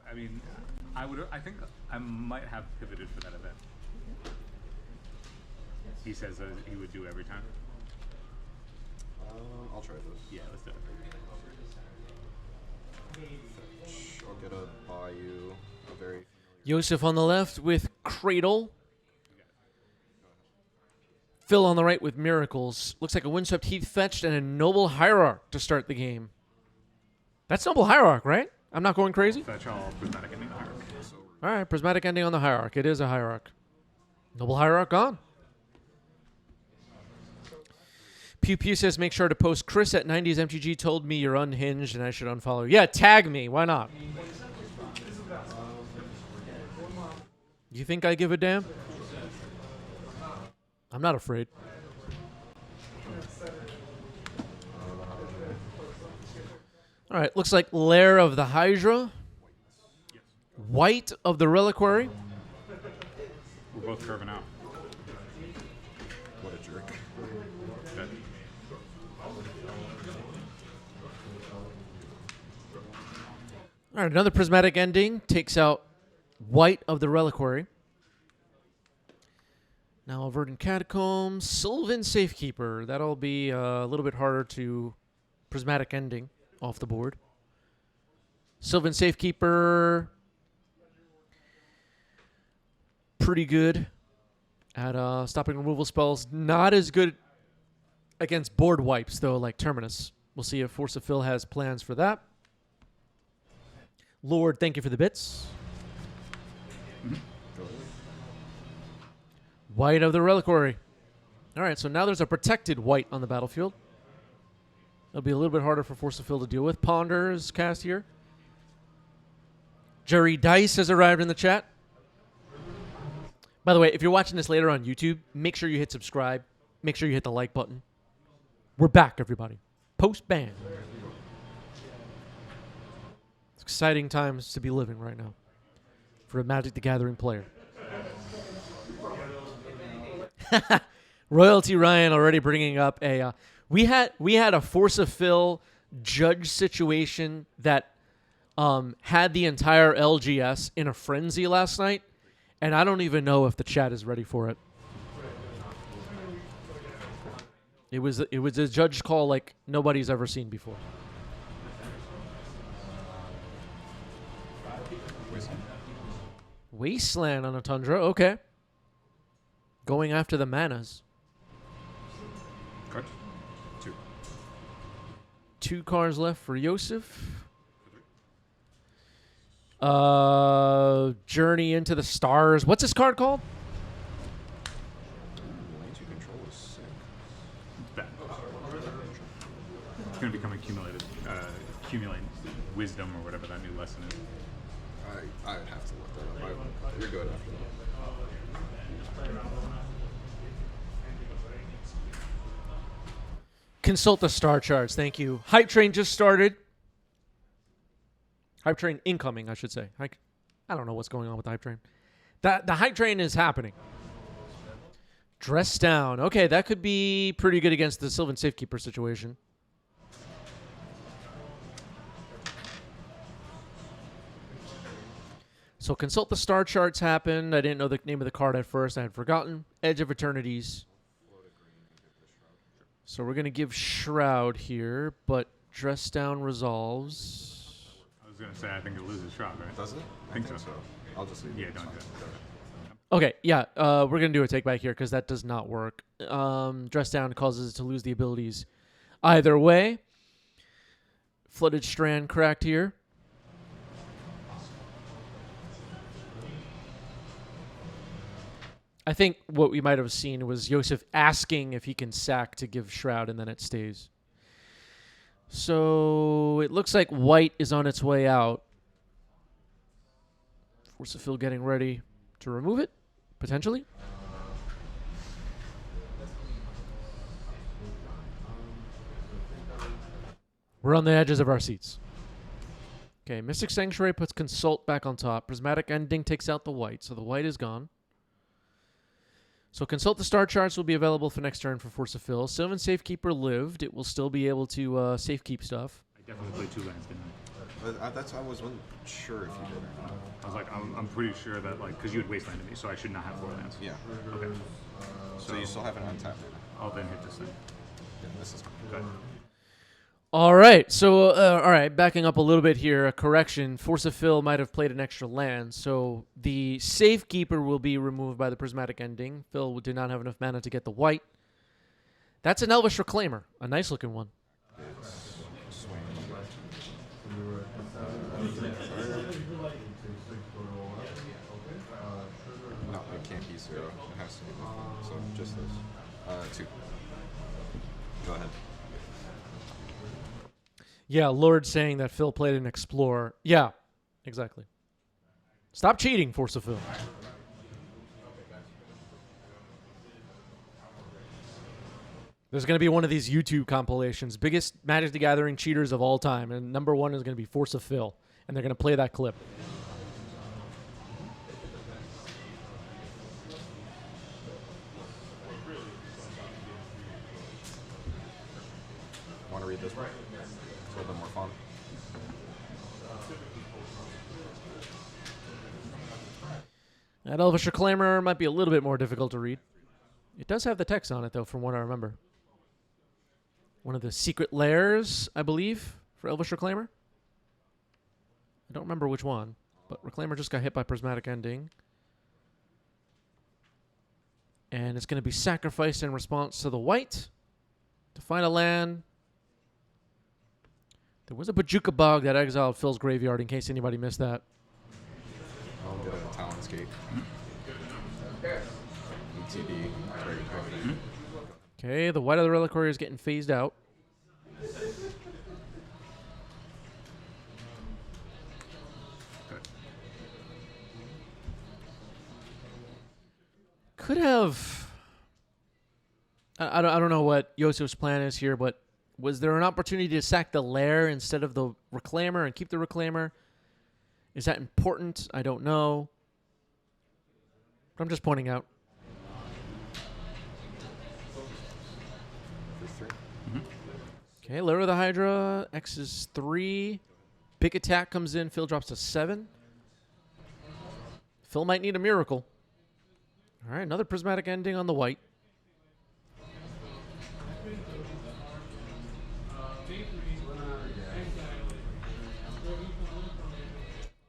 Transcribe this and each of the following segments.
I mean, I think I might have pivoted for that event. He says that he would do every time. I'll try this. Yeah, let's do it. I'll get a Bayou, a very... Yosef on the left with Cradle. Phil on the right with Miracles. Looks like a Windswept Heath fetched and a Noble Hierarch to start the game. That's Noble Hierarch, right? I'm not going crazy? Fetch all prismatic ending hierarch. All right, Prismatic Ending on the Hierarch. It is a Hierarch. Noble Hierarch gone. Pew Pew says, make sure to post Chris at 90s MTG told me you're unhinged and I should unfollow you. Yeah, tag me. Why not? You think I give a damn? I'm not afraid. All right, looks like Lair of the Hydra. White of the Reliquary. We're both curving out. What a jerk. Good. All right, another Prismatic Ending takes out White of the Reliquary. Now a Verdant Catacombs, Sylvan Safekeeper. That'll be a little bit harder to Prismatic Ending off the board. Sylvan Safekeeper, pretty good at stopping removal spells. Not as good against board wipes, though, like Terminus. We'll see if Force of Phil has plans for that. Lord, thank you for the bits. White of the Reliquary. All right, so now there's a protected white on the battlefield. It'll be a little bit harder for Force of Phil to deal with. Ponder is cast here. Jerry Dice has arrived in the chat. By the way, if you're watching this later on YouTube, make sure you hit subscribe. Make sure you hit the like button. We're back, everybody. Post-ban. It's exciting times to be living right now for a Magic the Gathering player. Royalty Ryan already bringing up a... we had a Force of Phil judge situation that had the entire LGS in a frenzy last night, and I don't even know if the chat is ready for it. It was a judge call like nobody's ever seen before. Wasteland on a Tundra, okay. Going after the manas. Card. 2. 2 cards left for Yosef. Journey into the Stars. What's this card called? Lands you control is sick. It's bad. It's going to become accumulating wisdom or whatever that new lesson is. I would have to look that up. You're good after that. Consult the star charts. Thank you. Hype Train just started. Hype Train incoming, I should say. I don't know what's going on with the Hype Train. The Hype Train is happening. Dress Down. Okay, that could be pretty good against the Sylvan Safekeeper situation. So consult the star charts happened. I didn't know the name of the card at first. I had forgotten. Edge of Eternities. So we're going to give Shroud here, but Dress Down resolves. I was going to say, I think it loses Shroud, right? Does it? I think so. I'll just leave it. Yeah, It's don't fine. do it. Okay, yeah, we're going to do a take back here because that does not work. Dress Down causes it to lose the abilities either way. Flooded Strand cracked here. I think what we might have seen was Yosef asking if he can sack to give Shroud, and then it stays. So it looks like white is on its way out. Force of Phil getting ready to remove it, potentially. We're on the edges of our seats. Okay, Mystic Sanctuary puts Consult back on top. Prismatic Ending takes out the white, so the white is gone. So Consult the Star Charts will be available for next turn for Force of Phil. Sylvan Safekeeper lived. It will still be able to safekeep stuff. I definitely played 2 lands, didn't I? I wasn't sure if you did or not. I was like, I'm pretty sure that like because you had wastelanded me, so I should not have 4 lands. Yeah. Okay. So you still have an untapped mana. I'll then hit this thing. Yeah, this is Good. All right. So, all right, backing up a little bit here, a correction. Force of Fill might have played an extra land, so the Safekeeper will be removed by the Prismatic Ending. Phil did not have enough mana to get the white. That's an Elvish Reclaimer, a nice-looking one. swing. No, it can't be 0. It has to be different. So just this. 2. Go ahead. Yeah, Lord saying that Phil played an Explorer. Yeah, exactly. Stop cheating, Force of Phil. There's going to be one of these YouTube compilations, biggest Magic the Gathering cheaters of all time, and number 1 is going to be Force of Phil, and they're going to play that clip. Want to read this one? It's a little bit more fun. That Elvish Reclaimer might be a little bit more difficult to read. It does have the text on it, though, from what I remember. One of the secret lairs, I believe, for Elvish Reclaimer. I don't remember which one, but Reclaimer just got hit by Prismatic Ending. And it's going to be sacrificed in response to the white to find a land. There was a Bajuka Bog that exiled Phil's graveyard, in case anybody missed that. I'll get a Talon's Gate. ETB. Okay, the White of the Reliquary is getting phased out. Could have... I don't know what Yosef's plan is here, but was there an opportunity to sack the lair instead of the Reclaimer and keep the Reclaimer? Is that important? I don't know. But I'm just pointing out. Okay, Lair of the Hydra. X is 3. Big attack comes in. Phil drops to 7. Phil might need a miracle. All right, another Prismatic Ending on the white.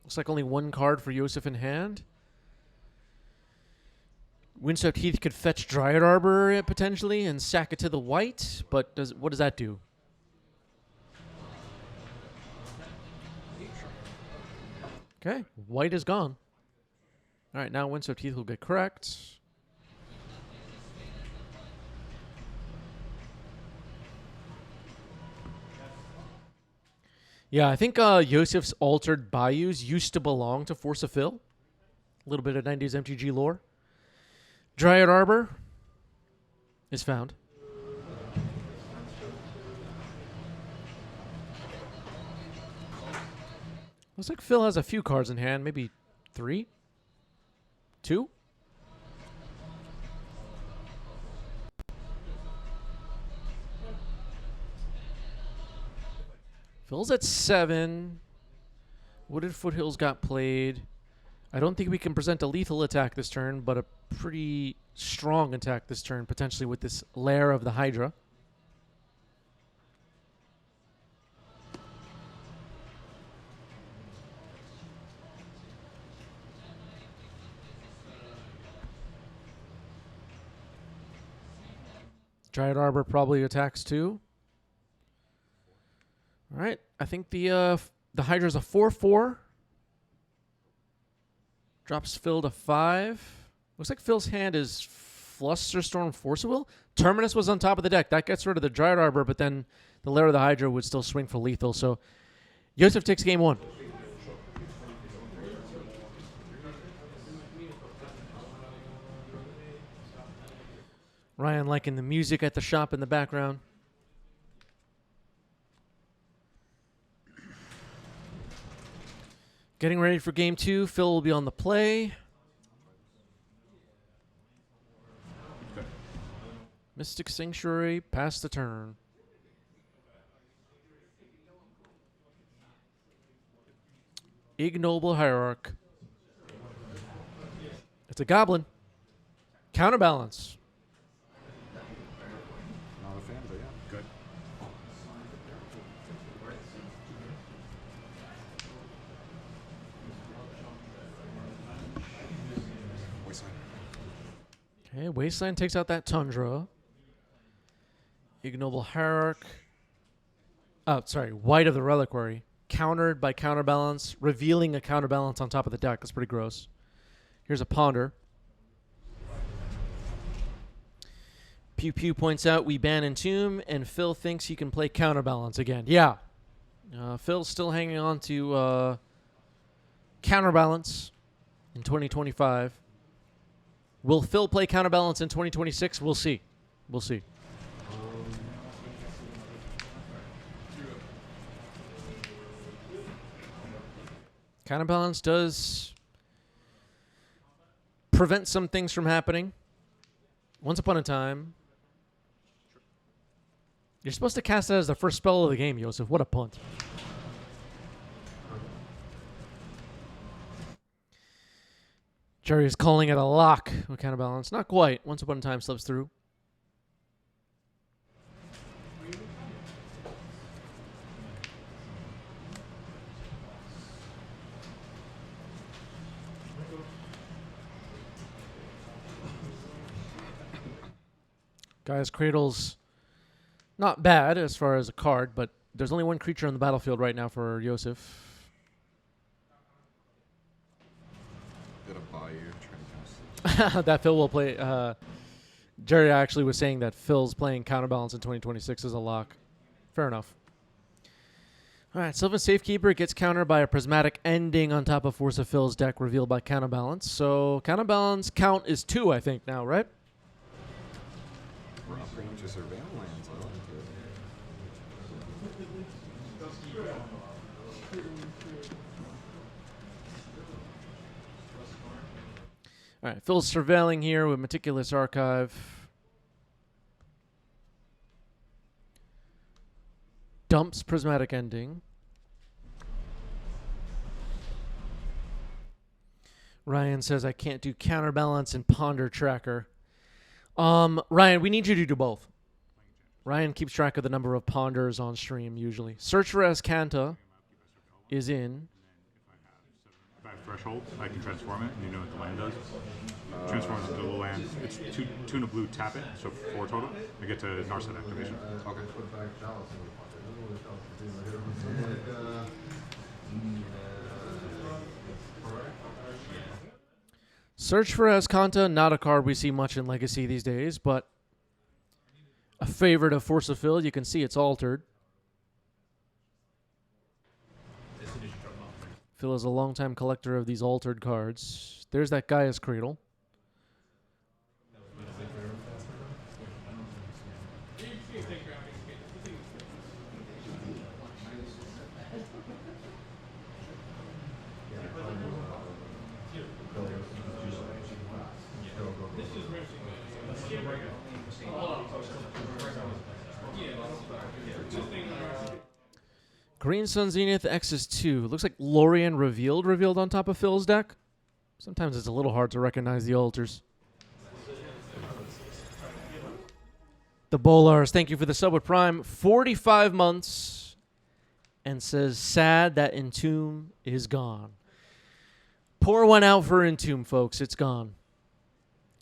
Looks like only 1 card for Yosef in hand. Windswept Heath could fetch Dryad Arbor potentially and sack it to the white, but what does that do? Okay, white is gone. All right, now Windswept Heath will get correct. Yeah, I think Yosef's altered bayous used to belong to Force of Phil. A little bit of 90s MTG lore. Dryad Arbor is found. Looks like Phil has a few cards in hand, maybe 3? 2? Phil's at 7. Wooded Foothills got played. I don't think we can present a lethal attack this turn, but a pretty strong attack this turn, potentially with this Lair of the Hydra. Dryad Arbor probably attacks too. All right, I think the Hydra's a 4/4. Drops Phil to 5. Looks like Phil's hand is Flusterstorm Force of Will. Terminus was on top of the deck. That gets rid of the Dryad Arbor, but then the Lair of the Hydra would still swing for lethal. So Yosef takes game 1. Ryan liking the music at the shop in the background. Getting ready for game 2. Phil will be on the play. Okay. Mystic Sanctuary, pass the turn. Ignoble Hierarch. It's a goblin. Counterbalance. Not a fan, but yeah. Good. Wasteland. Okay, Wasteland takes out that Tundra. Ignoble Hierarch. Oh, sorry. White of the Reliquary. Countered by Counterbalance, revealing a Counterbalance on top of the deck. That's pretty gross. Here's a Ponder. Pew Pew points out we ban Entomb, and Phil thinks he can play Counterbalance again. Yeah. Phil's still hanging on to Counterbalance in 2025. Will Phil play Counterbalance in 2026? We'll see. We'll see. Counterbalance does prevent some things from happening. Once upon a time, you're supposed to cast that as the first spell of the game, Joseph. What a punt. Jerry is calling it a lock with Counterbalance. Not quite. Once upon a time slips through. Guy's Cradle's not bad as far as a card, but there's only one creature on the battlefield right now for Yosef. Did a Bayou trying to cast it. That Phil will play. Jerry actually was saying that Phil's playing Counterbalance in 2026 as a lock. Fair enough. All right, Sylvan Safekeeper gets countered by a Prismatic Ending on top of Force of Phil's deck revealed by Counterbalance. So Counterbalance count is 2, I think, now, right? We're upgrading to Surveil lands. I like it. All right, Phil's surveilling here with Meticulous Archive. Dumps Prismatic Ending. Ryan says, I can't do Counterbalance and Ponder Tracker. Ryan, we need you to do both. Ryan keeps track of the number of ponders on stream usually. Search for Ascanta is in. If I have Threshold, I can transform it, and you know what the land does. Transforms into a land. It's two and a blue, tap it, so 4 total. I get to Narset activation. Okay. Search for Ascanta, not a card we see much in Legacy these days, but a favorite of Force of Phil. You can see it's altered. Phil is a longtime collector of these altered cards. There's that Gaia's Cradle. Green Sun Zenith X is 2. Looks like Lorien revealed on top of Phil's deck. Sometimes it's a little hard to recognize the altars. The Bolars, thank you for the sub with Prime. 45 months and says, sad that Entomb is gone. Pour one out for Entomb, folks. It's gone.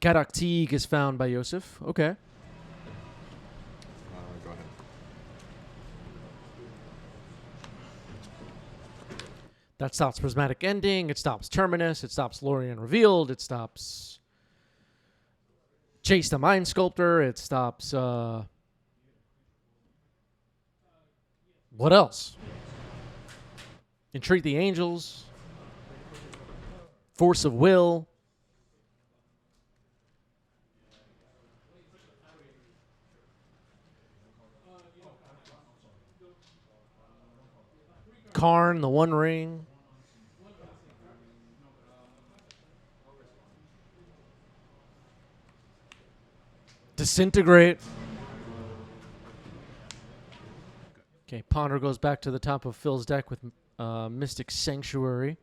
Karak Teague is found by Yosef. Okay. Go ahead. That stops Prismatic Ending. It stops Terminus. It stops Lorien Revealed. It stops Chase the Mind Sculptor. It stops... what else? Entreat the Angels. Force of Will. Karn, the One Ring. Disintegrate. Okay, Ponder goes back to the top of Phil's deck with Mystic Sanctuary.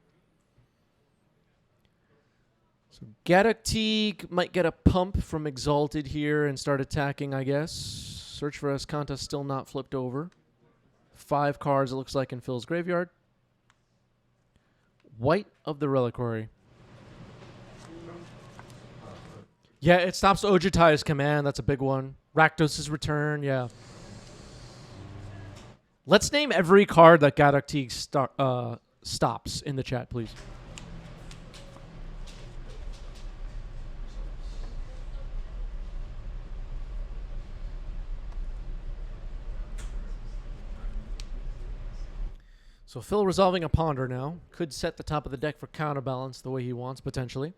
Gaddock Teague might get a pump from Exalted here and start attacking, I guess. Search for Escanta still not flipped over. 5 cards, it looks like, in Phil's graveyard. White of the Reliquary. Yeah, it stops Ojutai's command. That's a big one. Rakdos' return, yeah. Let's name every card that Gaddock Teague stops in the chat, please. So Phil resolving a Ponder now. Could set the top of the deck for counterbalance the way he wants, potentially.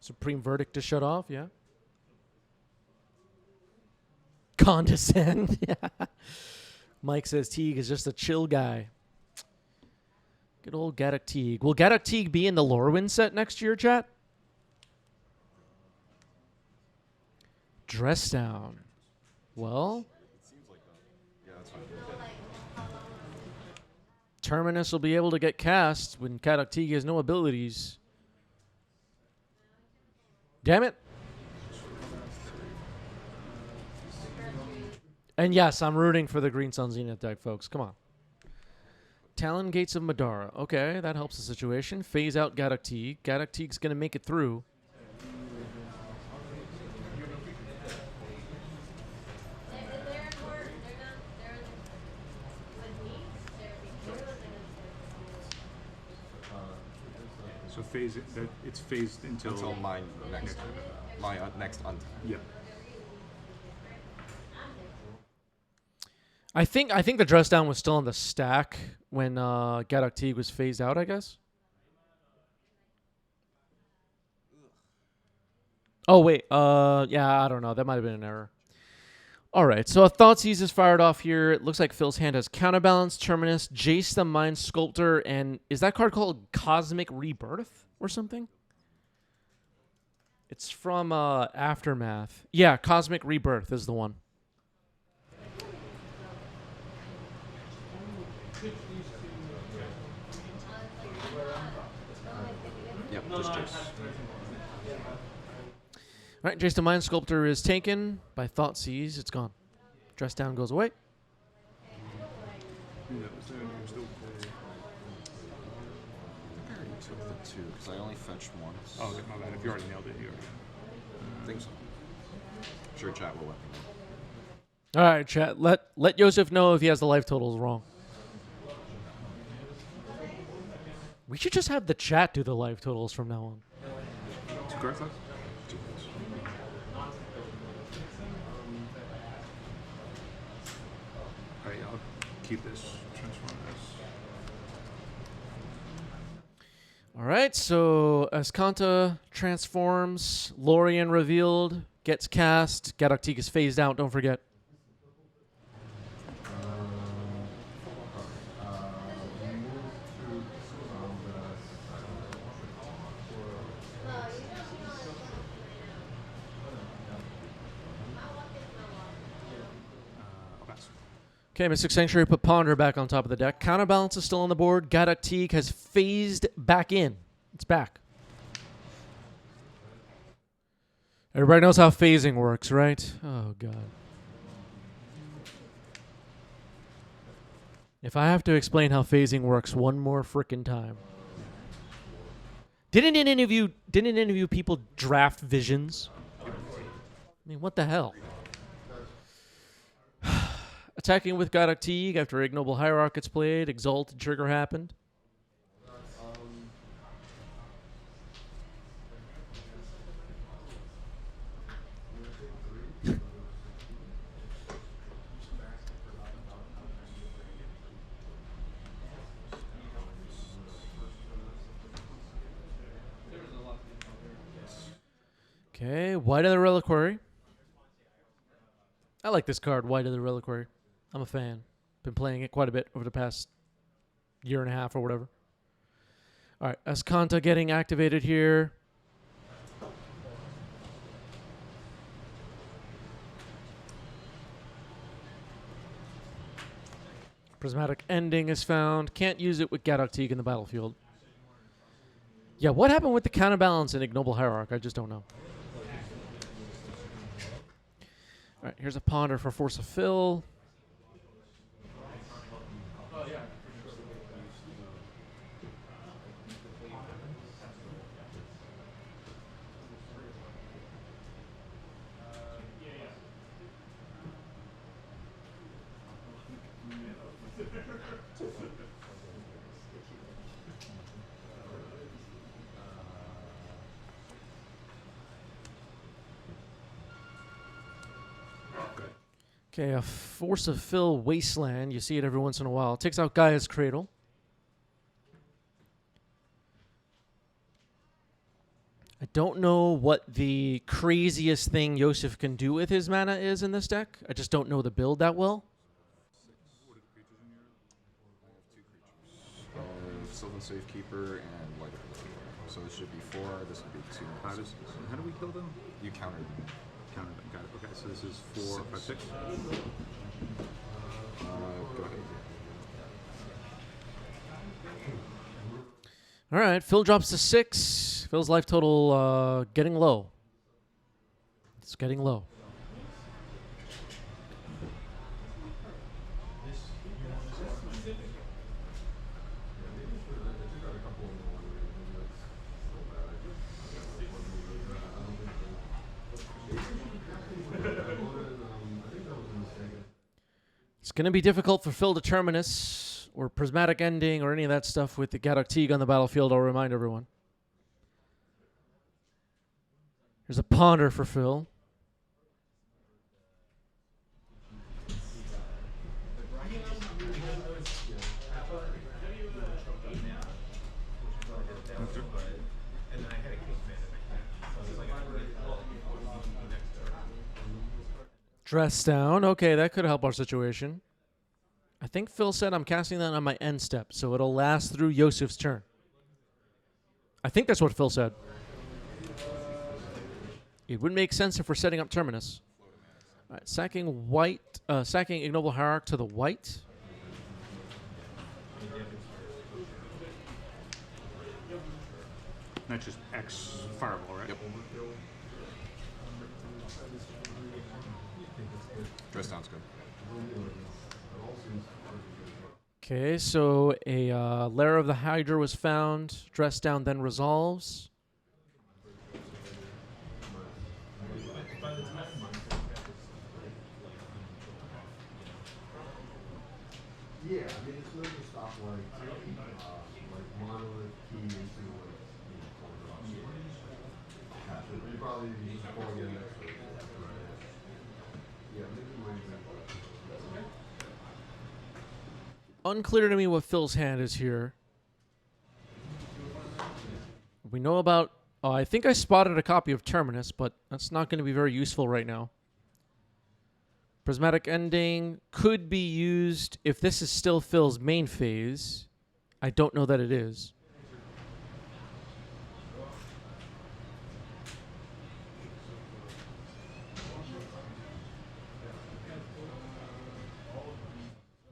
Supreme Verdict to shut off, yeah. Condescend, yeah. Mike says Teague is just a chill guy. Good old Gaddock Teague. Will Gaddock Teague be in the Lorwyn set next year, chat? Dress down. Well... Terminus will be able to get cast when Gaddock Teague has no abilities. Damn it. And yes, I'm rooting for the Green Sun Zenith deck, folks. Come on. Talon Gates of Madara. Okay, that helps the situation. Phase out Gaddock Teague. Gaddock Teague's going to make it through. So it's phased until my next next untap. Yeah. I think the dress down was still in the stack when Gaddock Teague was phased out, I guess. Oh wait, yeah, I don't know. That might have been an error. All right, so a Thoughtseize is fired off here. It looks like Phil's hand has Counterbalance, Terminus, Jace the Mind Sculptor, and is that card called Cosmic Rebirth or something? It's from Aftermath. Yeah, Cosmic Rebirth is the one. Yep, just Jace. All right, Jace the Mind Sculptor is taken by Thoughtseize. It's gone. Dress down goes away. I already took the 2 because I only fetched once. Oh, okay, my bad. If you already nailed it, you already. I think so. Sure, chat will let me know. All right, chat. Let Joseph know if he has the life totals wrong. We should just have the chat do the life totals from now on. 2 cards left? Alright, I'll keep this. Transform this. All right, so Escanta transforms. Lorien revealed. Gets cast. Gaddock Teague is phased out, don't forget. Okay, Mystic Sanctuary put Ponder back on top of the deck. Counterbalance is still on the board. Gaddock Teague has phased back in. It's back. Everybody knows how phasing works, right? Oh, God. If I have to explain how phasing works one more frickin' time. Didn't any of you people draft Visions? I mean, what the hell? Attacking with Gaddock Teague after Ignoble Hierarch gets played. Exalted trigger happened. Okay, White of the Reliquary. I like this card, White of the Reliquary. I'm a fan. Been playing it quite a bit over the past year and a half or whatever. All right, Escanta getting activated here. Prismatic Ending is found. Can't use it with Gaddock Teague in the battlefield. Yeah, what happened with the counterbalance in Ignoble Hierarch? I just don't know. All right, here's a Ponder for Force of Fill. Okay, a Force of Fill Wasteland. You see it every once in a while. Takes out Gaia's Cradle. I don't know what the craziest thing Yosef can do with his mana is in this deck. I just don't know the build that well. Sylvan Safekeeper and Light of the Living. So this should be 4. This would be 2. How do we kill them? You counter them. Counter them. Got it. Okay, so this is 4, 5, 6. Go ahead. All right, Phil drops to 6. Phil's life total getting low. It's getting low. It's going to be difficult for Phil to Terminus or Prismatic Ending or any of that stuff with the Gadok Teague on the battlefield, I'll remind everyone. There's a Ponder for Phil. Dress down. Okay, that could help our situation. I think Phil said I'm casting that on my end step, so it'll last through Yosef's turn. I think that's what Phil said. It would make sense if we're setting up Terminus. All right, sacking white, sacking Ignoble Hierarch to the white. That's just X Fireball, right? Yep. Dress down's good. Okay, so a Lair of the Hydra was found. Dress down then resolves. Yeah, I mean, it's literally stuff like monolith key into you probably just pulling in next week. Yeah, Unclear to me what Phil's hand is here. We know about... Oh, I think I spotted a copy of Terminus, but that's not going to be very useful right now. Prismatic Ending could be used if this is still Phil's main phase. I don't know that it is.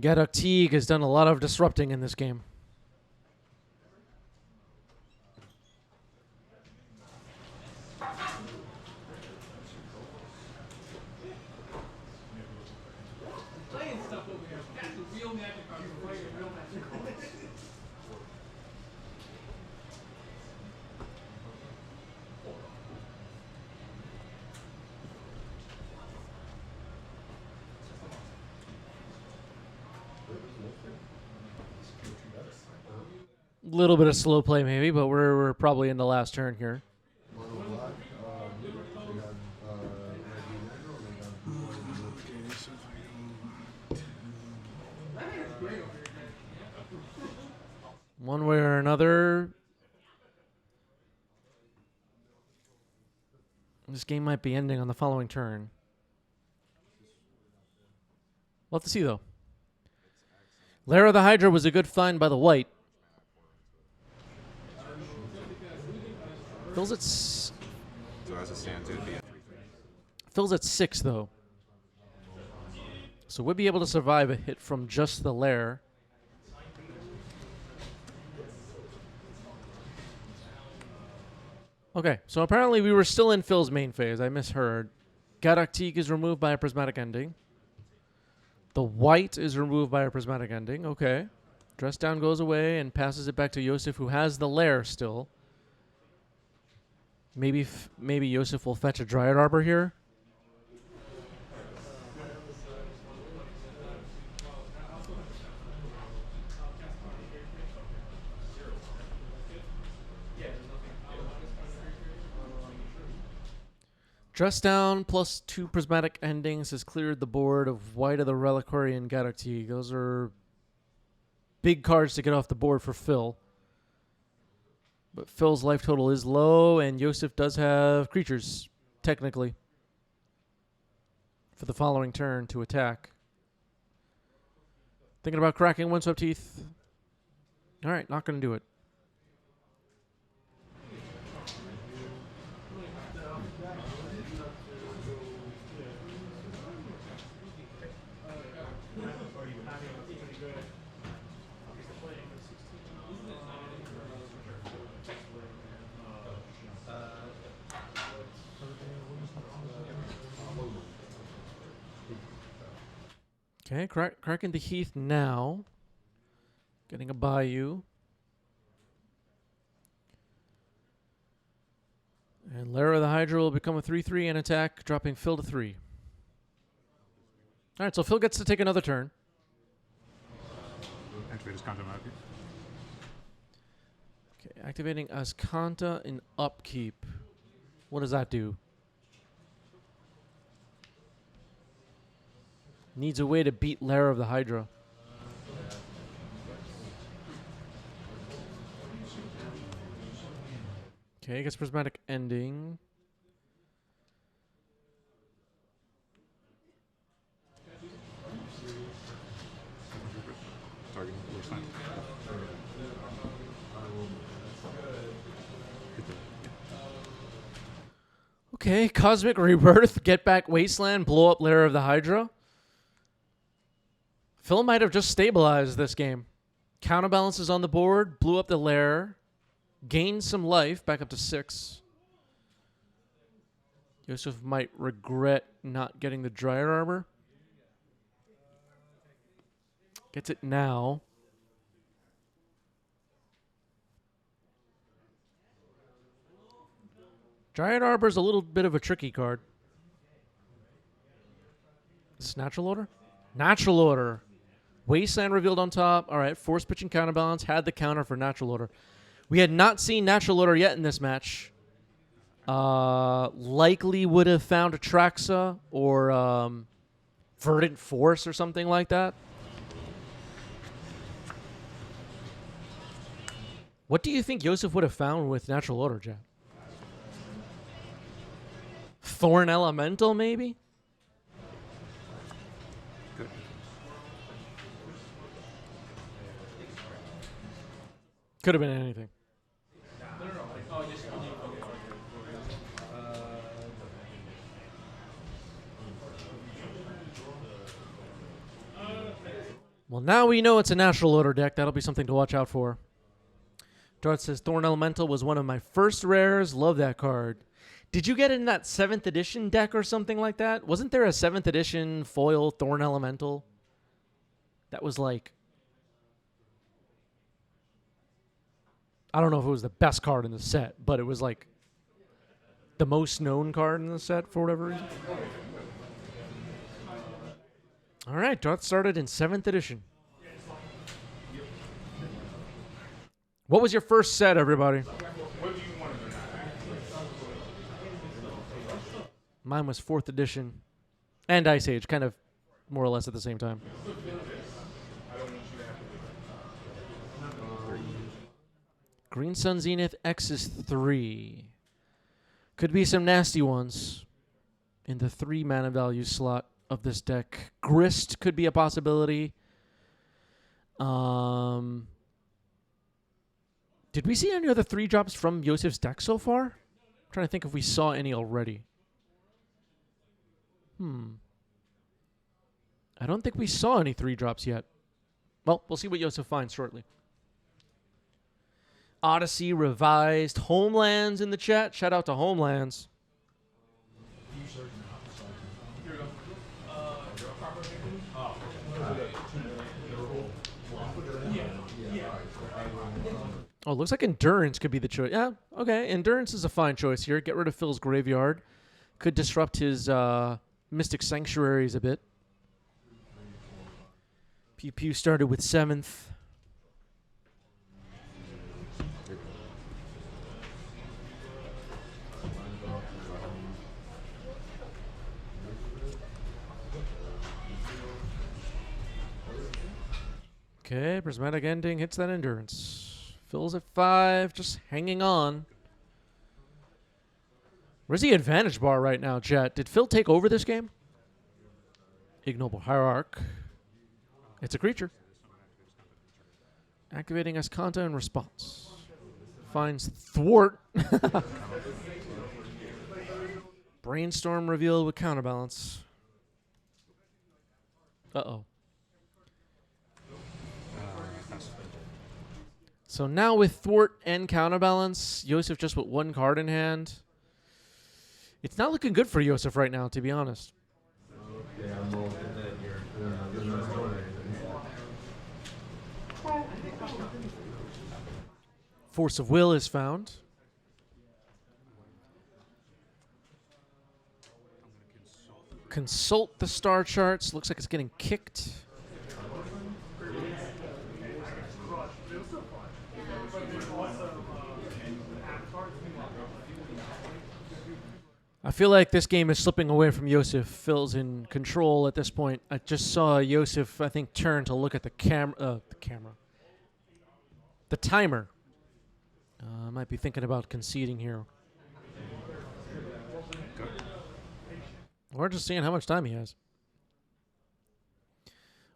Gadok Teague has done a lot of disrupting in this game. Little bit of slow play maybe, but we're probably in the last turn here. One way or another, this game might be ending on the following turn. We'll have to see, though. Lair of the Hydra was a good find by the white. Phil's at So as it stands, it would be a 3-3. Phil's at 6, though. So we'll be able to survive a hit from just the lair. Okay, so apparently we were still in Phil's main phase. I misheard. Galactique is removed by a prismatic ending. The white is removed by a prismatic ending. Okay. Dress down goes away and passes it back to Yosef, who has the lair still. Maybe Yosef will fetch a Dryad Arbor here. Dress down plus 2 prismatic endings has cleared the board of White of the Reliquary and Galactique. Those are big cards to get off the board for Phil. But Phil's life total is low, and Yosef does have creatures, technically, for the following turn to attack. Thinking about cracking Windswept Teeth. All right, not going to do it. Okay, cracking the Heath now. Getting a Bayou. And Lara the Hydra will become a 3/3 and attack, dropping Phil to 3. All right, so Phil gets to take another turn. Activate his content upkeep. Okay, activating Ascanta in upkeep. What does that do? Needs a way to beat Lara of the Hydra. Okay, gets prismatic ending. Target worst time. Okay, Cosmic Rebirth, get back Wasteland, blow up Lara of the Hydra. Phil might have just stabilized this game. Counterbalances on the board, blew up the lair, gained some life, back up to 6. Yosef might regret not getting the Dryad Arbor. Gets it now. Dryad Arbor is a little bit of a tricky card. Is this natural order? Natural order. Wasteland revealed on top. All right, force pitching counterbalance. Had the counter for natural order. We had not seen natural order yet in this match. Likely would have found Atraxa or Verdant Force or something like that. What do you think Yosef would have found with natural order, Jack? Thorn Elemental, maybe? Could have been anything. Well, now we know it's a natural order deck. That'll be something to watch out for. Dart says Thorn Elemental was one of my first rares. Love that card. Did you get it in that 7th edition deck or something like that? Wasn't there a 7th edition foil Thorn Elemental? That was like... I don't know if it was the best card in the set, but it was like the most known card in the set for whatever reason. All right, Darth started in 7th edition. What was your first set, everybody? Mine was 4th edition and Ice Age, kind of more or less at the same time. Green Sun Zenith X is 3. Could be some nasty ones in the 3 mana value slot of this deck. Grist could be a possibility. Did we see any other 3-drops from Yosef's deck so far? I'm trying to think if we saw any already. I don't think we saw any 3-drops yet. Well, we'll see what Yosef finds shortly. Odyssey Revised. Homelands in the chat. Shout out to Homelands. Oh, looks like Endurance could be the choice. Yeah, okay. Endurance is a fine choice here. Get rid of Phil's Graveyard. Could disrupt his Mystic Sanctuaries a bit. Pew Pew started with 7th. Okay, Prismatic Ending hits that Endurance. Phil's at 5, just hanging on. Where's the advantage bar right now, chat? Did Phil take over this game? Ignoble Hierarch. It's a creature. Activating Escanta in response. Finds Thwart. Brainstorm revealed with Counterbalance. Uh-oh. So now with Thwart and Counterbalance, Yosef just with 1 card in hand. It's not looking good for Yosef right now, to be honest. Okay, I'm looking at here. Force of Will is found. Consult the star charts. Looks like it's getting kicked. I feel like this game is slipping away from Yosef. Phil's in control at this point. I just saw Yosef, I think, turn to look at the camera. The timer. I might be thinking about conceding here. Or just seeing how much time he has.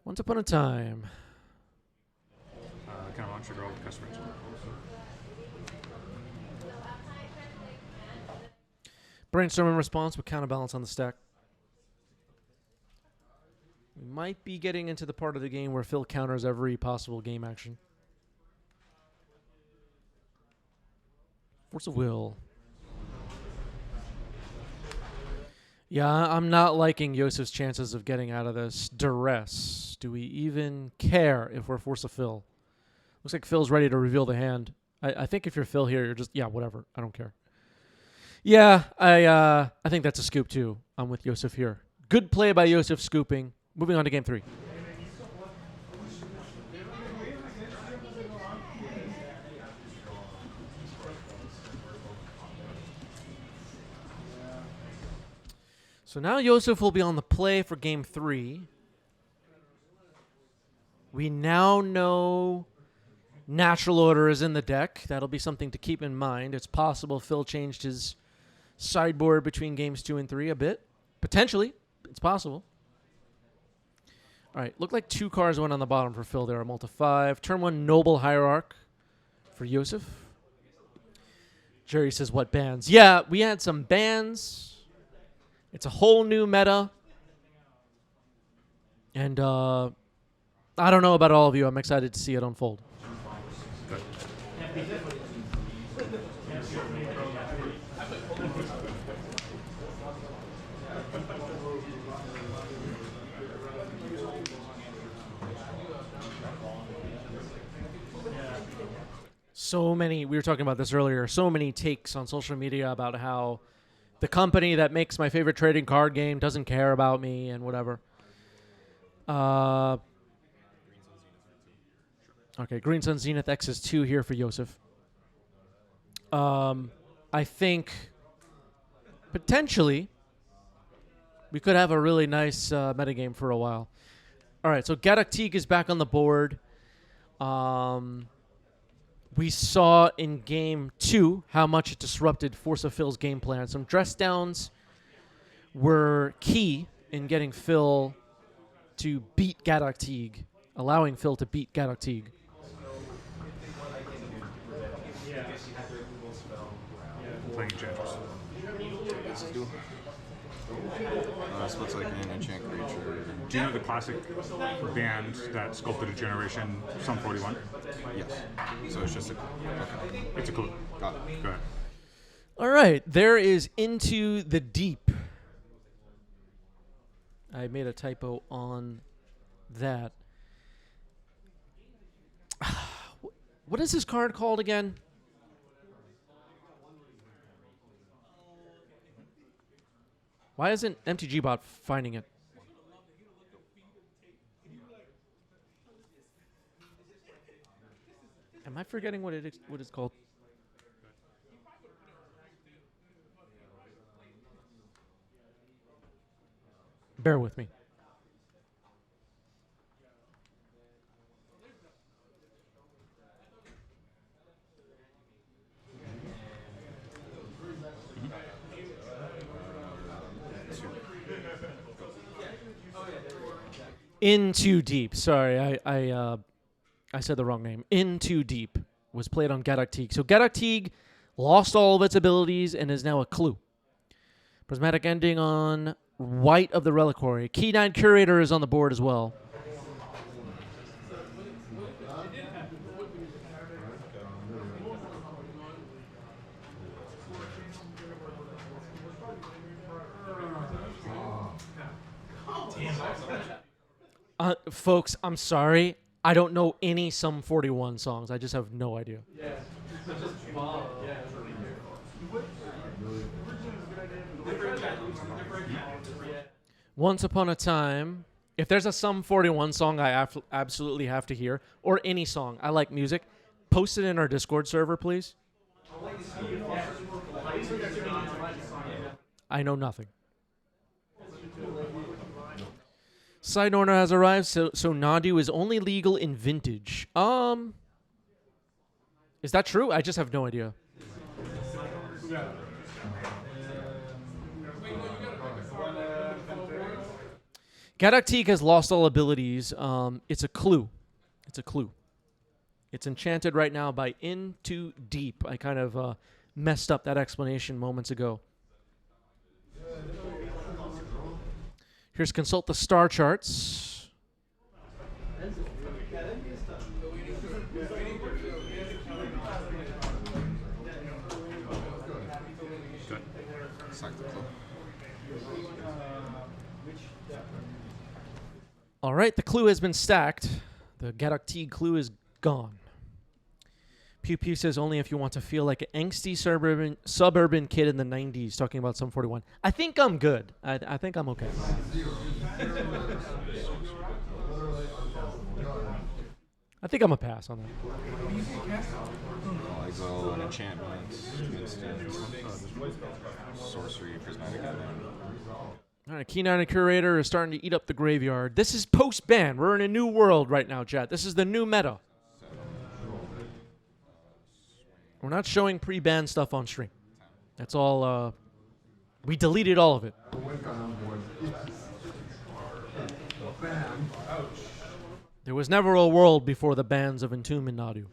Once upon a time. Can I launch your girl with customers? Brainstorm in response with Counterbalance on the stack. We might be getting into the part of the game where Phil counters every possible game action. Force of Will. Yeah, I'm not liking Yosef's chances of getting out of this. Duress. Do we even care if we're Force of Phil? Looks like Phil's ready to reveal the hand. I think if you're Phil here, you're just, yeah, whatever. I don't care. Yeah, I think that's a scoop too. I'm with Yosef here. Good play by Yosef scooping. Moving on to game 3. So now Yosef will be on the play for game 3. We now know Natural Order is in the deck. That'll be something to keep in mind. It's possible Phil changed his sideboard between games 2 and 3 a bit. Potentially. It's possible. All right. Looked like 2 cards went on the bottom for Phil there. A multi 5. Turn 1 Noble Hierarch for Yosef. Jerry says, what bans? Yeah, we had some bans. It's a whole new meta. And I don't know about all of you. I'm excited to see it unfold. So many, we were talking about this earlier, so many takes on social media about how the company that makes my favorite trading card game doesn't care about me and whatever. Okay, Green Sun Zenith X is 2 here for Yosef. I think potentially we could have a really nice metagame for a while. All right, so Gaddock Teague is back on the board. We saw in game 2 how much it disrupted Force of Phil's game plan. Some dress downs were key in getting Phil to beat Gaddock Teague, allowing Phil to beat Gaddock Teague. Playing Enchantress. So it's like an enchant creature. Do you know the classic band that sculpted a generation, Sum 41? Yes. So it's just a. Okay. It's a clue. Got it. Go ahead. All right, there is Into the Deep. I made a typo on that. What is this card called again? Why isn't MTG Bot finding it? Am I forgetting what it's called? Bear with me. In Too Deep. Sorry, I said the wrong name. In Too Deep was played on Gaddock Teague. So Gaddock Teague lost all of its abilities and is now a clue. Prismatic Ending on White of the Reliquary. Key 9 Curator is on the board as well. Folks, I'm sorry. I don't know any Sum 41 songs. I just have no idea. Once Upon a Time. If there's a Sum 41 song I absolutely have to hear, or any song, I like music, post it in our Discord server, please. I know nothing. Side order has arrived, so Nadu is only legal in Vintage. Is that true? I just have no idea. Gaddock Teague has lost all abilities. It's a clue. It's a clue. It's enchanted right now by Into Deep. I kind of messed up that explanation moments ago. Here's Consult the Star Charts. All right, the clue has been stacked. The Gaddock Teague clue is gone. Pew Pew says only if you want to feel like an angsty suburban kid in the 90s, talking about Sum 41. I think I'm good. I think I'm okay. I think I'm a pass on that. Exile, an enchantment, instant, sorcery, prismatic ending. All right, Key 9 Curator is starting to eat up the graveyard. This is post-ban. We're in a new world right now, chat. This is the new meta. We're not showing pre-ban stuff on stream. That's all. We deleted all of it. There was never a world before the bans of Entomb and Nadu.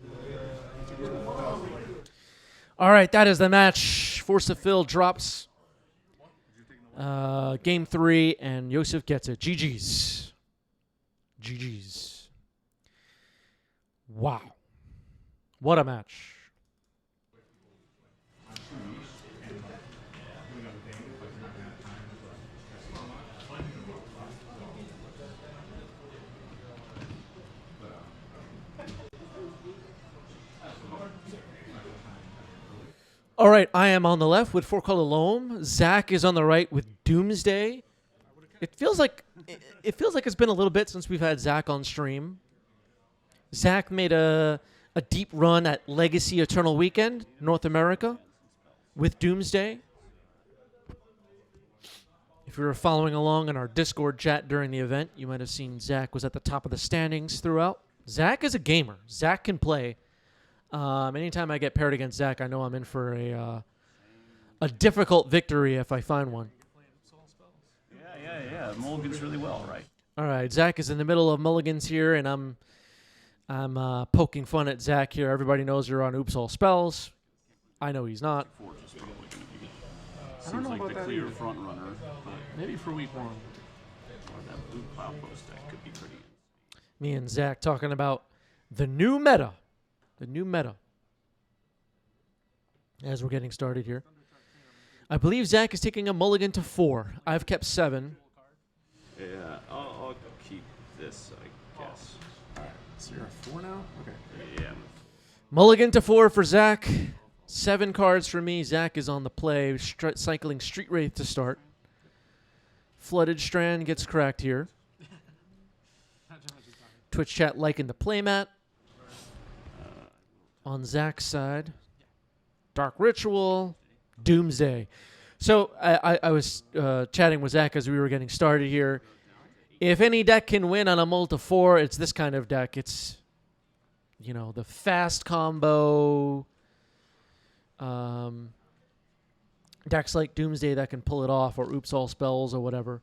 All right, that is the match. Force of Phil drops game 3, and Yosef gets it. GG's. GG's. Wow. What a match. All right, I am on the left with Four Color Loam. Zach is on the right with Doomsday. It feels like it's been a little bit since we've had Zach on stream. Zach made a deep run at Legacy Eternal Weekend, North America, with Doomsday. If you were following along in our Discord chat during the event, you might have seen Zach was at the top of the standings throughout. Zach is a gamer. Zach can play. Anytime I get paired against Zach, I know I'm in for a difficult victory if I find one. Yeah. Mulligan's really well, right? All right, Zach is in the middle of mulligans here, and I'm poking fun at Zach here. Everybody knows you're on Oops All Spells. I know he's not. Seems like about the that clear either. front runner, but Maybe for week 1. that blue cloud post deck could be pretty. Me and Zach talking about the new meta. The new meta. As we're getting started here. I believe Zach is taking a mulligan to 4. I've kept 7. Yeah, I'll keep this, I guess. Alright, so you're at 4 now? Okay. Yeah. Mulligan to 4 for Zach. 7 cards for me. Zach is on the play, cycling Street Wraith to start. Flooded Strand gets cracked here. Twitch chat liking the playmat. On Zach's side, Dark Ritual, Doomsday. So I was chatting with Zach as we were getting started here. If any deck can win on a multi 4, it's this kind of deck. It's, you know, the fast combo decks like Doomsday that can pull it off, or Oops All Spells or whatever.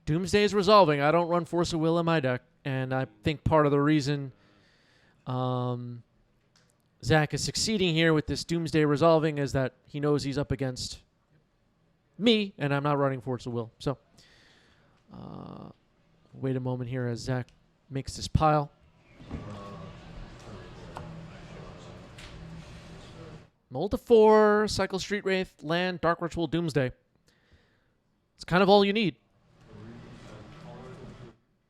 Doomsday is resolving. I don't run Force of Will in my deck, and I think part of the reason Zach is succeeding here with this Doomsday resolving is that he knows he's up against me, and I'm not running Force of Will. So, wait a moment here as Zach makes this pile. Mold to 4, Cycle Street Wraith, land, Dark Ritual, Doomsday. It's kind of all you need.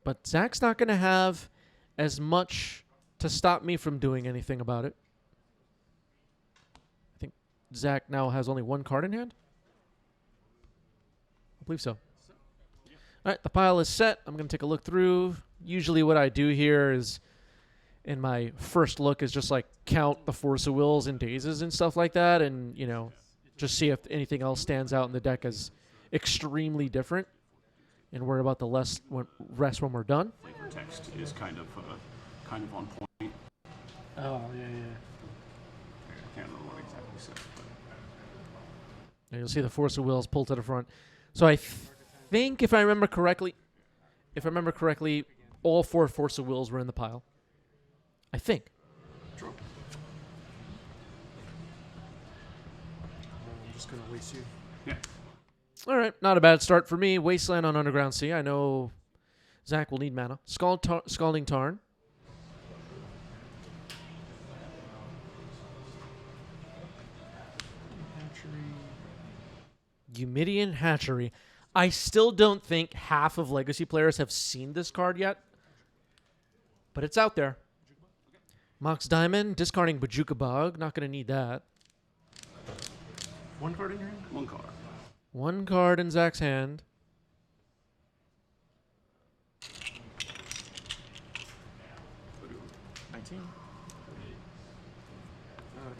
But Zach's not going to have as much to stop me from doing anything about it. I think Zach now has only 1 card in hand. I believe so. All right, the pile is set. I'm going to take a look through. Usually what I do here is, in my first look, is just like count the Force of Wills and Dazes and stuff like that, and, you know, just see if anything else stands out in the deck as extremely different, and worry about the rest when we're done. Flavor text is kind of on point. Oh, yeah. I can't remember what exactly said, but And you'll see the Force of Wills pull to the front. So I think, if I remember correctly, all 4 Force of Wills were in the pile. I think. True. I'm just going to waste you. yeah. All right, not a bad start for me. Wasteland on Underground Sea. I know Zach will need mana. Scalding Tarn. Eumidian Hatchery. I still don't think half of Legacy players have seen this card yet, but it's out there. Mox Diamond, discarding Bajuka Bog. Not going to need that. 1 card in your hand? 1 card. 1 card in Zach's hand.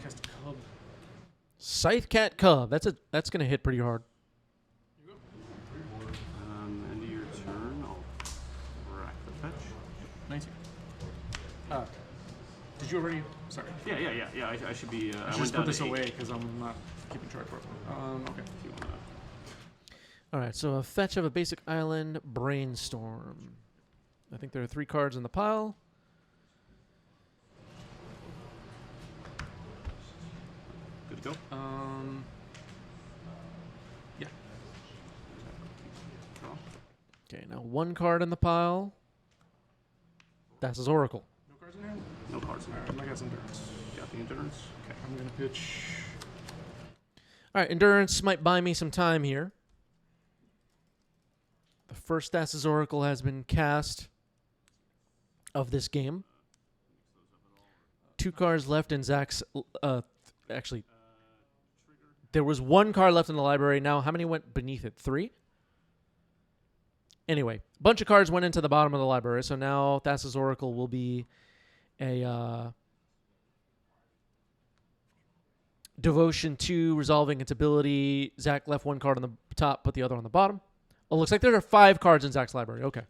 Cast a Cub. Scythe Cat Cub. That's going to hit pretty hard. End of your turn, I'll rack the fetch. 19. Did you already? Sorry. Yeah. I should be. I I should went just down put this to 8. away because I'm not keeping track properly. Okay. If you wanna. All right, so a fetch of a basic island, Brainstorm. I think there are 3 cards in the pile. Good to go. Yeah. Draw. Okay, now 1 card in the pile. That's his Oracle. No cards in hand? No cards in there. Alright, I got some endurance. Got the endurance. Okay. I'm going to pitch. All right, Endurance might buy me some time here. The first Thassa's Oracle has been cast of this game. 2 cards left in Zach's... actually, there was 1 card left in the library. Now, how many went beneath it? 3? Anyway, a bunch of cards went into the bottom of the library, so now Thassa's Oracle will be a... Devotion 2, resolving its ability. Zach left 1 card on the top, put the other on the bottom. Oh, looks like there are 5 cards in Zach's library. Okay.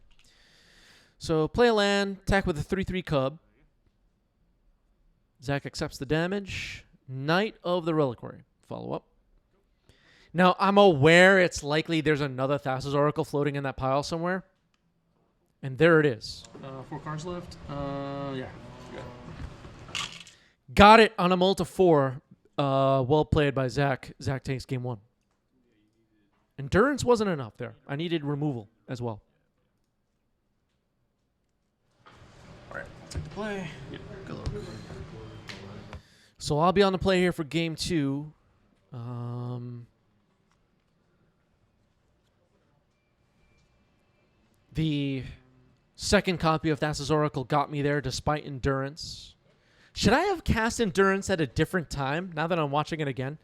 So play a land, attack with a 3/3 Cub. Zach accepts the damage. Knight of the Reliquary. Follow up. Now, I'm aware it's likely there's another Thassa's Oracle floating in that pile somewhere. And there it is. 4 cards left. Yeah. Got it on a multi 4. Well played by Zach. Zach takes game 1. Endurance wasn't enough there. I needed removal as well. Alright, take the play. Good luck. So I'll be on the play here for game 2. The second copy of Thassa's Oracle got me there despite Endurance. Should I have cast Endurance at a different time now that I'm watching it again?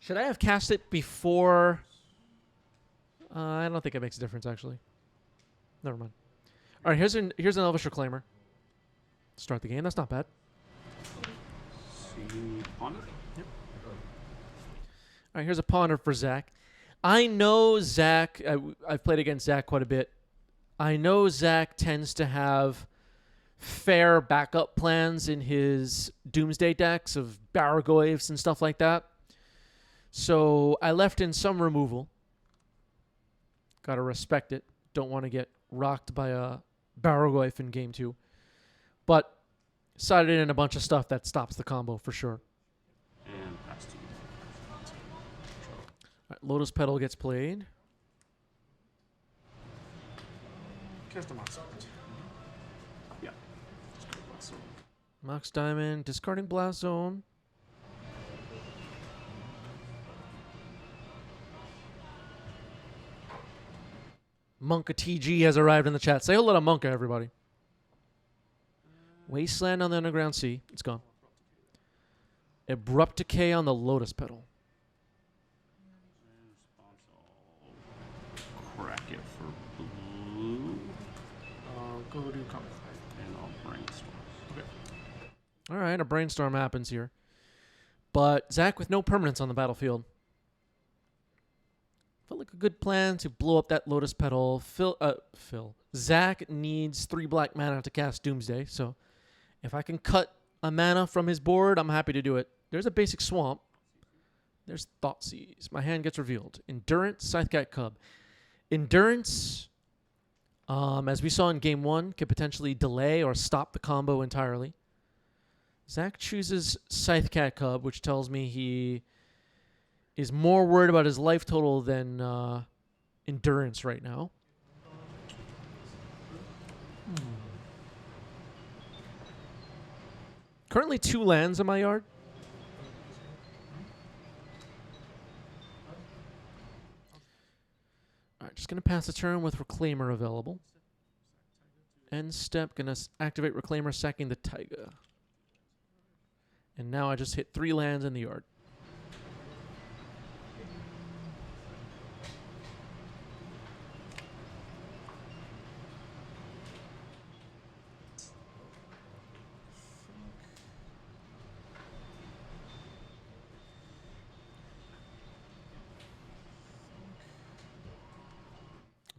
Should I have cast it before? I don't think it makes a difference, actually. Never mind. All right, here's an Elvish Reclaimer. Start the game. That's not bad. See Ponder? All right, here's a Ponder for Zach. I know Zach. I've played against Zach quite a bit. I know Zach tends to have fair backup plans in his Doomsday decks of Barragoyves and stuff like that. So I left in some removal. Gotta respect it. Don't want to get rocked by a Barragoyf in game 2. But sided in a bunch of stuff that stops the combo for sure. And pass to you. All right, Lotus Petal gets played. Cast a Mox. Yeah. Just go Blast Zone. Mox Diamond, discarding Blast Zone. Monka TG has arrived in the chat. Say hello to Monka, everybody. Wasteland on the Underground Sea. It's gone. Abrupt Decay on the Lotus Petal. I'll crack it for blue. Go do comic. And I'll brainstorm. Okay. All right, a brainstorm happens here. But Zach with no permanence on the battlefield. Felt like a good plan to blow up that Lotus Petal. Zach needs 3 black mana to cast Doomsday, so if I can cut a mana from his board, I'm happy to do it. There's a basic swamp. There's Thoughtseize. My hand gets revealed. Endurance, Scythecat Cub. Endurance, as we saw in game 1, could potentially delay or stop the combo entirely. Zach chooses Scythecat Cub, which tells me he is more worried about his life total than Endurance right now. Currently 2 lands in my yard. All right, just going to pass the turn with Reclaimer available. End step, going to activate Reclaimer, sacking the Taiga. And now I just hit 3 lands in the yard.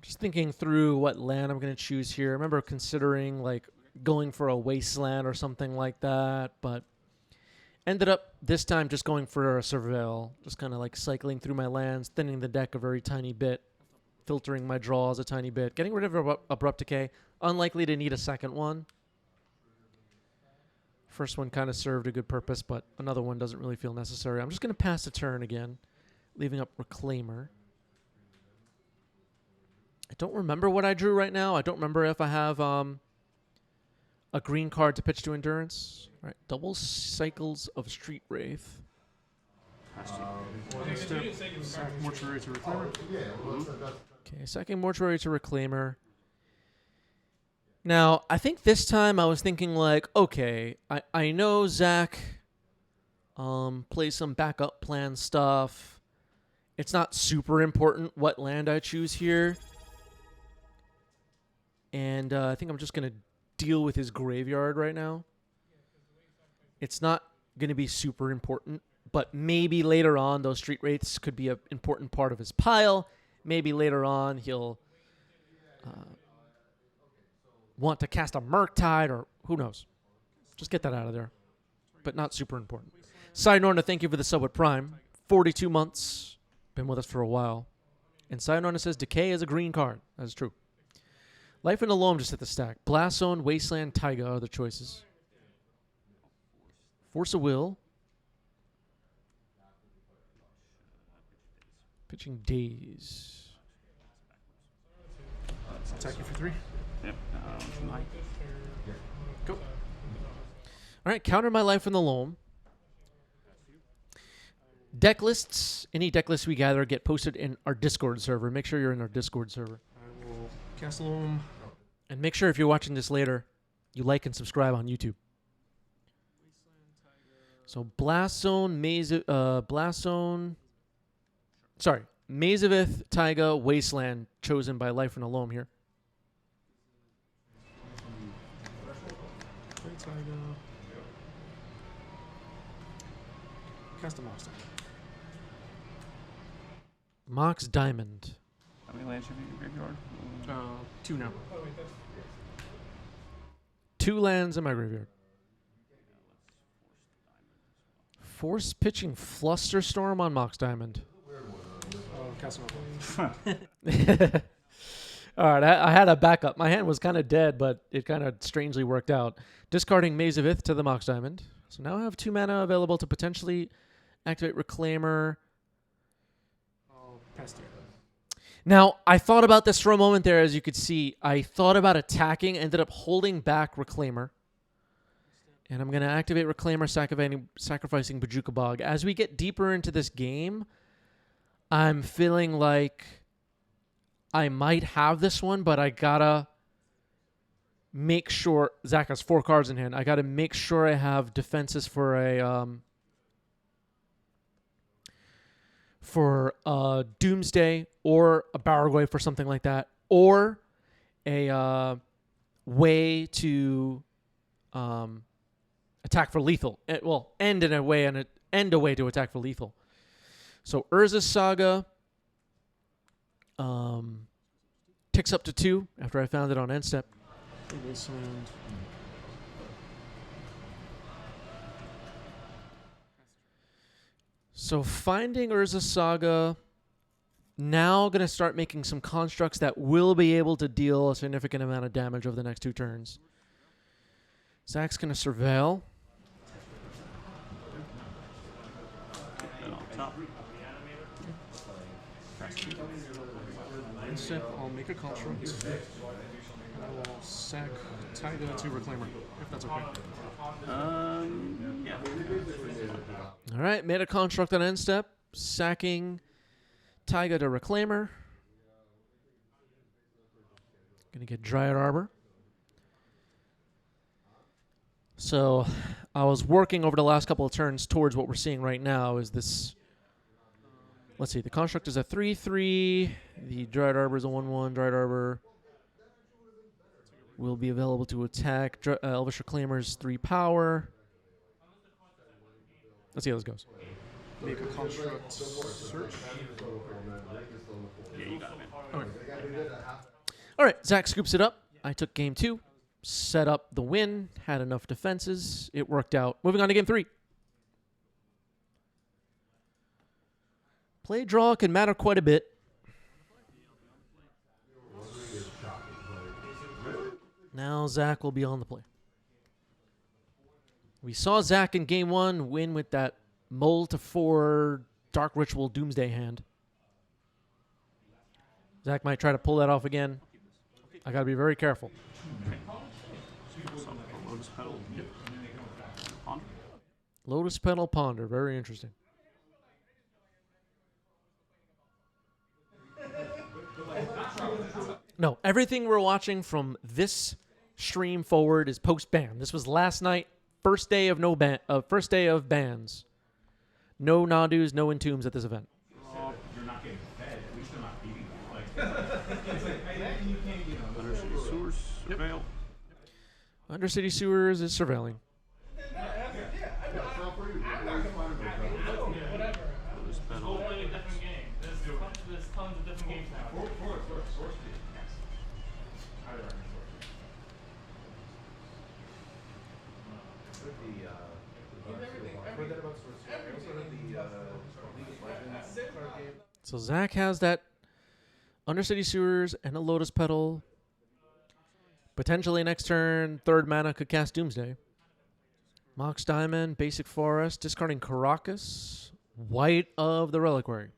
Just thinking through what land I'm going to choose here. I remember considering like going for a Wasteland or something like that, but ended up this time just going for a Surveil. Just kind of like cycling through my lands, thinning the deck a very tiny bit, filtering my draws a tiny bit, getting rid of Abrupt Decay. Unlikely to need a second one. First one kind of served a good purpose, but another one doesn't really feel necessary. I'm just going to pass the turn again, leaving up Reclaimer. I don't remember what I drew right now. I don't remember if I have a green card to pitch to Endurance. All right, double Cycles of Street Wraith. Pass to you. Next step, sack Mortuary to Reclaimer. Okay, second Mortuary to Reclaimer. Now, I think this time I was thinking like, okay, I know Zach plays some backup plan stuff. It's not super important what land I choose here. And I think I'm just going to deal with his graveyard right now. It's not going to be super important, but maybe later on those Street Wraiths could be an important part of his pile. Maybe later on he'll want to cast a Murktide, or who knows. Just get that out of there. But not super important. Sayonara, thank you for the sub with Prime. 42 months. Been with us for a while. And Sayonara says Decay is a green card. That is true. Life and Alone just hit the stack. Blast Zone, Wasteland, Taiga are the choices. Force of Will. Pitching Daze. Attack you for 3. Yep. Tonight. Go. All right, counter my life in the loam. Deck lists, any deck lists we gather get posted in our Discord server. Make sure you're in our Discord server. I will cast Loam. And make sure if you're watching this later, you like and subscribe on YouTube. So Blast Zone, Mazavith, Taiga, Wasteland, chosen by Life in a Loam here. Play Taiga. Cast a Mox Diamond. Mox Diamond. How many lands have you in your graveyard? 2 now. 2 lands in my graveyard. Force pitching Flusterstorm on Mox Diamond. Cast an All right, I had a backup. My hand was kind of dead, but it kind of strangely worked out. Discarding Maze of Ith to the Mox Diamond. So now I have 2 mana available to potentially activate Reclaimer. I'll pass through. Now, I thought about this for a moment there, as you could see. I thought about attacking, ended up holding back Reclaimer. And I'm going to activate Reclaimer, sacrificing Bojuka Bog. As we get deeper into this game, I'm feeling like I might have this one, but I got to make sure... Zach has 4 cards in hand. I got to make sure I have defenses for a Doomsday or a Baragoi for something like that, or a way to attack for lethal. End a way to attack for lethal. So Urza's Saga ticks up to 2 after I found it on end step. Wasteland. So finding Urza's Saga, now going to start making some constructs that will be able to deal a significant amount of damage over the next 2 turns. Zach's going to surveil. And on top. Instead, I'll make a construct. And I will sack Taiga to Reclaimer, if that's okay. Yeah. All right, made a construct on end step, sacking Taiga to Reclaimer. Going to get Dryad Arbor. So I was working over the last couple of turns towards what we're seeing right now is this. Let's see, the construct is a 3/3. The Dryad Arbor is a 1/1. Dryad Arbor will be available to attack. Elvish Reclaimer's 3 power. Let's see how this goes. Make a construct search. Yeah, you got it, man. Okay. All right, Zach scoops it up. I took game 2, set up the win, had enough defenses. It worked out. Moving on to game 3. Play draw can matter quite a bit. Now Zach will be on the play. We saw Zach in game 1 win with that Mole to 4 Dark Ritual Doomsday hand. Zach might try to pull that off again. I got to be very careful. Lotus Petal. Ponder. Lotus Petal Ponder, very interesting. No, everything we're watching from this stream forward is post-ban. This was last night, first day of first day of bans. No Nadus, no Entombs at this event. You're not getting fed. At least they're not beating you. Undercity Sewers. Surveil. Undercity Sewers is surveilling. Lotus Petal. Playing a different game. There's tons of different games now. So Zach has that Undercity Sewers and a Lotus Petal. Potentially next turn, 3rd mana could cast Doomsday. Mox Diamond, Basic Forest, discarding Caracas, White of the Reliquary.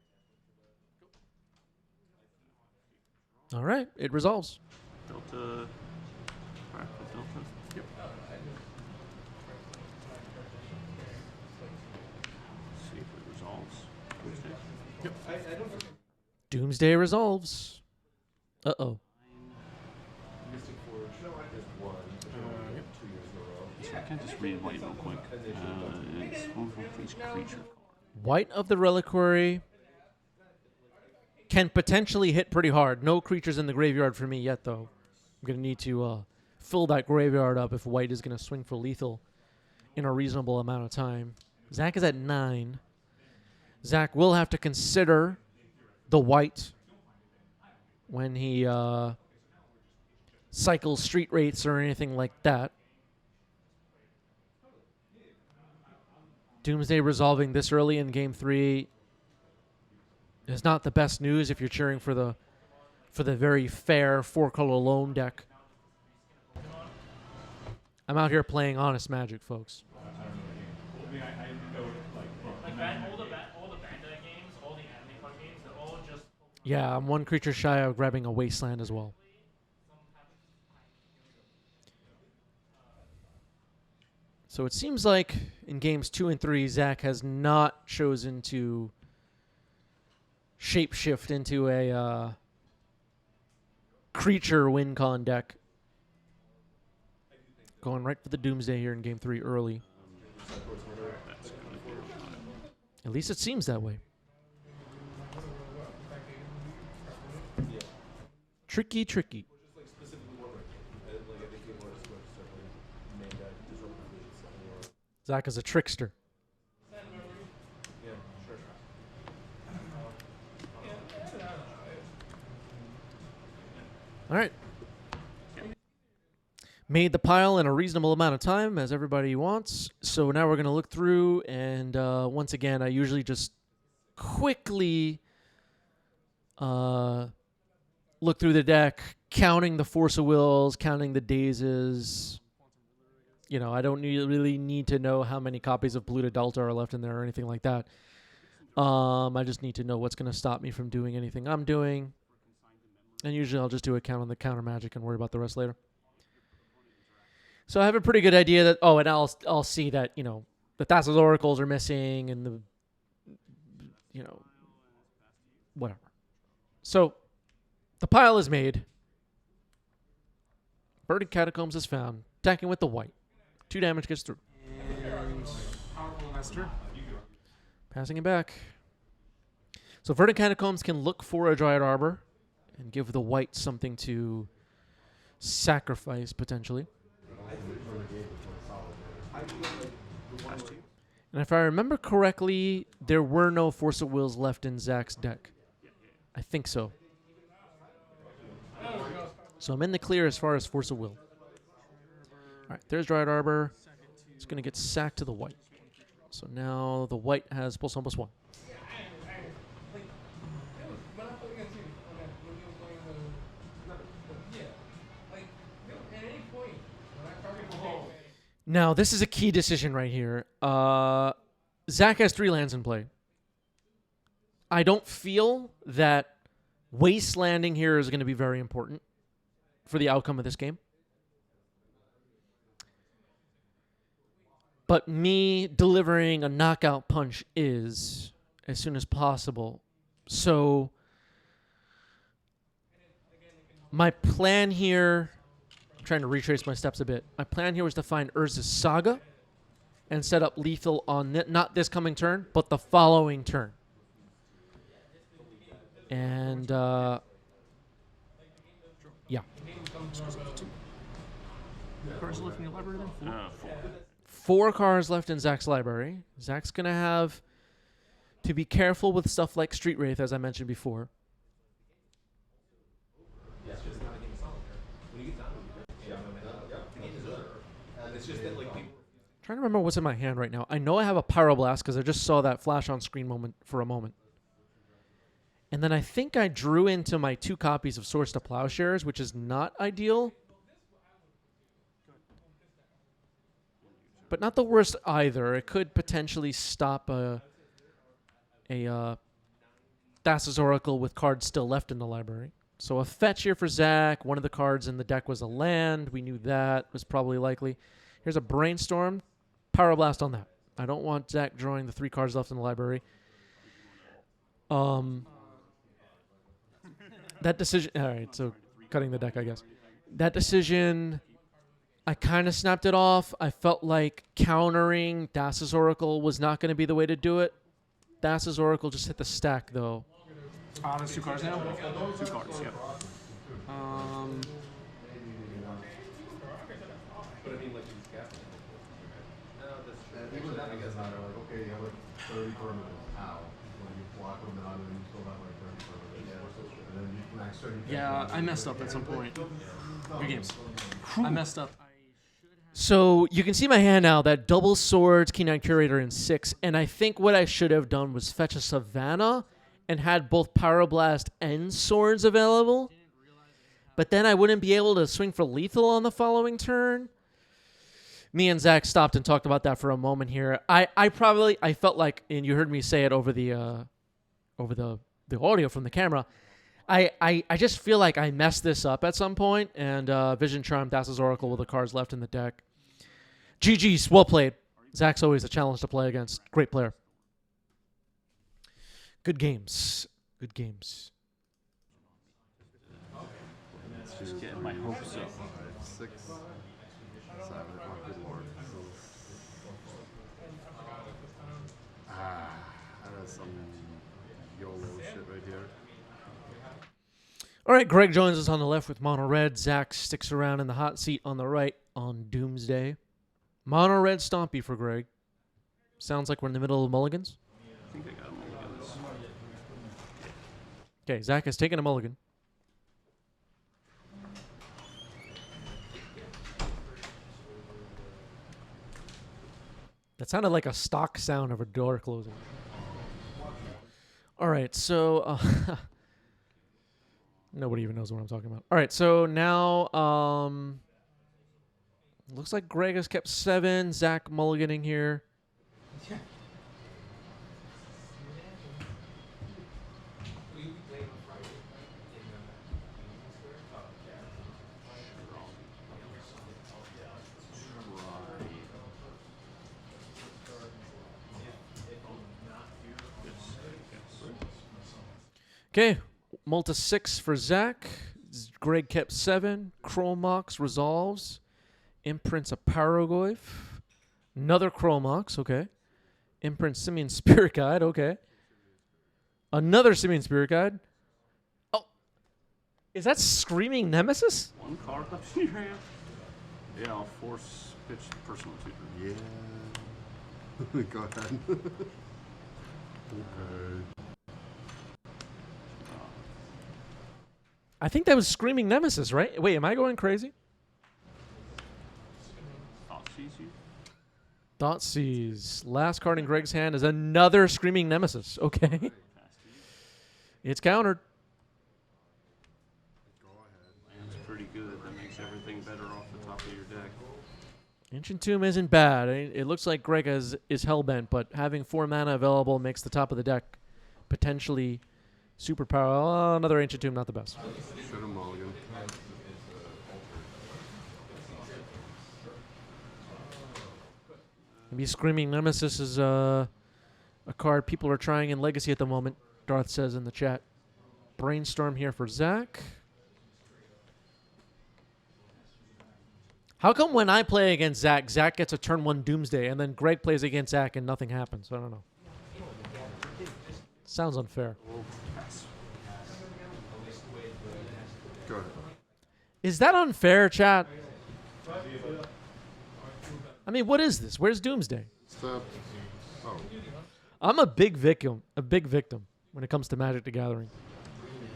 All right, it resolves. Delta. Fractal Delta. Yep. See if it resolves. Tuesday. Yep. Doomsday resolves. Uh-oh. Yep. So I can't just read white real quick. Expose one for each creature card. White of the Reliquary can potentially hit pretty hard. No creatures in the graveyard for me yet, though. I'm going to need to fill that graveyard up if white is going to swing for lethal in a reasonable amount of time. Zach is at 9. Zach will have to consider the white when he cycles street rates or anything like that. Doomsday resolving this early in Game 3 is not the best news if you're cheering for the very fair 4-color loam deck. I'm out here playing honest Magic, folks. Like all the Bandai games, all the anime card games, they're all just. Yeah, I'm one creature shy of grabbing a Wasteland as well. So it seems like in games 2 and 3, Zach has not chosen to shapeshift into a creature win con deck. Going right for the Doomsday here in game 3 early. At least it seems that way. Tricky, tricky. Zach is a trickster. All right. Made the pile in a reasonable amount of time, as everybody wants. So now we're going to look through, and once again, I usually just quickly look through the deck, counting the Force of Wills, counting the Dazes. You know, I don't really need to know how many copies of Blue to Delta are left in there or anything like that. I just need to know what's going to stop me from doing anything I'm doing. And usually I'll just do a count on the counter magic and worry about the rest later. So I have a pretty good idea that, and I'll see that, you know, the Thassa's Oracles are missing and the, you know, whatever. So the pile is made. Verdant Catacombs is found. Attacking with the white. 2 damage gets through. And Master. Passing it back. So Verdant Catacombs can look for a Dryad Arbor and give the white something to sacrifice, potentially. And if I remember correctly, there were no Force of Wills left in Zach's deck. I think so. So I'm in the clear as far as Force of Will. All right, there's Dryad Arbor. It's going to get sacked to the white. So now the white has +1/+1. Now, this is a key decision right here. Zach has 3 lands in play. I don't feel that wastelanding here is going to be very important for the outcome of this game. But me delivering a knockout punch is as soon as possible. So my plan here, I'm trying to retrace my steps a bit. My plan here was to find Urza's Saga and set up lethal on not this coming turn, but the following turn. And yeah. Cards left in your library then? 4. 4 cards left in Zach's library. Zach's going to have to be careful with stuff like Street Wraith, as I mentioned before. Trying to remember what's in my hand right now. I know I have a Pyroblast because I just saw that flash on screen for a moment. And then I think I drew into my 2 copies of Swords to Plowshares, which is not ideal. But not the worst either. It could potentially stop a Thassa's Oracle with cards still left in the library. So a fetch here for Zach. One of the cards in the deck was a land. We knew that was probably likely. Here's a Brainstorm. Power Blast on that. I don't want Zach drawing the 3 cards left in the library. That decision... All right, so cutting the deck, I guess. That decision, I kind of snapped it off. I felt like countering Das's Oracle was not going to be the way to do it. Das's Oracle just hit the stack, though. There's 2 cards now? 2 cards, yep. Even then, I guess I like, okay, you have like 30 permanents. How? When you block them out and you still have like 30 permanents. And then you max 30. Yeah, I messed up at some point. Good games. I messed up. So you can see my hand now, that double swords, Keen Curator in 6, and I think what I should have done was fetch a Savannah and had both Power Blast and swords available. But then I wouldn't be able to swing for lethal on the following turn. Me and Zach stopped and talked about that for a moment here. I felt like, and you heard me say it over the audio from the camera, I just feel like I messed this up at some point, and Vision Charm, Das's Oracle with the cards left in the deck. GG's, well played. Zach's always a challenge to play against. Great player. Good games. Good games. Just getting my hopes up. 6, 7. Oh, good lord. That is some YOLO shit right here. All right, Greg joins us on the left with Mono Red. Zach sticks around in the hot seat on the right on Doomsday. Mono Red Stompy for Greg. Sounds like we're in the middle of mulligans. I think I got mulligans. Okay, Zach has taken a mulligan. That sounded like a stock sound of a door closing. All right, so... nobody even knows what I'm talking about. All right, so now... looks like Greg has kept 7. Zach mulliganing here. Okay, Multa 6 for Zach. Greg kept 7. Chromox resolves. Imprints a Paragoyf. Another Chromox, okay. Imprint Simian Spirit Guide, okay. Another Simian Spirit Guide. Oh, is that Screaming Nemesis? 1 card left in your hand. Yeah, I'll force pitch personal tutor. Yeah. Go ahead. Okay. I think that was Screaming Nemesis, right? Wait, am I going crazy? Thoughtseize. Last card in Greg's hand is another Screaming Nemesis. Okay. It's countered. Land's pretty good. That makes everything better off the top of your deck. Ancient Tomb isn't bad. It looks like Greg is hellbent, but having 4 mana available makes the top of the deck potentially super powerful. Oh, another Ancient Tomb, not the best. Should have mulligan. Maybe Screaming Nemesis is a card people are trying in Legacy at the moment, Darth says in the chat. Brainstorm here for Zach. How come when I play against Zach, Zach gets a turn 1 Doomsday, and then Greg plays against Zach and nothing happens? I don't know. Sounds unfair. Go ahead. Is that unfair, chat? I mean, what is this? Where's Doomsday? Stop. Oh. I'm a big victim when it comes to Magic the Gathering.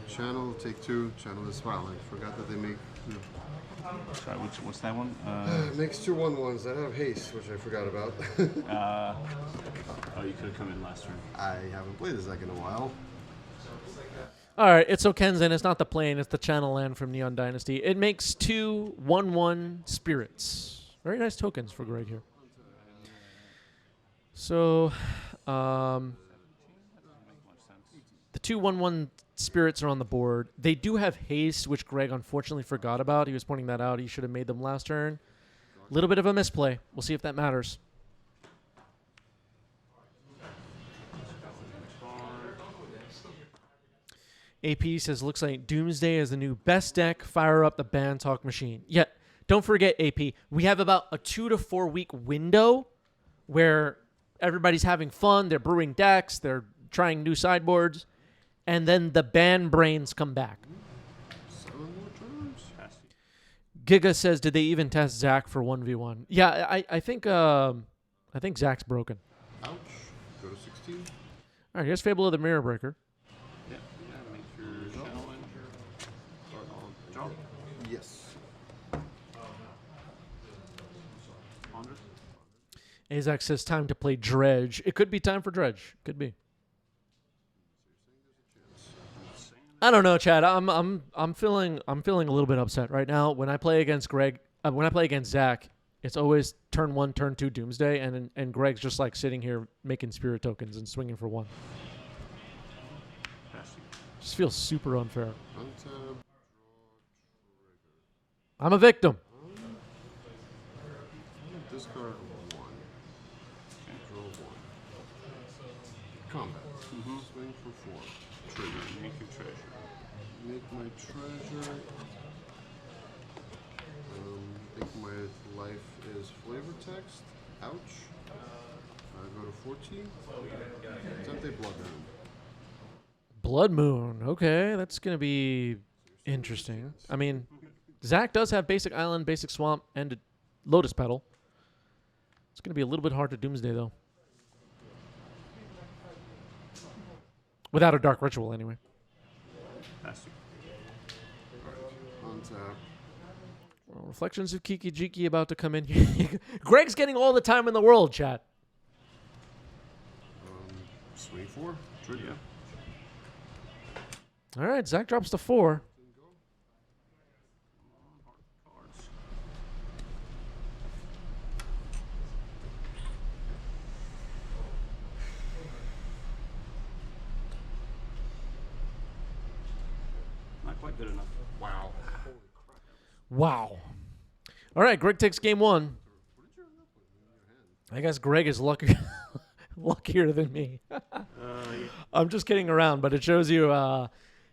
Channel, take 2. Channel is wow. I forgot that they make. Sorry, what's that one? It makes 2 1/1s that have haste, which I forgot about. Oh, you could have come in last turn. I haven't played this deck in a while. All right, it's Okenzen. It's not the plane. It's the channel land from Neon Dynasty. It makes 2 1/1 spirits. Very nice tokens for Greg here. So, the 2 1/1 spirits are on the board. They do have haste, which Greg unfortunately forgot about. He was pointing that out. He should have made them last turn. A little bit of a misplay. We'll see if that matters. AP says, looks like Doomsday is the new best deck. Fire up the Ban Talk machine. Yeah, don't forget, AP, we have about a 2 to 4 week window where everybody's having fun. They're brewing decks. They're trying new sideboards. And then the ban brains come back. 7 more turns. Giga says, did they even test Zach for 1v1? Yeah, I think Zach's broken. Ouch. Go to 16. All right, here's Fable of the Mirror Breaker. Yeah, make your challenge. Jump. Yes. Ponder. Azak says, time to play Dredge. It could be time for Dredge. Could be. I don't know, Chad. I'm feeling a little bit upset right now. When I play against when I play against Zach, it's always turn 1, turn 2 Doomsday, and Greg's just like sitting here making spirit tokens and swinging for 1. Just feels super unfair. Untap. I'm a victim. Discard 1. Draw 1. Combat. Swing for 4. Trigger. Make your treasure. Make my treasure. I think my life is flavor text. Ouch. Go to 14. Attempt a blood moon. Blood Moon. Okay, that's going to be interesting. I mean, Zach does have Basic Island, Basic Swamp, and a Lotus Petal. It's going to be a little bit hard to Doomsday, though. Without a Dark Ritual, anyway. Untap. Well, Reflections of Kiki Jiki about to come in here. Greg's getting all the time in the world, chat. Swing 4. Trigger. All right, Zach drops to 4. Cards. Not quite good enough. Wow. Wow. All right, Greg takes game 1. I guess Greg is luckier than me. Yeah. I'm just kidding around, but it shows you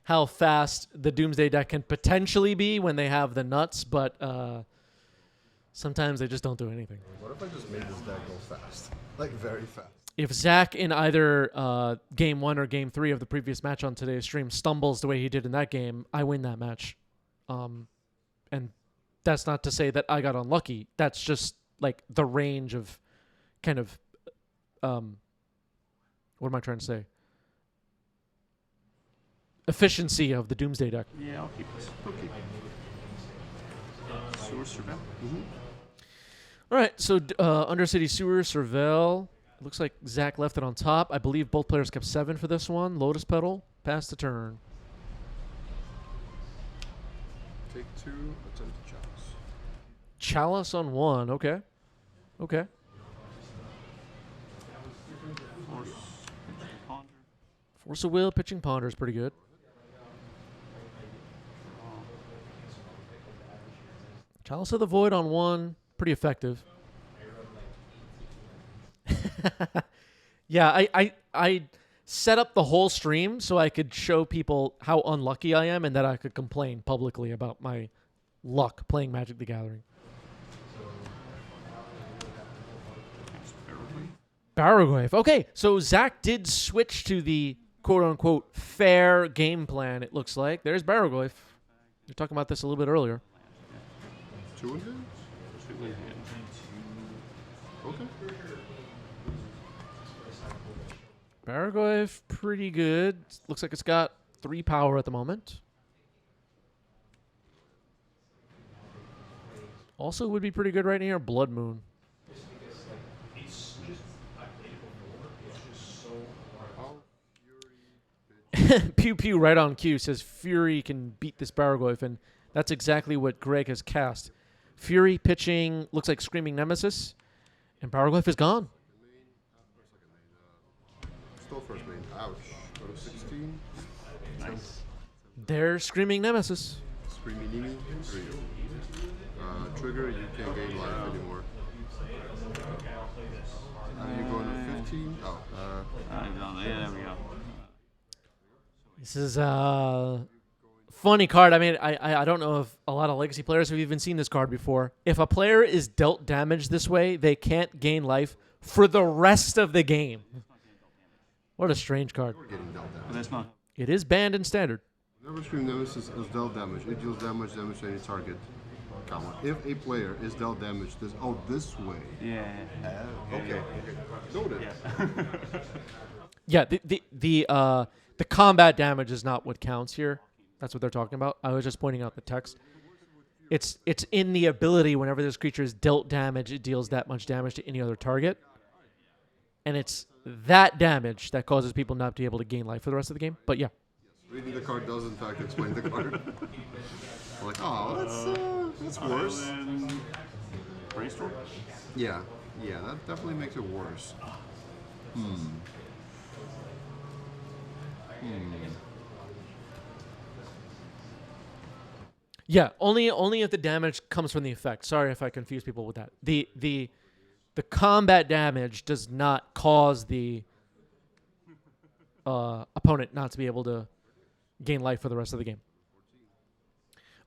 how fast the Doomsday deck can potentially be when they have the nuts, but sometimes they just don't do anything. What if I just made this deck go fast? Like, very fast. If Zach in either game 1 or game 3 of the previous match on today's stream stumbles the way he did in that game, I win that match. And that's not to say that I got unlucky. That's just like the range of kind of what am I trying to say? Efficiency of the Doomsday deck. Yeah, I'll keep this. Okay. Sewer Surveil. All right, so Undercity Sewer, Surveil. Looks like Zach left it on top. I believe both players kept 7 for this one. Lotus Petal, pass the turn. Take 2. Attempt to chalice. Chalice on 1, okay. Okay. Force. Ponder. Force of Will, pitching Ponder is pretty good. Chalice of the Void on 1, pretty effective. Yeah, I set up the whole stream so I could show people how unlucky I am and that I could complain publicly about my luck playing Magic the Gathering. Barrowgrave. Okay, so Zach did switch to the quote-unquote fair game plan, it looks like. There's Barrowgrave. We were talking about this a little bit earlier. 2 in hand? 2 in hand. Okay. Barrowgrave, pretty good. Looks like it's got 3 power at the moment. Also would be pretty good right here, Blood Moon. Pew Pew right on cue says Fury can beat this Barrowgrave, and that's exactly what Greg has cast. Fury pitching looks like Screaming Nemesis, and Barrowgrave is gone. Still first main. Ouch. Go to 16. Nice. They're Screaming Nemesis. Screaming Nini. There you go. Trigger, you can't gain life anymore. You going to 15? Oh, yeah, there we go. This is a funny card. I mean, I don't know if a lot of Legacy players have even seen this card before. If a player is dealt damage this way, they can't gain life for the rest of the game. What a strange card. getting dealt damage. But that's not. It is banned in Standard. Whenever Scream Nemesis is dealt damage, it deals damage to any target. Comma. If a player is dealt damage this way. Yeah. Okay. Noted. Yeah, the combat damage is not what counts here. That's what they're talking about. I was just pointing out the text. It's in the ability whenever this creature is dealt damage, it deals that much damage to any other target. And it's that damage that causes people not to be able to gain life for the rest of the game. But yeah. Reading the card does in fact explain the card. Like, oh, that's worse. Brainstorm? Yeah, that definitely makes it worse. Yeah, only if the damage comes from the effect. Sorry if I confuse people with that. The combat damage does not cause the opponent not to be able to gain life for the rest of the game.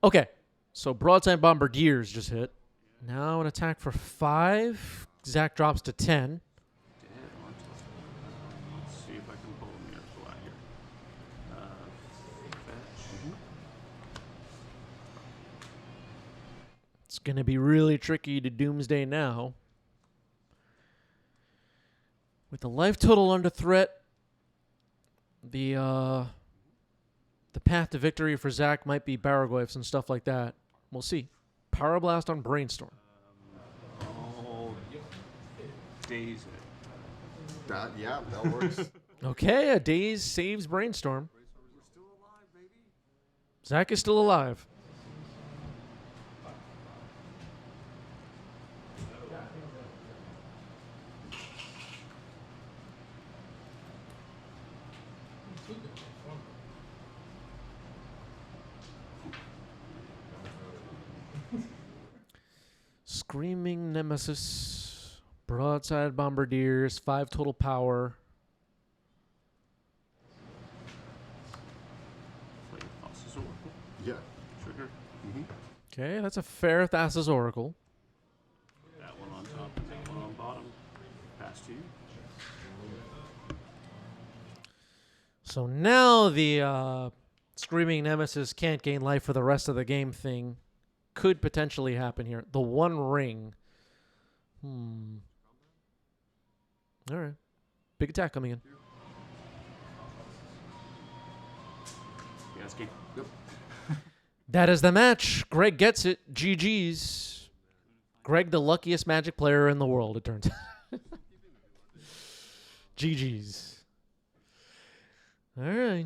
Okay, so Broadside Bombardiers just hit. Now an attack for 5. Zach drops to 10. Let's see if I can pull a miracle out here. Fetch. It's going to be really tricky to Doomsday now. With the life total under threat, the path to victory for Zach might be Baraglyphs and stuff like that. We'll see. Power Blast on Brainstorm. Daze it. That works. Okay, a Daze saves Brainstorm. Zach is still alive. Screaming Nemesis, Broadside Bombardiers, 5 total power. Thassa's Oracle. Yeah. Trigger. Okay, that's a fair Thassa's Oracle. That one on top and that one on bottom. Pass to you. So now the Screaming Nemesis can't gain life for the rest of the game thing could potentially happen here. The One Ring. All right. Big attack coming in. Yeah, it's game. Yep. That is the match. Greg gets it. GG's. Greg, the luckiest Magic player in the world, it turns out. GG's. All right.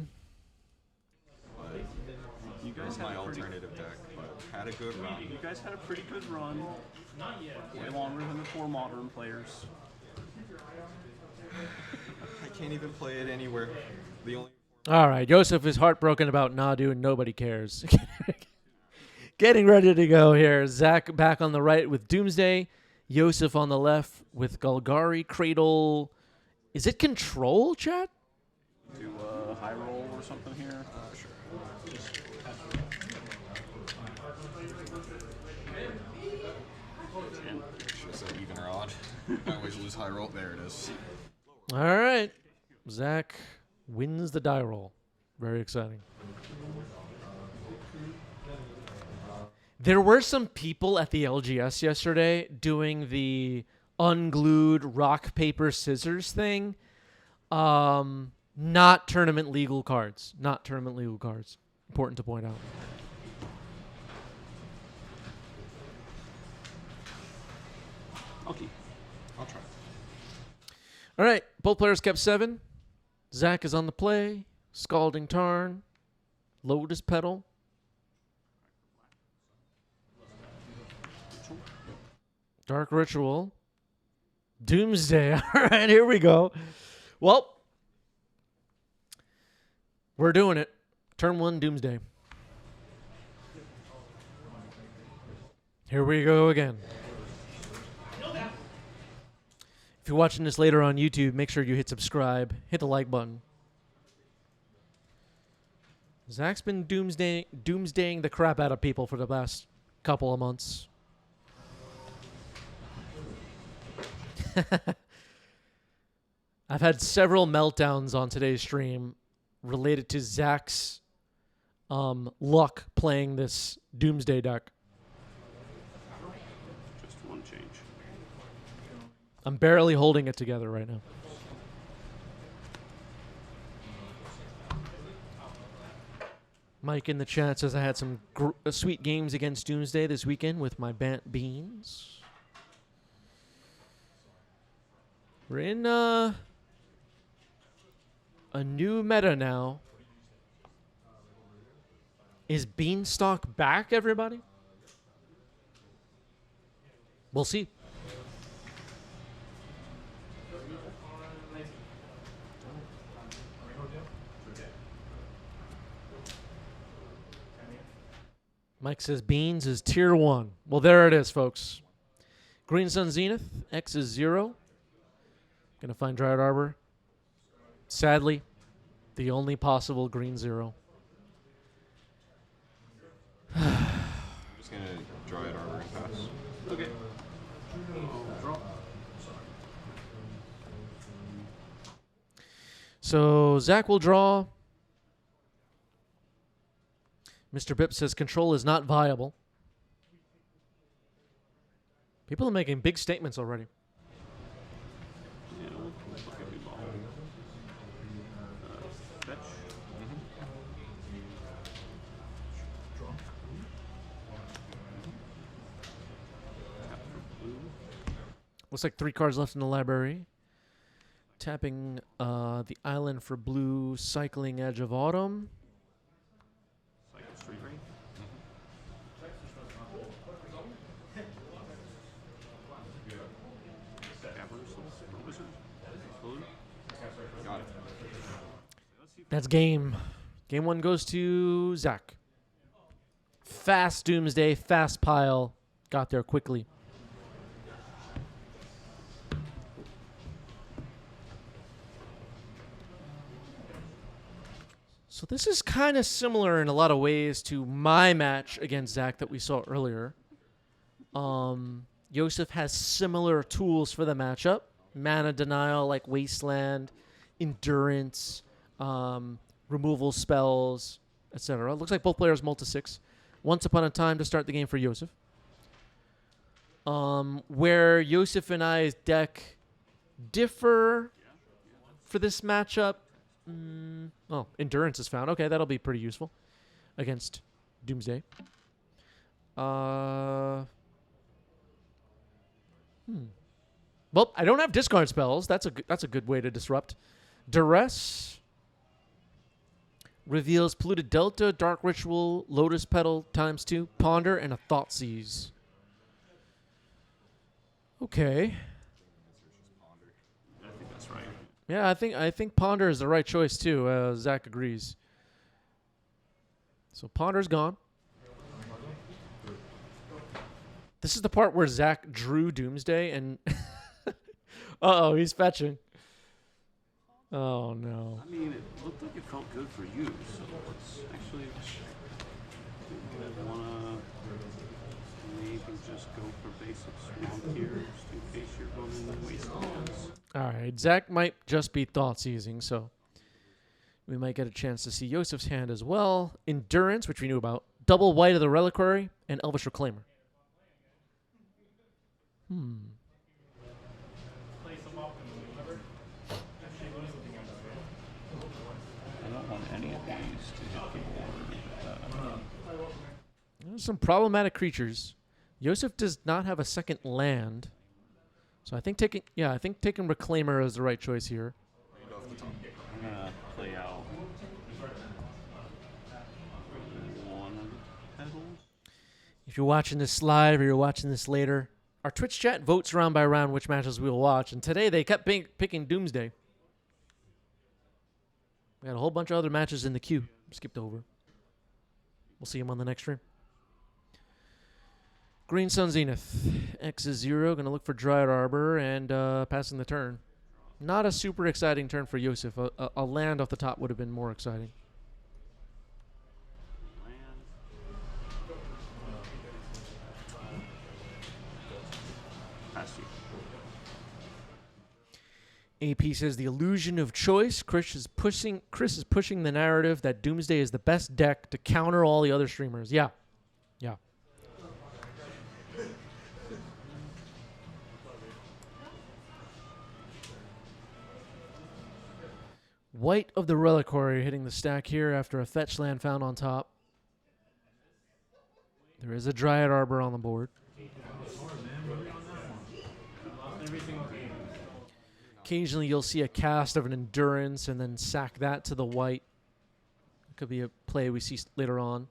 You guys had My a pretty, alternative deck, but had a good run. you guys had a pretty good run. Way longer than the 4 modern players. I can't even play it anywhere. The only All right. Joseph is heartbroken about Nadu, and nobody cares. Getting ready to go here. Zach back on the right with Doomsday. Joseph on the left with Golgari, Cradle. Is it Control, chat? Do a high roll or something here. sure. And Should have said even or odd. I always lose high roll. There it is. All right. Zach wins the die roll. Very exciting. There were some people at the LGS yesterday doing the unglued rock, paper, scissors thing. Not tournament legal cards. Not tournament legal cards. Important to point out. okay. I'll try. All right. Both players kept 7. Zach is on the play. Scalding Tarn. Lotus Petal. Dark Ritual. Doomsday. All right, here we go. Well, we're doing it. Turn 1 Doomsday. Here we go again. If you're watching this later on YouTube, make sure you hit subscribe, hit the like button. Zach's been doomsdaying the crap out of people for the last couple of months. I've had several meltdowns on today's stream related to Zach's luck playing this Doomsday deck. Just one change. I'm barely holding it together right now. Mike in the chat says I had some sweet games against Doomsday this weekend with my Bant Beans. We're in a new meta now. Is Beanstalk back, everybody? We'll see. Mike says Beans is tier 1. Well, there it is, folks. Green Sun Zenith, X is 0. Gonna find Dryad Arbor. Sadly, the only possible green 0. I'm just gonna draw it Arbor and pass. Okay. Draw. So Zach will draw. Mr. Bip says control is not viable. People are making big statements already. Yeah, we'll look at new ball. Fetch. Tap for blue. Looks like 3 cards left in the library. Tapping the island for blue, cycling Edge of Autumn. Cycle Street Ray. Wizard. Blue. Got it. That's game. Game 1 goes to Zach. Fast Doomsday, fast pile. Got there quickly. So this is kind of similar in a lot of ways to my match against Zach that we saw earlier. Yosef has similar tools for the matchup. Mana denial like Wasteland, Endurance, removal spells, etc. Looks like both players multi-6. Once upon a time to start the game for Yosef. Where Yosef and I's deck differ for this matchup. Oh, Endurance is found. Okay, that'll be pretty useful against Doomsday. Well, I don't have discard spells. That's a good way to disrupt. Duress reveals Polluted Delta, Dark Ritual, Lotus Petal ×2, Ponder, and a Thoughtseize. Okay. I think that's right. Yeah, I think Ponder is the right choice too. Zach agrees. So Ponder's gone. This is the part where Zach drew Doomsday and uh-oh, he's fetching. Oh no. I mean, it looked like it felt good for you, so let's actually wanna maybe just go for basic swamp here, just in case you're going in wastelands. Alright, Zach might just be Thoughtseizing, so we might get a chance to see Yosef's hand as well. Endurance, which we knew about. Double White of the Reliquary, and Elvish Reclaimer. Play some off and whatever. I don't want any of these to hit the board. There's some problematic creatures. Yosef does not have a second land. So I think taking Reclaimer is the right choice here. I'm gonna play out one of the petals. If you're watching this live or you're watching this later, our Twitch chat votes round by round which matches we'll watch. And today they kept picking Doomsday. We had a whole bunch of other matches in the queue skipped over. We'll see him on the next stream. Green Sun Zenith. X is 0. Going to look for Dryad Arbor and passing the turn. Not a super exciting turn for Yosef. A land off the top would have been more exciting. Land. Pass you. AP says the illusion of choice. Chris is pushing the narrative that Doomsday is the best deck to counter all the other streamers. Yeah. Yeah. White of the Reliquary hitting the stack here after a fetch land found on top. There is a Dryad Arbor on the board. Occasionally you'll see a cast of an Endurance and then sack that to the white. It could be a play we see later on.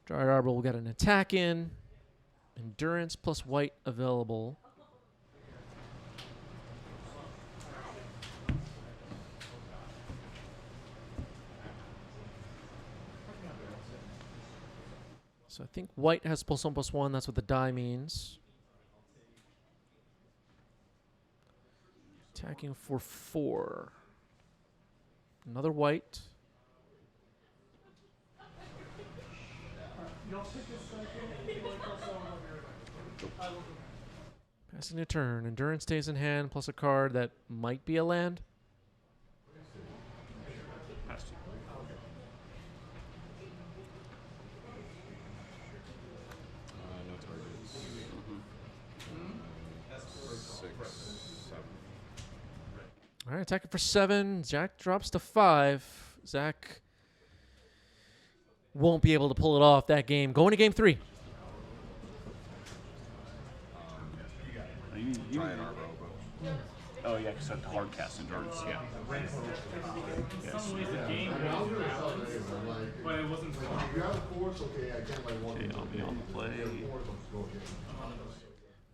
Dryad Arbor will get an attack in. Endurance plus white available. So I think white has +1/+1. That's what the die means. Attacking for 4. Another white. Passing a turn. Endurance stays in hand, plus a card that might be a land. Pass you. No targets. 6, 7. All right, attacking for 7. Jack drops to 5. Zach won't be able to pull it off that game. Going to game 3. Dryad Arbor. Oh, yeah, because that's hard cast endurance. Yeah. Yes. But it wasn't. If you have a force, okay, I can't like one. Okay, I'll be on the play.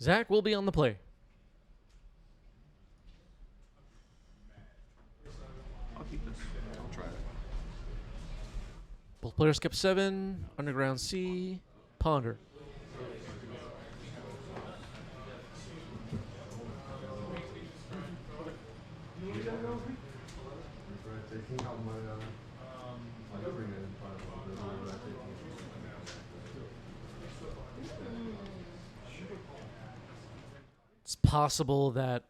Zach will be on the play. I'll keep this. I'll try it. Both players skip 7. Underground Sea. Ponder. Taking out my ring and It's possible that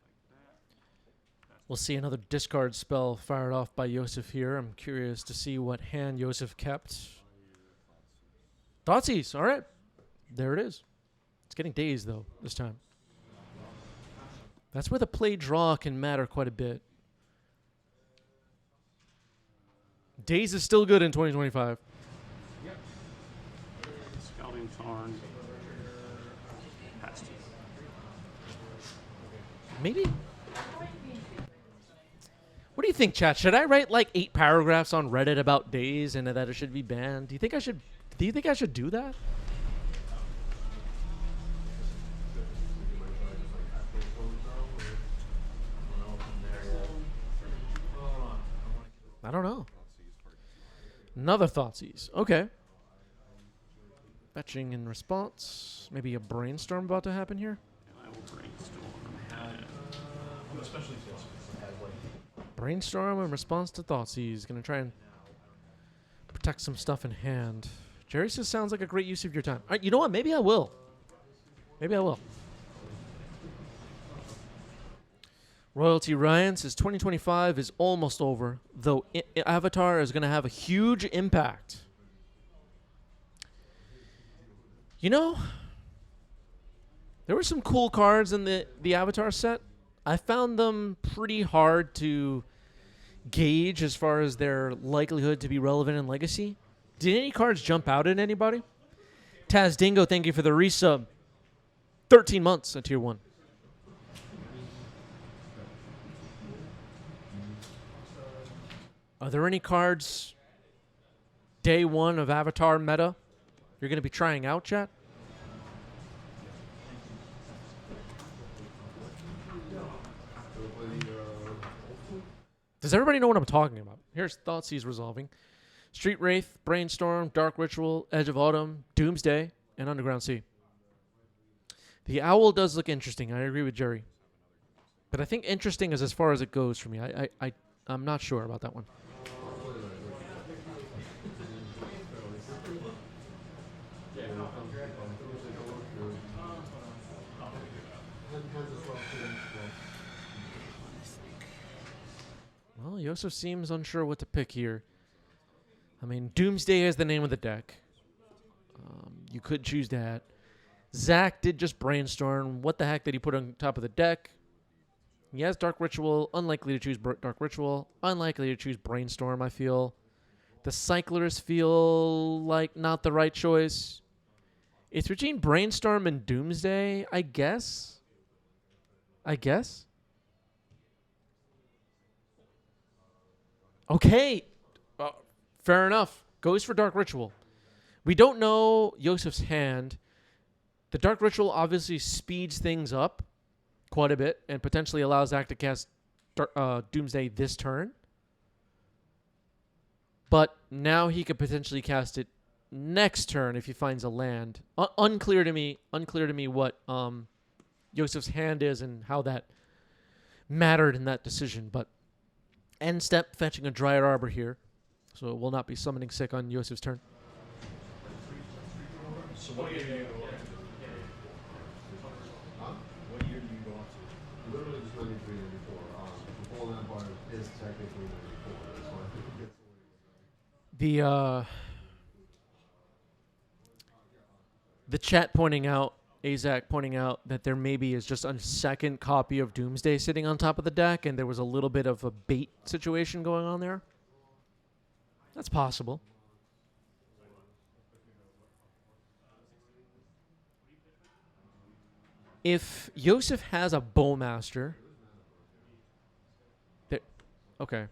we'll see another discard spell fired off by Yosef here. I'm curious to see what hand Yosef kept. Thoughtseize. All right. There it is. It's getting dazed, though, this time. That's where the play draw can matter quite a bit. Daze is still good in 2025. Scouting Tarn. Pass you. Maybe. What do you think, chat? Should I write like 8 paragraphs on Reddit about Daze and that it should be banned? Do you think I should? Do you think I should do that? I don't know. Another Thoughtseize. Okay. Fetching in response. Maybe a brainstorm about to happen here. I will brainstorm. Brainstorm in response to Thoughtseize. Gonna try and protect some stuff in hand. Jerry says sounds like a great use of your time. All right, you know what? Maybe I will. Maybe I will. Royalty Ryan says 2025 is almost over, though Avatar is going to have a huge impact. You know, there were some cool cards in the Avatar set. I found them pretty hard to gauge as far as their likelihood to be relevant in Legacy. Did any cards jump out at anybody? Taz Dingo, thank you for the resub. 13 months at Tier 1. Are there any cards day 1 of Avatar meta you're going to be trying out, chat? Does everybody know what I'm talking about? Here's Thoughtseize resolving. Street Wraith, Brainstorm, Dark Ritual, Edge of Autumn, Doomsday, and Underground Sea. The Owl does look interesting. I agree with Jerry. But I think interesting is as far as it goes for me. I'm not sure about that one. Well, Yosef seems unsure what to pick here. I mean, Doomsday is the name of the deck. You could choose that. Zach did just Brainstorm. What the heck did he put on top of the deck? He has Dark Ritual. Unlikely to choose Dark Ritual. Unlikely to choose Brainstorm, I feel. The Cyclers feel like not the right choice. It's between Brainstorm and Doomsday, I guess. Okay. Fair enough. Goes for Dark Ritual. We don't know Yosef's hand. The Dark Ritual obviously speeds things up quite a bit and potentially allows Zach to cast Doomsday this turn. But now he could potentially cast it next turn if he finds a land. Unclear to me what Yosef's hand is and how that mattered in that decision. But end step fetching a Dryad Arbor here. So it will not be summoning sick on Yosef's turn. So what year do you go up to? Huh? What year do you go up to? Literally just 93, 94. The Fallen Empire is technically 94. So I think it gets The chat pointing out, Azak pointing out that there maybe is just a second copy of Doomsday sitting on top of the deck, and there was a little bit of a bait situation going on there. That's possible. If Yosef has a Bowmaster, okay.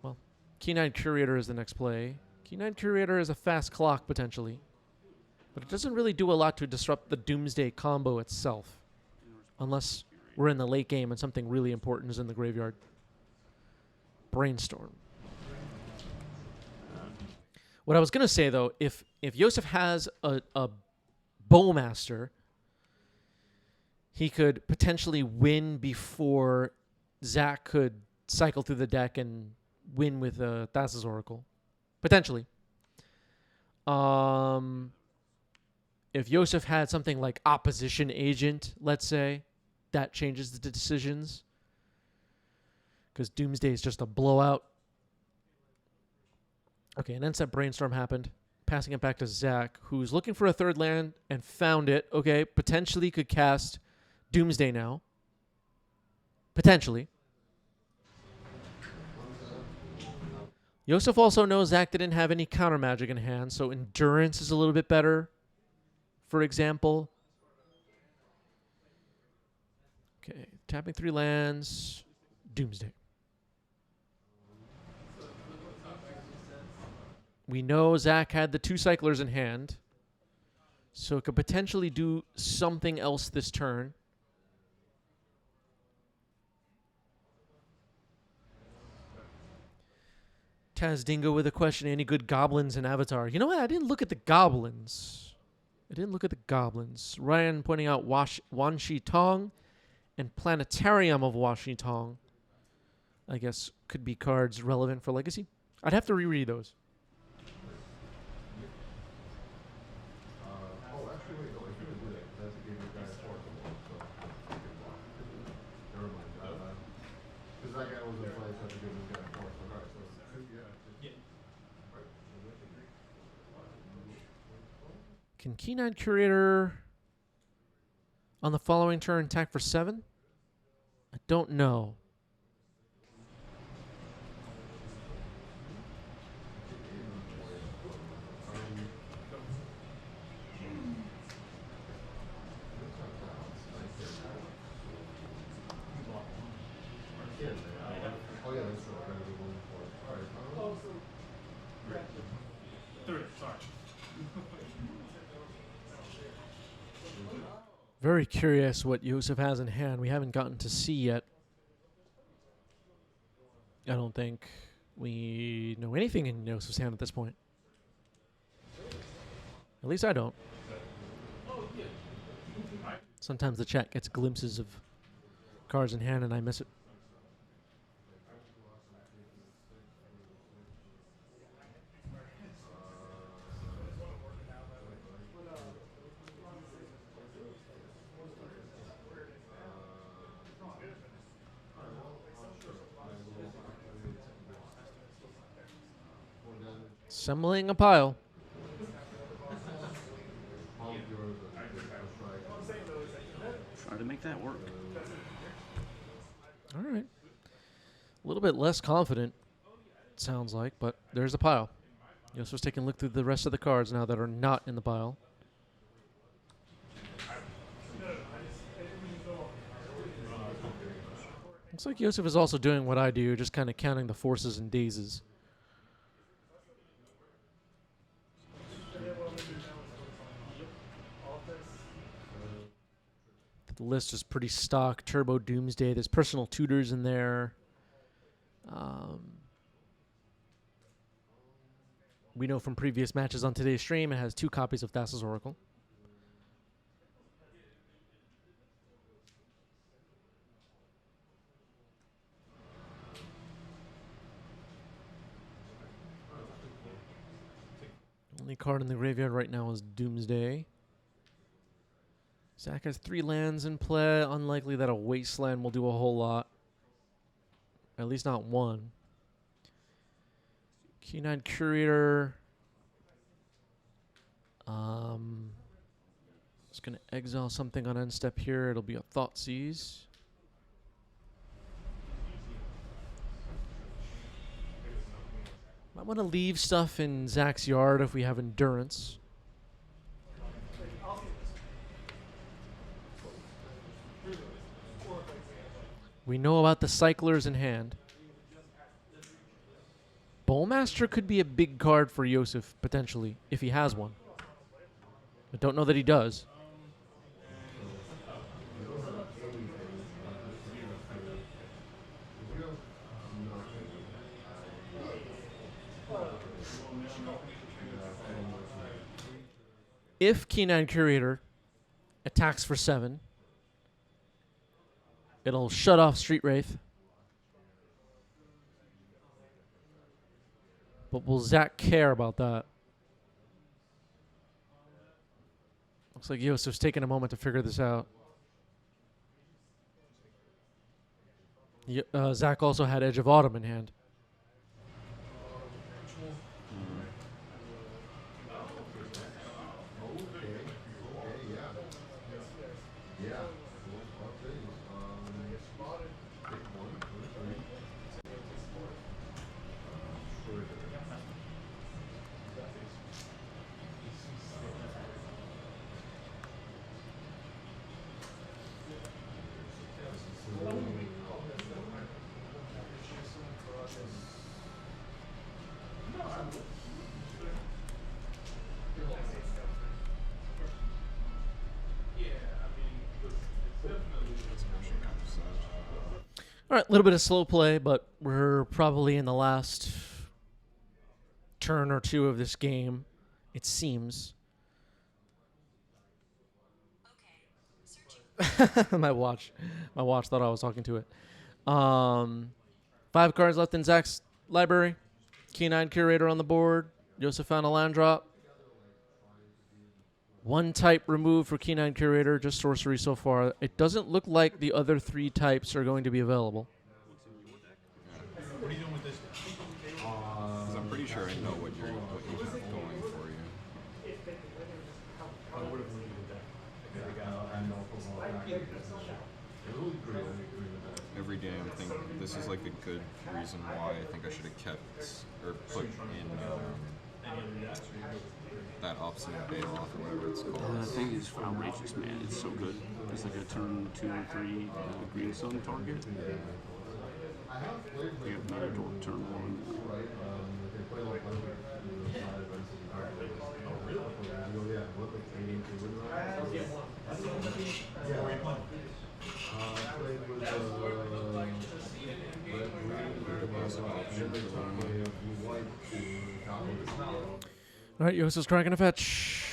Well, Keen-Eyed Curator is the next play. Keen-Eyed Curator is a fast clock potentially, but it doesn't really do a lot to disrupt the Doomsday combo itself, unless we're in the late game and something really important is in the graveyard. Brainstorm. What I was gonna say though, if Yosef has a Bowmaster, he could potentially win before Zach could cycle through the deck and win with Thassa's Oracle. Potentially. If Yosef had something like Opposition Agent, let's say, that changes the decisions. Because Doomsday is just a blowout. Okay, and then that Brainstorm happened. Passing it back to Zach, who's looking for a third land and found it. Okay, potentially could cast Doomsday now. Potentially. Yosef also knows Zach didn't have any counter magic in hand, so Endurance is a little bit better, for example. Okay, tapping 3 lands. Doomsday. We know Zach had the 2 Cyclers in hand, so it could potentially do something else this turn. Taz Dingo with a question, any good goblins in Avatar? You know what? I didn't look at the goblins. Ryan pointing out Wan Shi Tong and Planetarium of Wan Shi Tong. I guess could be cards relevant for Legacy. I'd have to reread those. actually, wait, no, I shouldn't do that. That's a game you guys for. So, never mind. Because that guy was in play, so I have to give this guy 4. So, alright, so, yeah. Can Keen-Eyed Curator on the following turn attack for 7? I don't know. Oh, yeah, that's true. I gotta do 1 for it. Alright. 3, sorry. Very curious what Yosef has in hand. We haven't gotten to see yet. I don't think. we know anything in Yosef's hand at this point. At least I don't. Sometimes the chat gets glimpses of cards in hand and I miss it. Assembling a pile. Try to make that work. All right. A little bit less confident, sounds like, but there's a pile. Yosef's taking a look through the rest of the cards now that are not in the pile. Looks like Yosef is also doing what I do, just kind of counting the forces and dazes. The list is pretty stock. Turbo Doomsday. There's personal tutors in there. We know from previous matches on today's stream, it has 2 copies of Thassa's Oracle. Only card in the graveyard right now is Doomsday. Zach has 3 lands in play. Unlikely that a Wasteland will do a whole lot. At least not one. Key9 Curator. Just going to exile something on end step here. It'll be a Thoughtseize. Might want to leave stuff in Zach's yard if we have Endurance. We know about the Cyclers in hand. Bowlmaster could be a big card for Yosef, potentially, if he has one. I don't know that he does. If Key9 Curator attacks for 7, it'll shut off Street Wraith. But will Zach care about that? Looks like Yosef's taking a moment to figure this out. Zach also had Edge of Autumn in hand. All right, a little bit of slow play, but we're probably in the last turn or two of this game, it seems. My watch thought I was talking to it. 5 cards left in Zach's library. Key9 Curator on the board. Yosef found a land drop. 1 type removed for Key9 Curator, just sorcery so far. It doesn't look like the other 3 types are going to be available. What are you doing with this? Because I'm pretty sure I know what you have going for you. Every day I'm thinking this is like a good reason why I think I should have kept or put in that obstinate bay off or whatever it's called. The thing is outrageous, man. It's so good. It's like a turn 2 or 3 green sun target. You have another turn 1. All right, Yosef's cracking a fetch.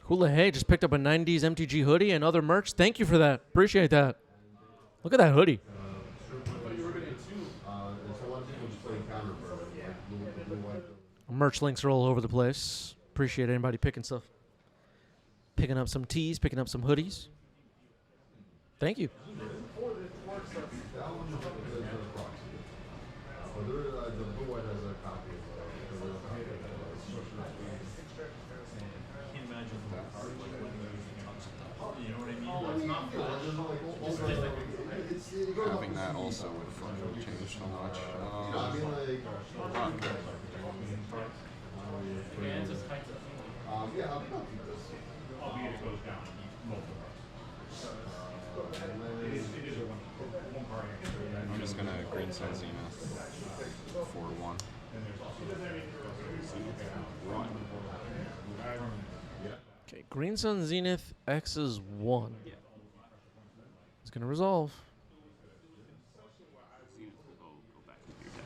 Hula Hey just picked up a 90s MTG hoodie and other merch. Thank you for that. Appreciate that. Look at that hoodie. Merch links are all over the place. Appreciate anybody picking stuff. Picking up some tees, picking up some hoodies. Thank you. Having that also would fucking change so much. Albeit it goes down multiple parts. I'm just gonna green sun Zenith for 1. One. Okay, Green Sun Zenith X is 1. It's going to resolve. Zenith will go back into your deck.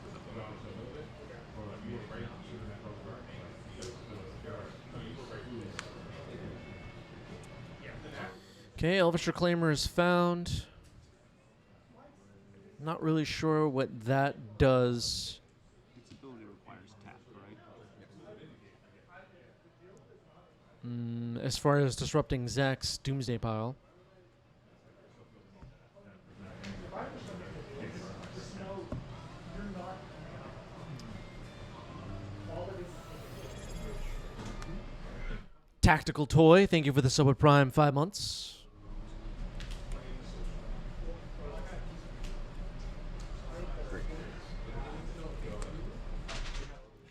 Okay, Elvish Reclaimer is found. Not really sure what that does. Its ability requires tap, right? As far as disrupting Zach's Doomsday Pile. Tactical Toy, thank you for the sub with Prime 5 months.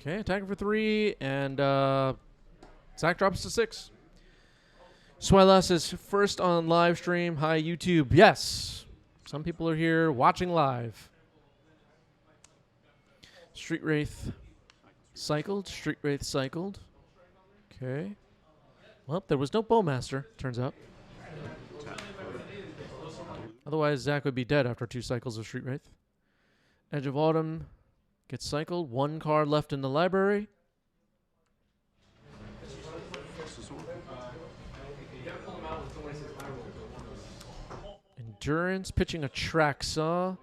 Okay, attacking for 3, and Zach drops to 6. Swelas is first on live stream. Hi, YouTube. Yes, some people are here watching live. Street Wraith cycled. Street Wraith cycled. Okay. Well, there was no Bowmaster, turns out. Otherwise, Zach would be dead after 2 cycles of Street Wraith. Edge of Autumn gets cycled. 1 card left in the library. Endurance pitching a Track Saw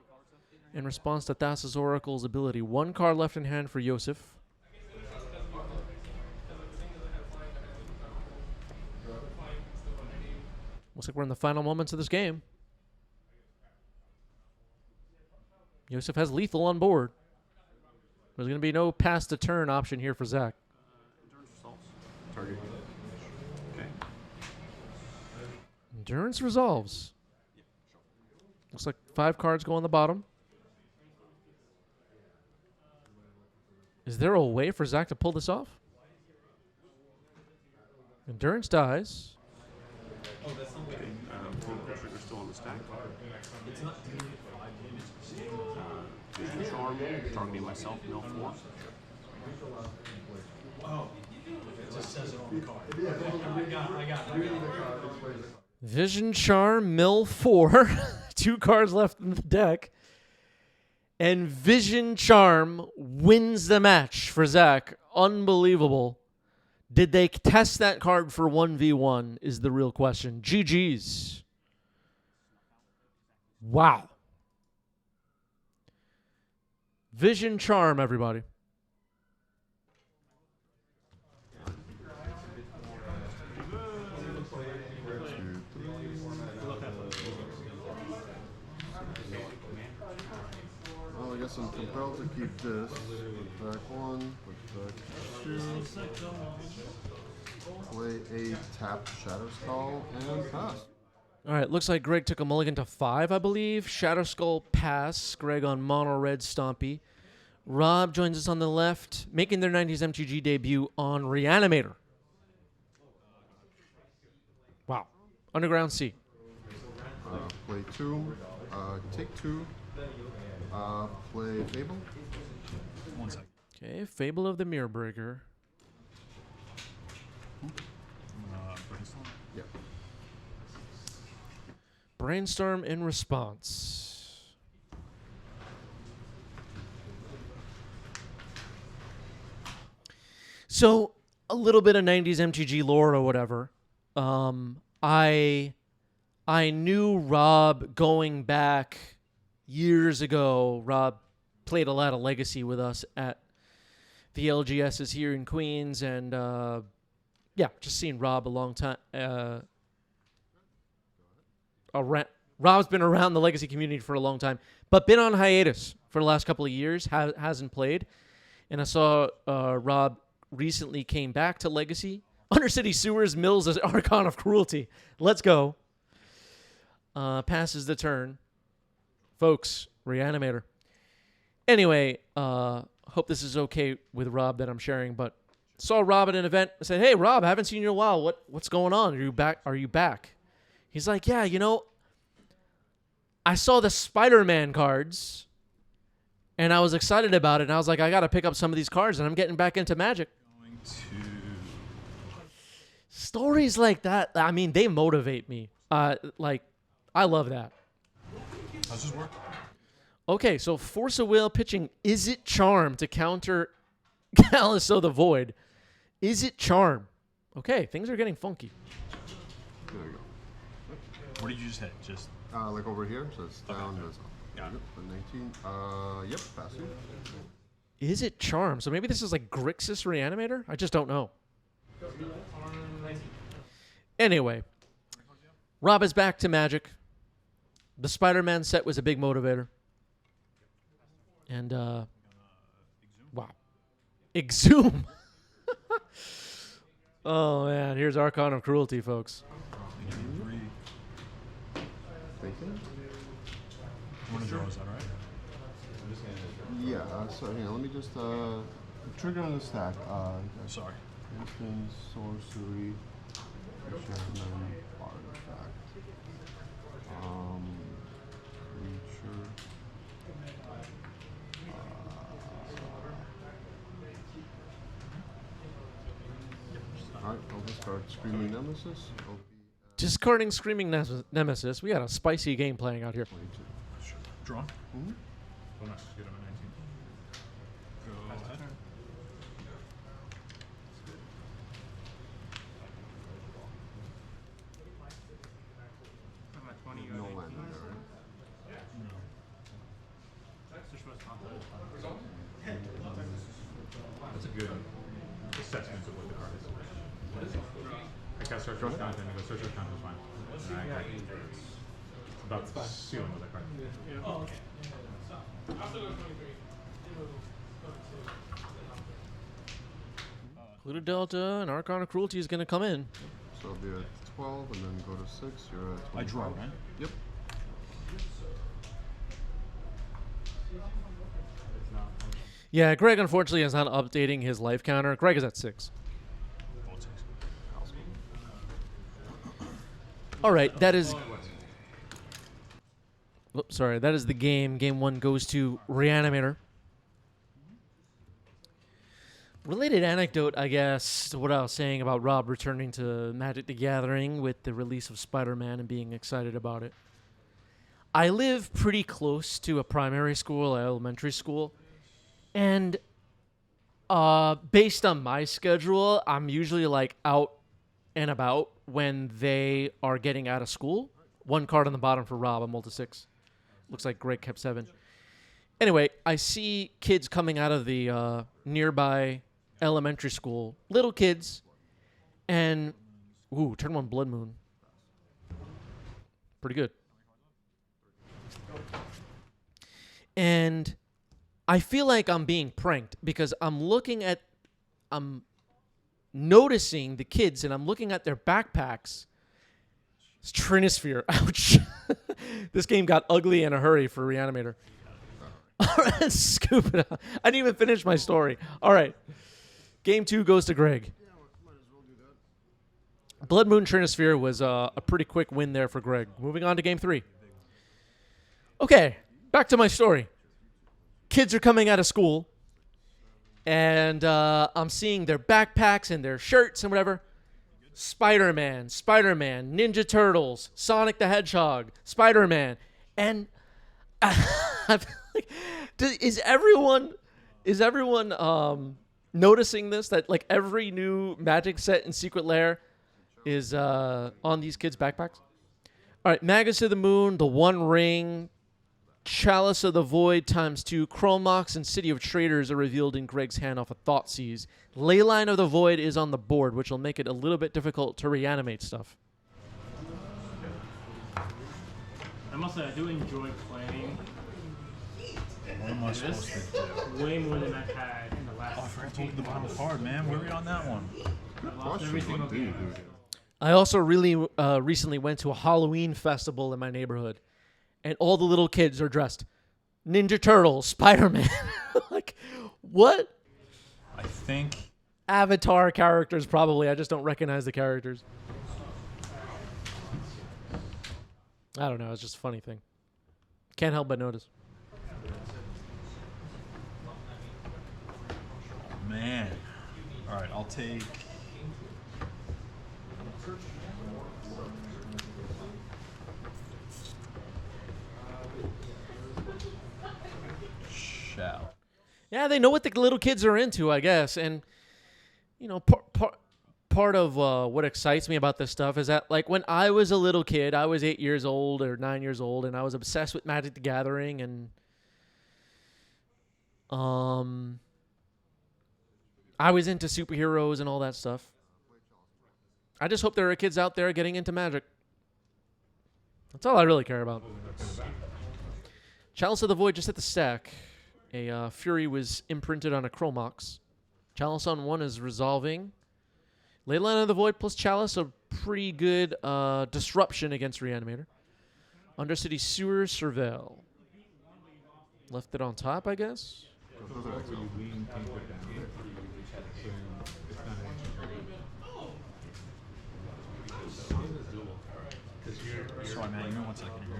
in response to Thassa's Oracle's ability. 1 card left in hand for Yosef. Looks like we're in the final moments of this game. Yosef has lethal on board. There's going to be no pass to turn option here for Zach. Target. Okay. Endurance resolves. Looks like 5 cards go on the bottom. Is there a way for Zach to pull this off? Endurance dies. Trigger still on the stack. Vision Charm, targeting myself, mill 4. Vision Charm, mill 4. 2 cards left in the deck. And Vision Charm wins the match for Zach. Unbelievable. Did they test that card for 1v1 is the real question. GG's. Wow. Vision Charm, everybody. Well, I guess I'm compelled to keep this. Put back 1, put back 2. Play a tap Shadow Skull and pass. All right, looks like Greg took a mulligan to 5, I believe. Shadow Skull pass. Greg on mono red Stompy. Rob joins us on the left, making their 90s MTG debut on Reanimator. Wow. Underground Sea. Play 2. Take 2. Play Fable. 1 second. Okay, Fable of the Mirrorbreaker. Brainstorm. Yeah. Brainstorm in response. So a little bit of 90s MTG lore or whatever. I knew Rob going back years ago. Rob played a lot of Legacy with us at the LGSs here in Queens, and just seen Rob a long time. Rob's been around the Legacy community for a long time, but been on hiatus for the last couple of years. Hasn't played, and I saw Rob recently came back to Legacy. Undercity Sewers Mills as Archon of Cruelty. Let's go. Passes the turn. Folks, Reanimator. Anyway, hope this is okay with Rob that I'm sharing, but saw Rob at an event. I said, "Hey, Rob, I haven't seen you in a while. What's going on? Are you back? He's like, "Yeah, I saw the Spider-Man cards, and I was excited about it, and I was like, I got to pick up some of these cards, and I'm getting back into Magic." Stories like that, I mean, they motivate me. I love that. How's this work? Okay, so Force of Will pitching Is It Charm to counter Callous of the Void. Is It Charm? Okay, things are getting funky. There you go. What did you just hit? Just Like over here, so it's down, okay. that's up. Got it. Yep, 19. Yep, passive. Is It Charm? So maybe this is like Grixis Reanimator? I just don't know. Anyway, Rob is back to Magic. The Spider-Man set was a big motivator. And, wow. Exhume. Oh, man. Here's Archon of Cruelty, folks. Thinking? one of those, all right? Yeah, so hang on, let me just, trigger on the stack. Sorry. Instant, sorcery, fisherman, artifact. Creature. Alright, I'll just start Screaming Nemesis. Discarding Screaming Nemesis. We got a spicy game playing out here. 22. Draw. Mm-hmm. Well, no, just get him at 19. Go ahead. I'm at 20. No land in there, right? That's a good assessment of what the card is. I cast Search for Content, and I go Search for Content is fine. And I agree. It's about the ceiling of that card. Oh, okay. I'll still go 23. Pluto Delta and Archon of Cruelty is going to come in. So it'll be at 12 and then go to 6. You're at 25. I draw, right? Yep. Yeah, Greg unfortunately is not updating his life counter. Greg is at 6. All right, that is... Oops, sorry, that is the game. Game 1 goes to Reanimator. Related anecdote, I guess, to what I was saying about Rob returning to Magic the Gathering with the release of Spider-Man and being excited about it. I live pretty close to a primary school, elementary school, and based on my schedule, I'm usually like out and about when they are getting out of school. One card on the bottom for Rob, I'm to 6. Looks like Greg kept 7. Anyway, I see kids coming out of the nearby elementary school, little kids, and turn 1 Blood Moon. Pretty good. And I feel like I'm being pranked because I'm noticing the kids and I'm looking at their backpacks. It's Trinisphere. Ouch. This game got ugly in a hurry for Reanimator. All right, scoop it up. I didn't even finish my story. All right. Game 2 goes to Greg. Blood Moon Trinisphere was a pretty quick win there for Greg. Moving on to Game 3. Okay, back to my story. Kids are coming out of school, and I'm seeing their backpacks and their shirts and whatever. Spider-Man, Ninja Turtles, Sonic the Hedgehog, Spider-Man. And I feel like, is everyone noticing this, that like every new Magic set in Secret Lair is on these kids' backpacks. All right, Magus of the Moon, the One Ring, Chalice of the Void ×2, Chromox, and City of Traders are revealed in Greg's hand off of Thoughtseize. Leyline of the Void is on the board, which will make it a little bit difficult to reanimate stuff. I must say, I do enjoy playing What am I supposed to do? way more than I've had in the last. Oh, I forgot to look at the bottom card, man. Where are we on that one? Good lost every question. What single do you game. do? I also really recently went to a Halloween festival in my neighborhood, and all the little kids are dressed Ninja Turtles, Spider-Man. Like, what? I think Avatar characters, probably. I just don't recognize the characters. I don't know. It's just a funny thing. Can't help but notice. man. All right, I'll take. Shout. Yeah, they know what the little kids are into, I guess. And, you know, part of what excites me about this stuff is that, like, when I was a little kid, I was 8 years old or 9 years old, and I was obsessed with Magic the Gathering, and I was into superheroes and all that stuff. I just hope there are kids out there getting into Magic. That's all I really care about. Chalice of the Void just hit the stack. A Fury was imprinted on a Chromox. Chalice on 1 is resolving. Leyline of the Void plus Chalice, a pretty good disruption against Reanimator. Undercity Sewer Surveil. Left it on top, I guess. Sorry, man. Give me 1 second here.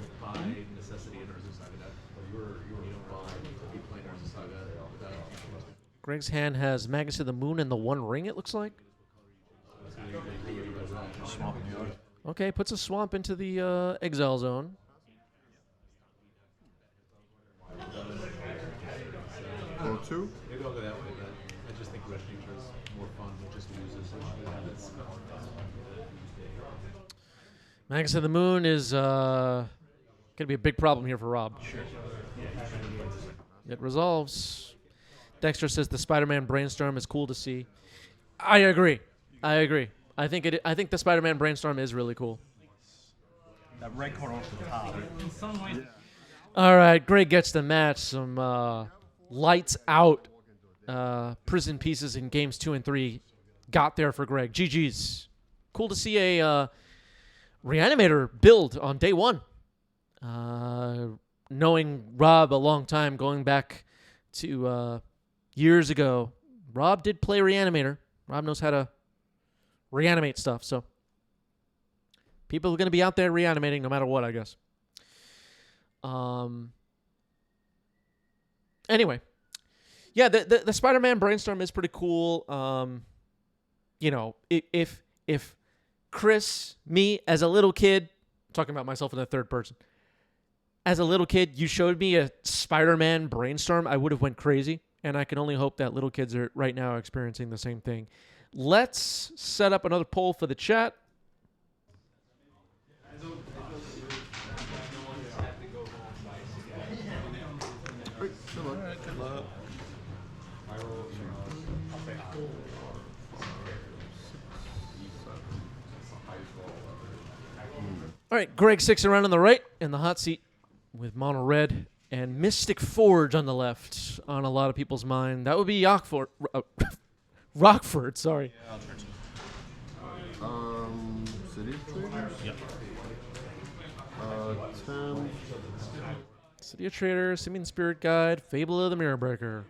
Greg's hand has Magus of the Moon and the One Ring, it looks like. Swamp in the yard. Okay, puts a swamp into the exile zone. Go two. Maybe I'll go that way, but I just think Red Future is more fun with just loses. Magus of the Moon is going to be a big problem here for Rob. Sure. It resolves. Dexter says the Spider-Man brainstorm is cool to see. I agree. I think the Spider-Man brainstorm is really cool. That red card off the top. In some ways, All right, Greg gets the match. Some lights out prison pieces in games 2 and 3 got there for Greg. GG's. Cool to see a Reanimator build on day 1. Knowing Rob a long time, going back to years ago, Rob did play Reanimator. Rob knows how to reanimate stuff, so people are going to be out there reanimating no matter what, I guess. Anyway, yeah, the Spider-Man brainstorm is pretty cool. You know, if Chris, me as a little kid, talking about myself in the third person, as a little kid, you showed me a Spider-Man brainstorm, I would have went crazy, and I can only hope that little kids are right now experiencing the same thing. Let's set up another poll for the chat. Great. Good luck. Good luck. All right, Greg 6 around on the right in the hot seat with Mono Red and Mystic Forge on the left on a lot of people's mind. That would be Rockford, sorry. Yeah, I'll turn to City of Traders? Yep. 10. City of Traders, Simian Spirit Guide, Fable of the Mirror Breaker.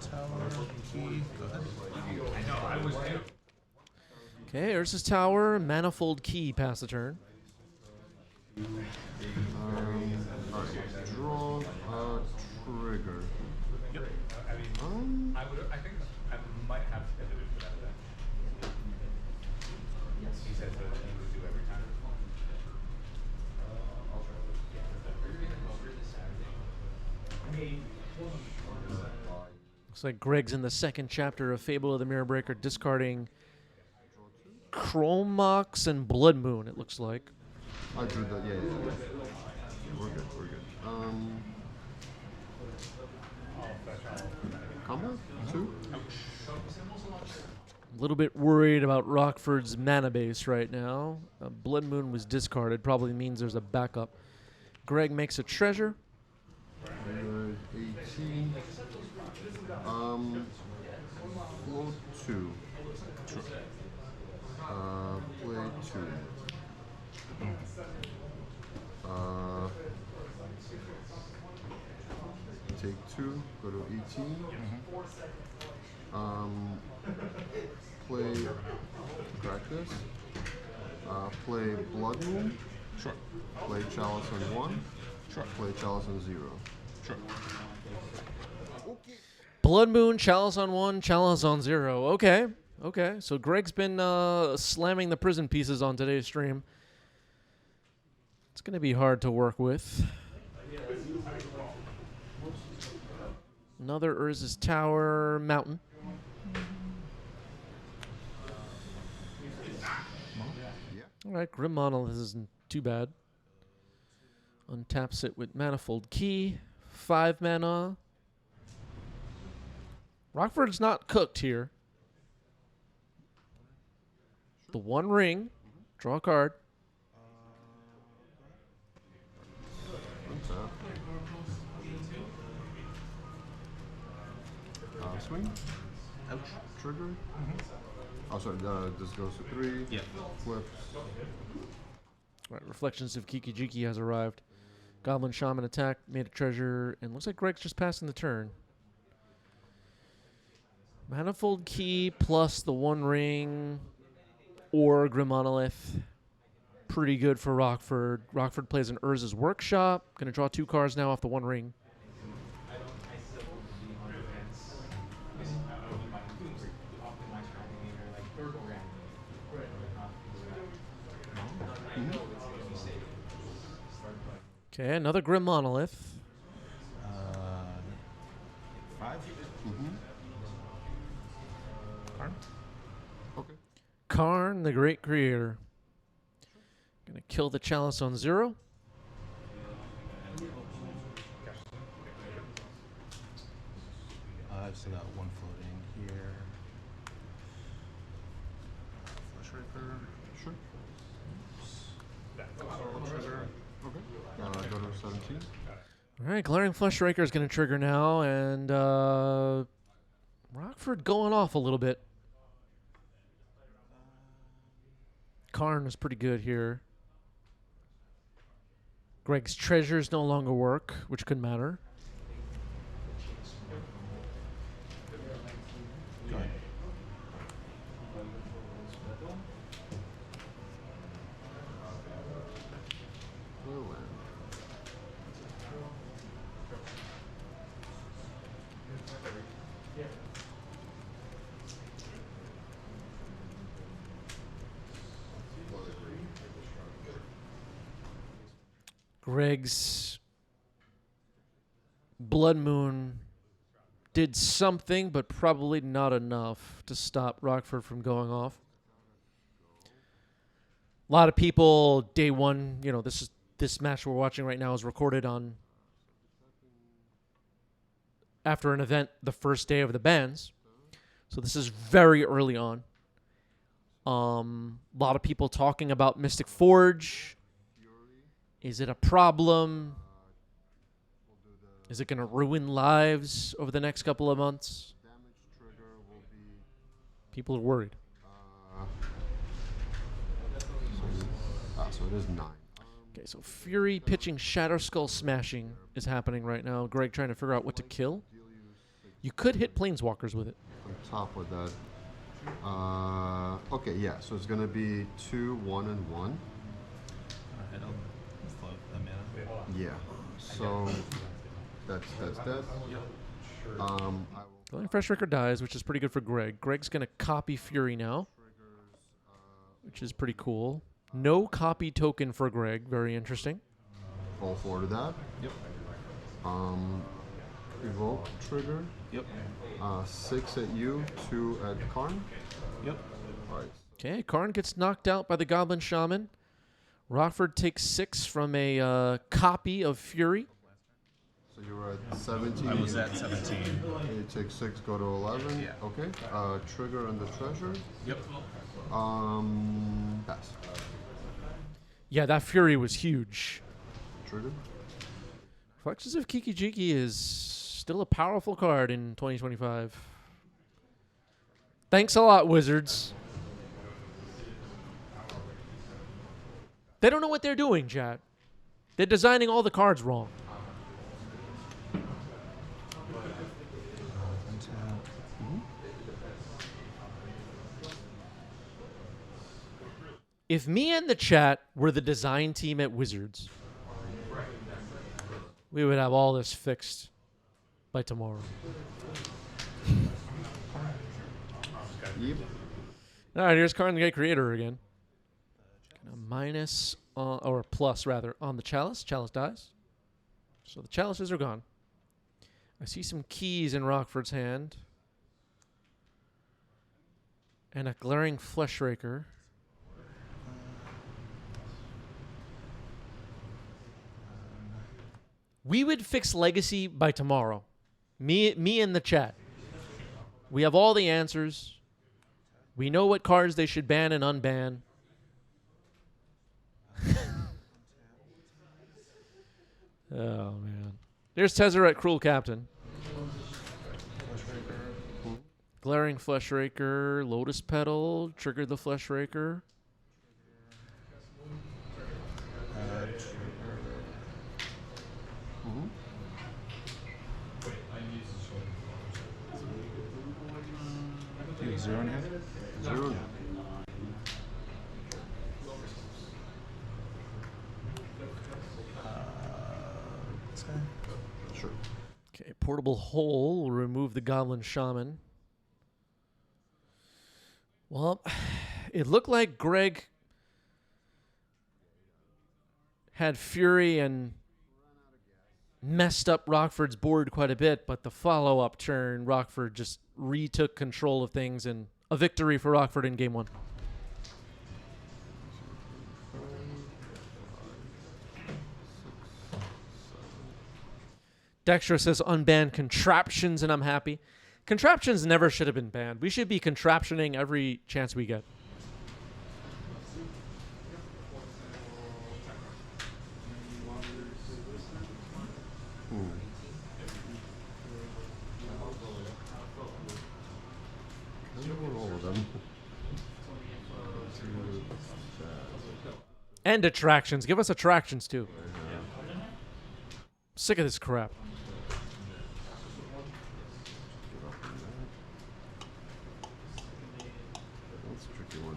Tower key. Go ahead. Okay, Ursa's Tower, Manifold Key, pass the turn. Alright, draw trigger. Yep. I think I might have to do it for that then. He said that he would do every time. I'll try. Looks like Greg's in the second chapter of Fable of the Mirror Breaker, discarding Chromox and Blood Moon, it looks like. I drew that. Yeah. We're good. We're good. Combo? 2? A little bit worried about Rockford's mana base right now. Blood Moon was discarded, probably means there's a backup. Greg makes a treasure. 18. Float 2. Play 2. Take 2. Go to 18. Play. Crack this. Play Blood Moon. Sure. Play Chalice on 1. Sure. Play Chalice on 0. Sure. Blood Moon, Chalice on 1, Chalice on 0. Okay. Okay. So Greg's been slamming the prison pieces on today's stream. It's going to be hard to work with. Another Urza's Tower Mountain. All right, Grim Monolith isn't too bad. Untaps it with Manifold Key. 5 mana. Rockford's not cooked here. The 1 ring. Draw a card. Swing. Ouch. Trigger. Oh, sorry. This goes to 3. Yeah. Flips. All right, Reflections of Kiki-Jiki has arrived. Goblin Shaman attack, made a treasure, and looks like Greg's just passing the turn. Manifold Key plus the 1 ring or Grim Monolith. Pretty good for Rockford. Rockford plays an Urza's Workshop. Going to draw 2 cards now off the 1 ring. Okay, another Grim Monolith. 5. Karn? Okay. Karn, the Great Creator. Gonna kill the Chalice on 0. I've still got 1 floating here. Flush Raker. Sure. Trigger. Okay. Go to 17. All right, Glaring Flush Raker is going to trigger now, and Rockford going off a little bit. Karn is pretty good here. Greg's treasures no longer work, which could matter. Go ahead. Greg's Blood Moon did something, but probably not enough to stop Rockford from going off. A lot of people, day one, you know, this match we're watching right now is recorded on after an event the first day of the bans. So this is very early on. A lot of people talking about Mystic Forge. Is it a problem? Is it going to ruin lives over the next couple of months? People are worried. So it is 9. Okay, so Fury pitching Shatter Skull Smashing is happening right now. Greg trying to figure out what to kill. You could hit Planeswalkers with it. On top of that. Okay, yeah, so it's going to be 2, 1, and 1. Alright, I'll float the mana. Yeah. So that's that. I will Glaring Fresh Raker dies, which is pretty good for Greg. Greg's going to copy Fury now, which is pretty cool. No copy token for Greg. Very interesting. fall forward to that. Yep. Evoke trigger. Yep. 6 at you, 2 at Karn. Yep. Alright. Okay, Karn gets knocked out by the Goblin Shaman. Rockford takes 6 from a copy of Fury. So you were at 17. I was at 17. You take 6, go to 11. Yeah. Okay. Trigger and the treasure. Yep. Pass. Yeah, that Fury was huge. Trigger. Reflections of Kiki Jiki is still a powerful card in 2025. Thanks a lot, Wizards. They don't know what they're doing, chat. They're designing all the cards wrong. If me and the chat were the design team at Wizards, we would have all this fixed by tomorrow. Yep. All right, here's Karn the Great Creator again. Gonna minus, or plus rather, on the Chalice. Chalice dies. So the Chalices are gone. I see some keys in Rockford's hand. And a glaring Fleshraker. We would fix Legacy by tomorrow. Me and the chat. We have all the answers. We know what cards they should ban and unban. Oh, man. There's Tezzeret, Cruel Captain. Glaring Fleshraker, Lotus Petal, triggered the Fleshraker. You have 0 in hand? 0. This guy? Sure. Okay, Portable Hole will remove the Goblin Shaman. Well, it looked like Greg had Fury and messed up Rockford's board quite a bit, but the follow-up turn, Rockford just retook control of things, and a victory for Rockford in Game 1. Dexter says unban contraptions, and I'm happy. Contraptions never should have been banned. We should be contraptioning every chance we get. All of them. And attractions. Give us attractions, too. Sick of this crap. That's a tricky one.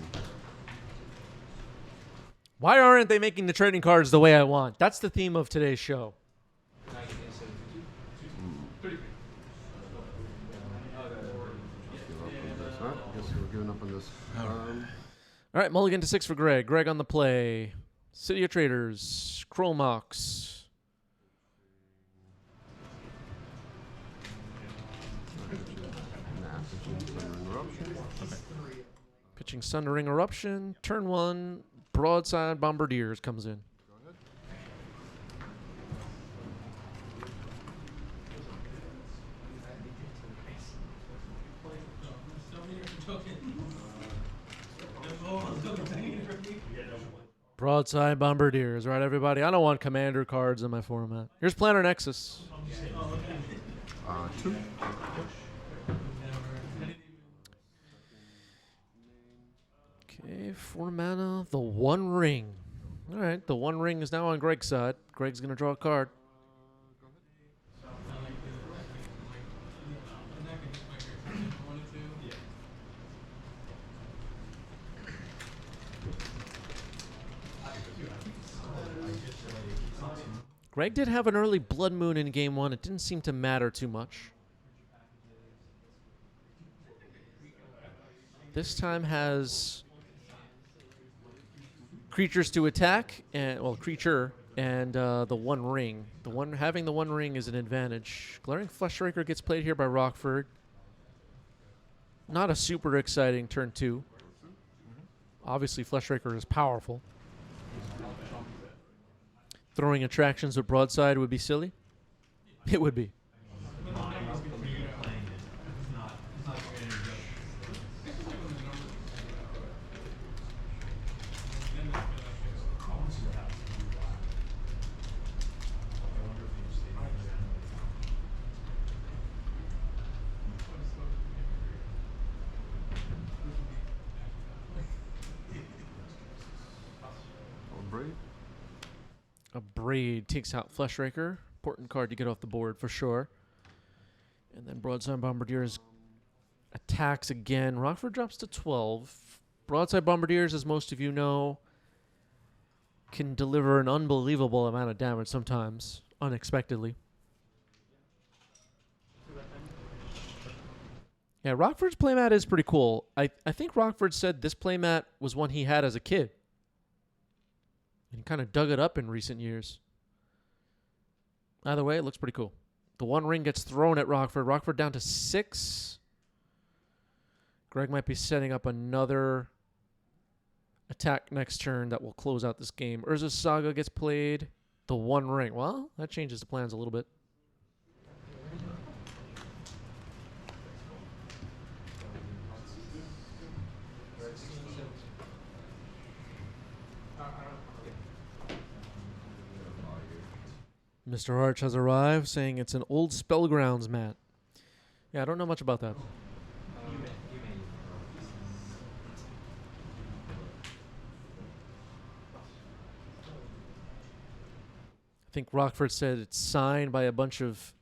Why aren't they making the trading cards the way I want? That's the theme of today's show. I guess we're giving up on this. All right, mulligan to 6 for Greg. Greg on the play. City of Traders. Chromox. Pitching Sundering Eruption. Turn 1. Broadside Bombardiers comes in. Broadside Bombardiers, right, everybody? I don't want commander cards in my format. Here's Planar Nexus. 2. Okay, 4 mana, the One Ring. All right, the One Ring is now on Greg's side. Greg's going to draw a card. Greg did have an early Blood Moon in Game 1. It didn't seem to matter too much. This time has creatures to attack, and well, creature, and the One Ring. Having the One Ring is an advantage. Glaring Fleshraker gets played here by Rockford. Not a super exciting turn 2. Obviously, Fleshraker is powerful. Throwing attractions with Broadside would be silly. It would be. Braid. A Braid takes out Fleshraker. Important card to get off the board for sure. And then Broadside Bombardiers attacks again. Rockford drops to 12. Broadside Bombardiers, as most of you know, can deliver an unbelievable amount of damage sometimes, unexpectedly. Yeah, Rockford's playmat is pretty cool. I think Rockford said this playmat was one he had as a kid. And he kind of dug it up in recent years. Either way, it looks pretty cool. The One Ring gets thrown at Rockford. Rockford down to 6. Greg might be setting up another attack next turn that will close out this game. Urza's Saga gets played. The One Ring. Well, that changes the plans a little bit. Mr. Arch has arrived, saying it's an old Spellgrounds mat. Yeah, I don't know much about that. I think Rockford said it's signed by a bunch of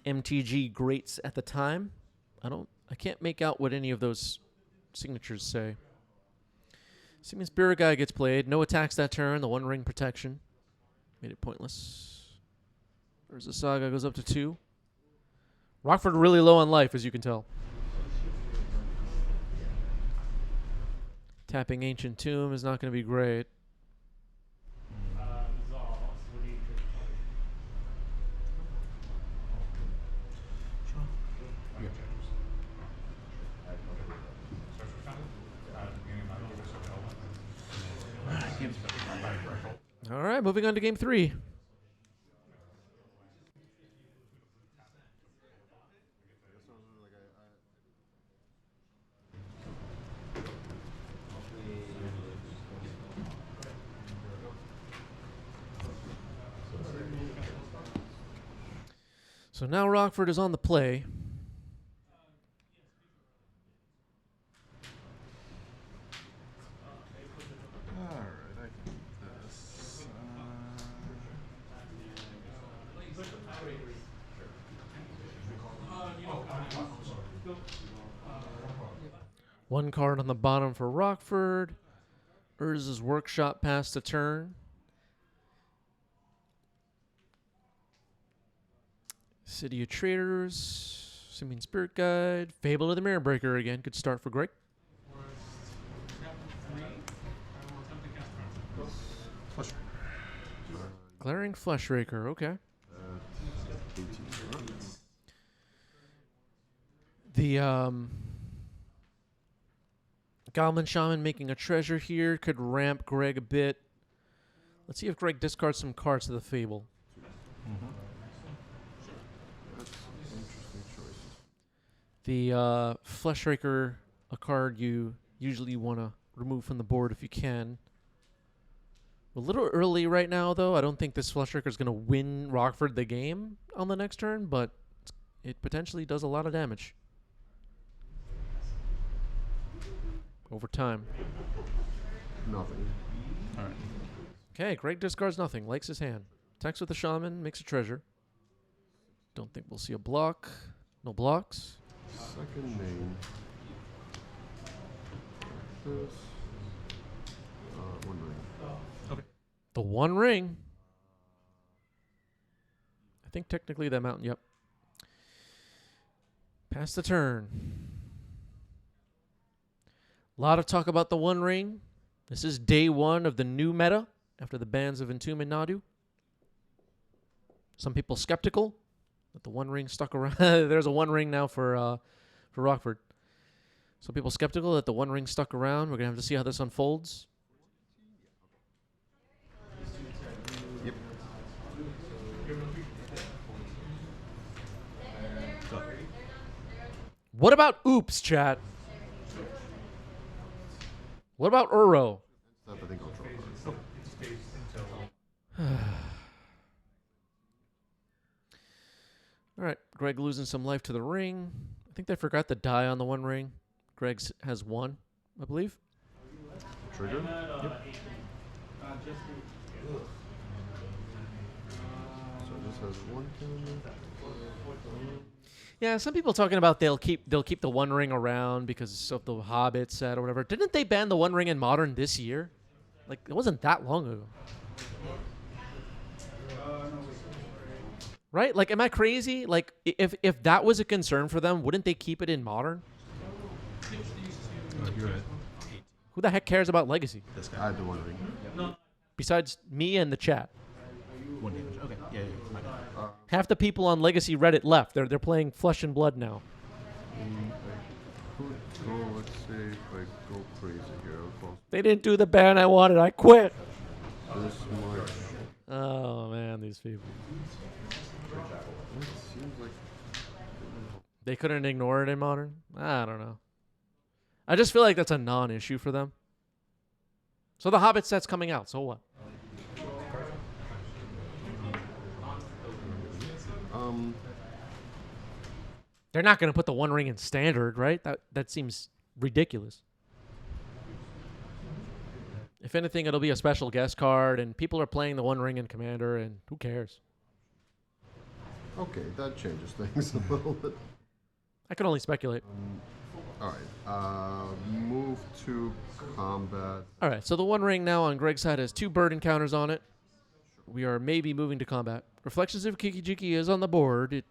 MTG greats at the time. I can't make out what any of those signatures say. Siemens Spirit Guy gets played. No attacks that turn. The One Ring protection made it pointless. Urza Saga goes up to 2. Rockford really low on life, as you can tell. Tapping Ancient Tomb is not going to be great. All right, moving on to game 3. So now Rockford is on the play. Alright, I can do this. One card on the bottom for Rockford. Urza's Workshop passed a turn. City of Traders, Simian Spirit Guide, Fable of the Mirror Breaker again. Good start for Greg. Glaring Fleshraker, okay. 18. The Goblin Shaman making a treasure here could ramp Greg a bit. Let's see if Greg discards some cards to the Fable. That's interesting choices. The Fleshraker, a card you usually want to remove from the board if you can. A little early right now, though. I don't think this Fleshraker is going to win Rockford the game on the next turn, but it potentially does a lot of damage over time. Nothing. Alright. Okay, Greg discards nothing. Likes his hand. Attacks with the Shaman, makes a treasure. Don't think we'll see a block. No blocks. Second name. This. One ring. The One Ring. I think technically that mountain, yep. Pass the turn. A lot of talk about the One Ring. This is day 1 of the new meta. after the bans of Entomb and Nadu. Some people skeptical that the One Ring stuck around. There's a One Ring now for Rockford. Some people skeptical that the One Ring stuck around. We're gonna have to see how this unfolds. Yep. Go. What about Oops, chat? What about Uro? Stuff I think I'll draw. All right, Greg losing some life to the ring. I think they forgot the die on the One Ring. Greg has one, I believe. Trigger? Yep. So this has one counter. Yeah, some people talking about they'll keep the One Ring around because of the Hobbit set or whatever. Didn't they ban the One Ring in Modern this year? Like, it wasn't that long ago. Right? Like, am I crazy? Like, if that was a concern for them, wouldn't they keep it in Modern? You're right. Who the heck cares about Legacy? This I guy. had the one ring. Besides me and the chat. 1 damage. Okay. Yeah. My bad. Half the people on Legacy Reddit left. They're playing Flesh and Blood now. Could go, let's say if I go crazy here, I'll cross They didn't do the ban I wanted. I quit. this much. Oh, man, these people. It seems like They couldn't ignore it in Modern? I don't know. I just feel like that's a non-issue for them. So the Hobbit set's coming out. So what? They're not going to put the One Ring in Standard, right? That seems ridiculous. If anything, it'll be a special guest card, and people are playing the One Ring in Commander, and who cares? okay, that changes things a little bit. I can only speculate. All right, move to combat. All right, so the One Ring now on Greg's side has 2 bird encounters on it. We are maybe moving to combat. Reflections of Kiki-Jiki is on the board. It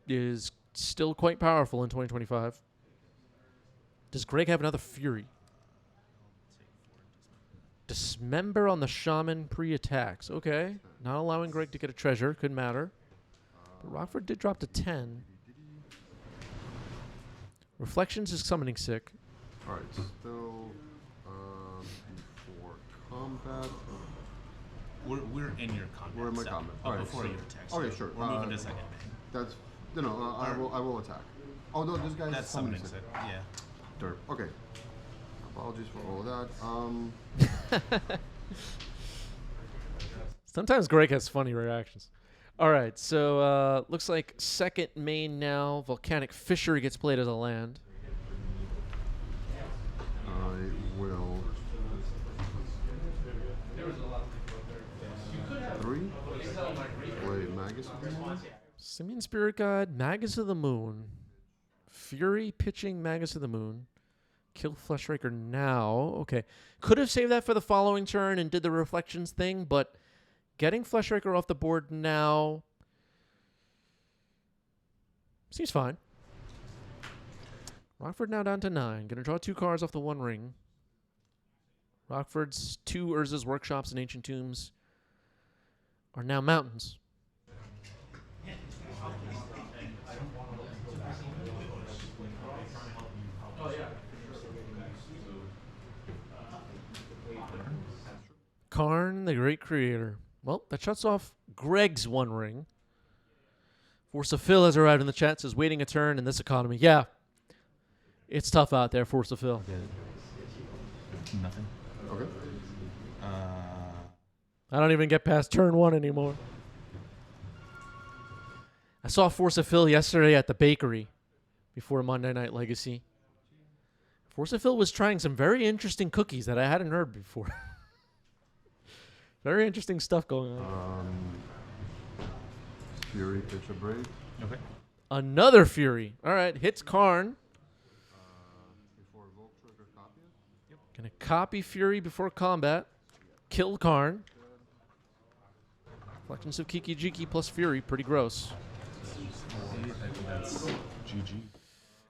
is still quite powerful in 2025. Does Greg have another Fury? Dismember on the Shaman pre-attacks. Okay. Not allowing Greg to get a treasure. Could matter. But Rockford did drop to 10. Reflections is summoning sick. All right, still before combat. We're in your combat. We're in my set. combat. Oh, Alright, before so- you attack. okay, So sure. We're moving to second main. That's I will attack. Oh no, this guy's That's summoning summoning sick. set. Yeah. Derp. Okay. Apologies for all of that. Sometimes Greg has funny reactions. All right, so looks like second main now. Volcanic Fishery gets played as a land. I will. 3. Play Magus of the Moon. Simian Spirit Guide, Magus of the Moon. Fury pitching Magus of the Moon. Kill Fleshraker now. Okay. Could have saved that for the following turn and did the Reflections thing, but getting Fleshraker off the board now seems fine. Rockford now down to 9. Gonna draw 2 cards off the One Ring. Rockford's 2 Urza's Workshops and Ancient Tombs are now mountains. Karn, the Great Creator. Well, that shuts off Greg's One Ring. Force of Phil has arrived in the chat, says waiting a turn in this economy. Yeah. It's tough out there, Force of Phil. Nothing. Okay. I don't even get past turn 1 anymore. I saw Force of Phil yesterday at the bakery before Monday Night Legacy. Force of Phil was trying some very interesting cookies that I hadn't heard before. Very interesting stuff going on. Fury, pitch a break. Okay. Another Fury. All right, hits Karn. Before Volk trigger, copy it. Gonna copy Fury before combat. Kill Karn. Reflections of Kiki-Jiki plus Fury. Pretty gross. I think that's GG.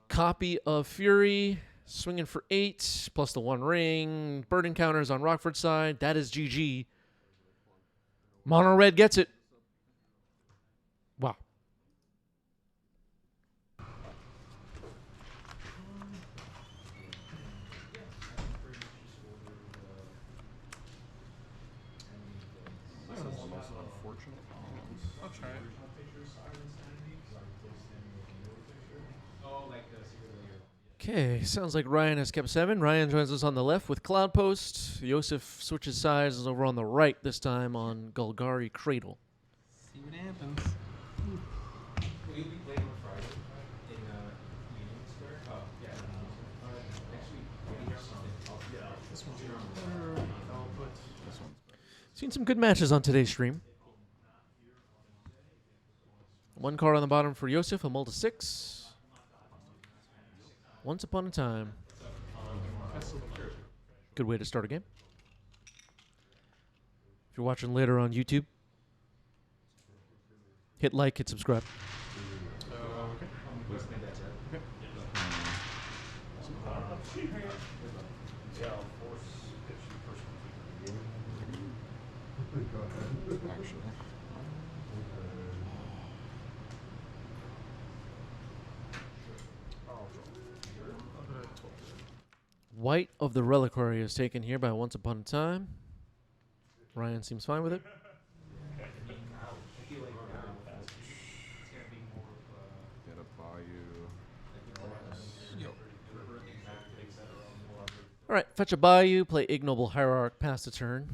Copy of Fury. Swinging for 8. Plus the One Ring. Bird encounters on Rockford's side. That is GG. Mono red gets it. Wow. This is the most unfortunate bombs. I'll try it. Okay, sounds like Ryan has kept 7. Ryan joins us on the left with Cloud Post. Yosef switches sides, is over on the right this time on Golgari Cradle. See what happens. Will you be playing on Friday in Union Square? Oh, yeah. Next week. Maybe hear something. This one's better. I'll put this one. Seen some good matches on today's stream. 1 card on the bottom for Yosef, a mull to 6. Once upon a time. Good way to start a game. If you're watching later on YouTube, hit like, hit subscribe. Okay. Actually. White of the Reliquary is taken here by Once Upon a Time. Ryan seems fine with it. Get a Bayou. All right, fetch a Bayou, play Ignoble Hierarch, pass the turn.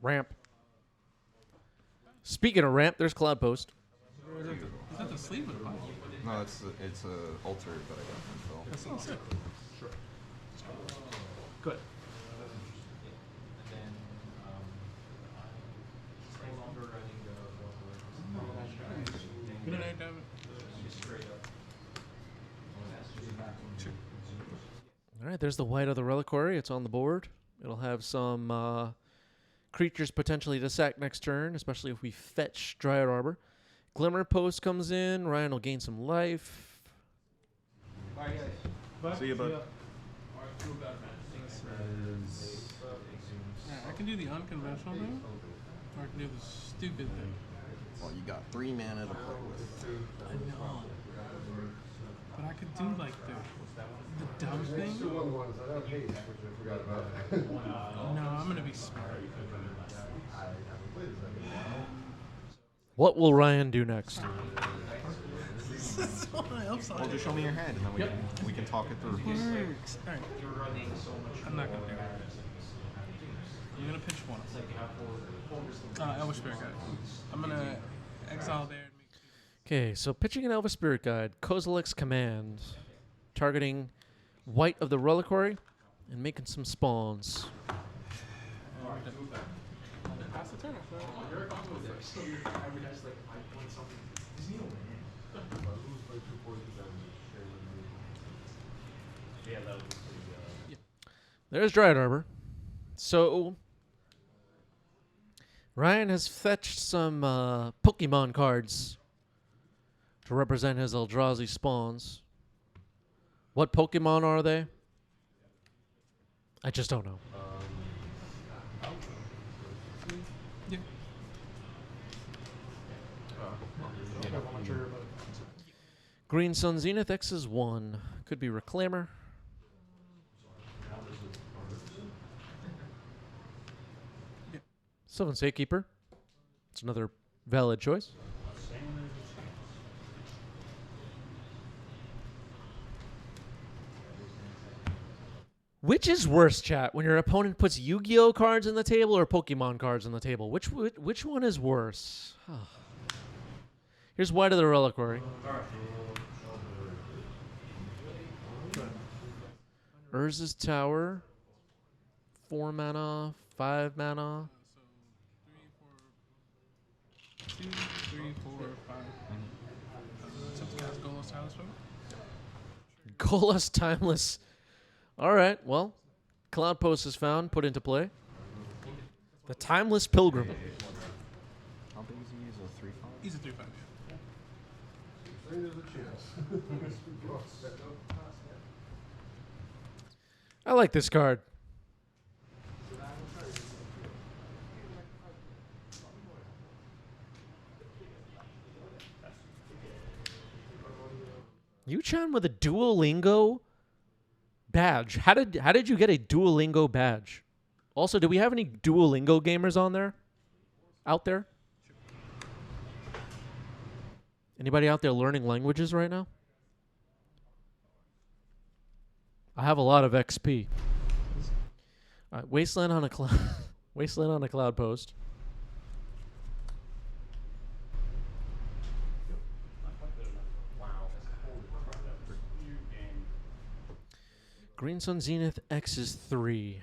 Ramp. Speaking of ramp, there's Cloud Post. Is that the sleeve of the bottle? No, it's a altar that I got from Phil. That sounds sick. Sure. Good. Good night, David. All right, there's the White of the Reliquary. It's on the board. It'll have some creatures potentially to sack next turn, especially if we fetch Dryad Arbor. Glimmer Post comes in. Ryan will gain some life. See you, bud. I can do the unconventional thing, or I can do the stupid thing. Well, you got 3 mana to play with. I know. But I could do like the dumb thing. No, I'm gonna be smart. What will Ryan do next? Well, just show me your hand, and then we can talk it through. Works. All right. I'm not gonna do that. You're gonna pitch one. Elvish Spirit Guide. I'm gonna exile there. And make Okay, so pitching an Elvish Spirit Guide, Kozilek's Command, targeting White of the Reliquary, and making some spawns. pass the turn. There's Dryad Arbor. So, Ryan has fetched some Pokemon cards to represent his Eldrazi spawns. What Pokemon are they? I just don't know. Yeah. Green Sun Zenith X is 1. Could be Reclaimer. Sylvan Sakekeeper. It's another valid choice. Which is worse, chat? When your opponent puts Yu-Gi-Oh cards on the table or Pokemon cards on the table? Which one is worse? Here's White of the Reliquary. Urza's Tower. 4 mana, 5 mana. 2, 3, 4, 5. Something has Golos Timeless Power? Golas Timeless. All right, well, Cloud Post is found, put into play. The Timeless Pilgrim. How big is he? He's a 3/5? He's a 3/5, I like this card. Yu-chan with a Duolingo badge. How did you get a Duolingo badge? Also, do we have any Duolingo gamers on there? Out there? Anybody out there learning languages right now? I have a lot of XP. All right, Wasteland on a cloud. Wasteland on a cloud post. Green Sun Zenith X is 3.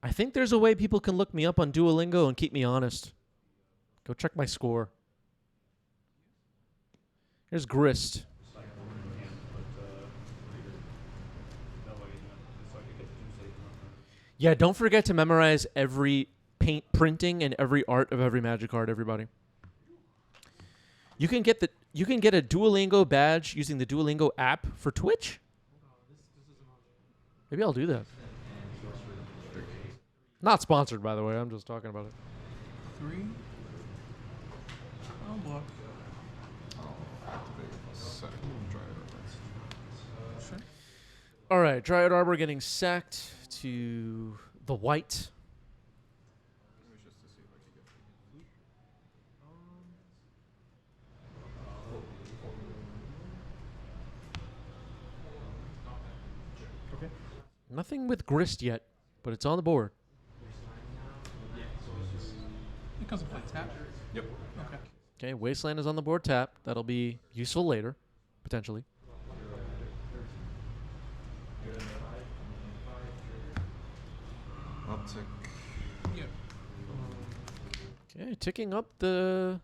I think there's a way people can look me up on Duolingo and keep me honest. Go check my score. Here's Grist. Yeah, don't forget to memorize every paint printing and every art of every magic card, everybody. You can get a Duolingo badge using the Duolingo app for Twitch. Maybe I'll do that. Not sponsored, by the way. I'm just talking about it. 3. Oh, block. Sure. All right, Dryad Arbor getting sacked to the white. Okay. Nothing with Grist yet, but it's on the board. It comes to play tap. Yep. Okay. Okay, Wasteland is on the board tap. That'll be useful later, potentially. Uptick. Yep. Okay, ticking up the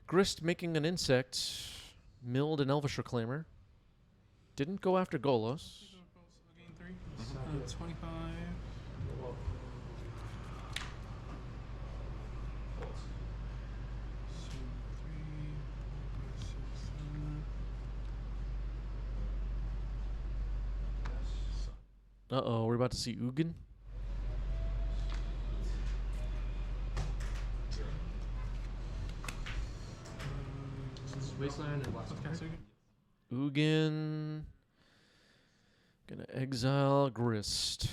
Grist making an insect. Milled an Elvish Reclaimer. Didn't go after Golos. Gain 3. 25. Uh-oh, we're about to see Ugin. Wasteland and Black Ugin. Gonna exile Grist.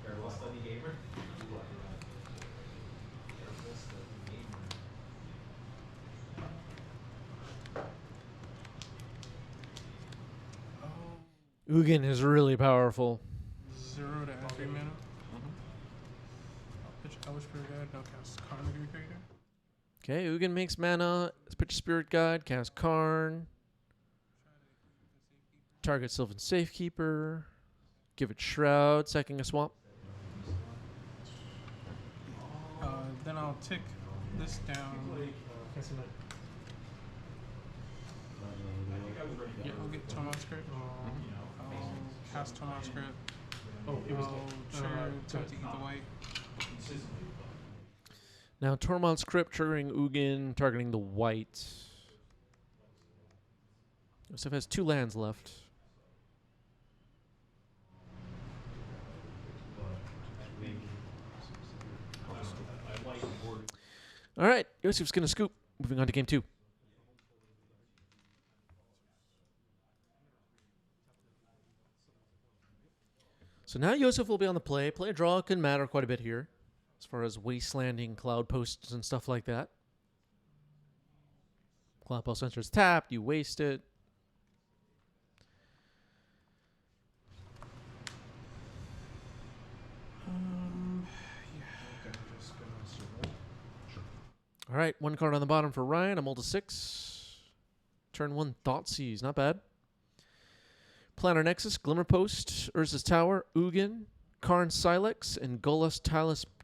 Careful study gamer. Ugin is really powerful. 0 to add 3 mana. Pitch Elvish Spirit Guide. No cast Karn to your character. Okay, Ugin makes mana. Pitch Spirit Guide, cast Karn. Target Sylvan Safekeeper. Give it Shroud, sacking a swamp. Then I'll tick this down. Yeah, I'll get Tomon's Script. I'll cast Tomon's Script. Oh, it was I'll trigger to eat the white. Now Tormod's Crypt triggering Ugin, targeting the white. Yosef has 2 lands left. All right, Yosef's going to scoop. Moving on to game 2. So now Yosef will be on the play. Play draw can matter quite a bit here, as far as wastelanding cloud posts and stuff like that. Cloud post enters tapped, you waste it. All right, 1 card on the bottom for Ryan. I'm all to 6. Turn 1 Thoughtseize, not bad. Planar Nexus, Glimmerpost, Urza's Tower, Ugin, Karn Silex, and Golas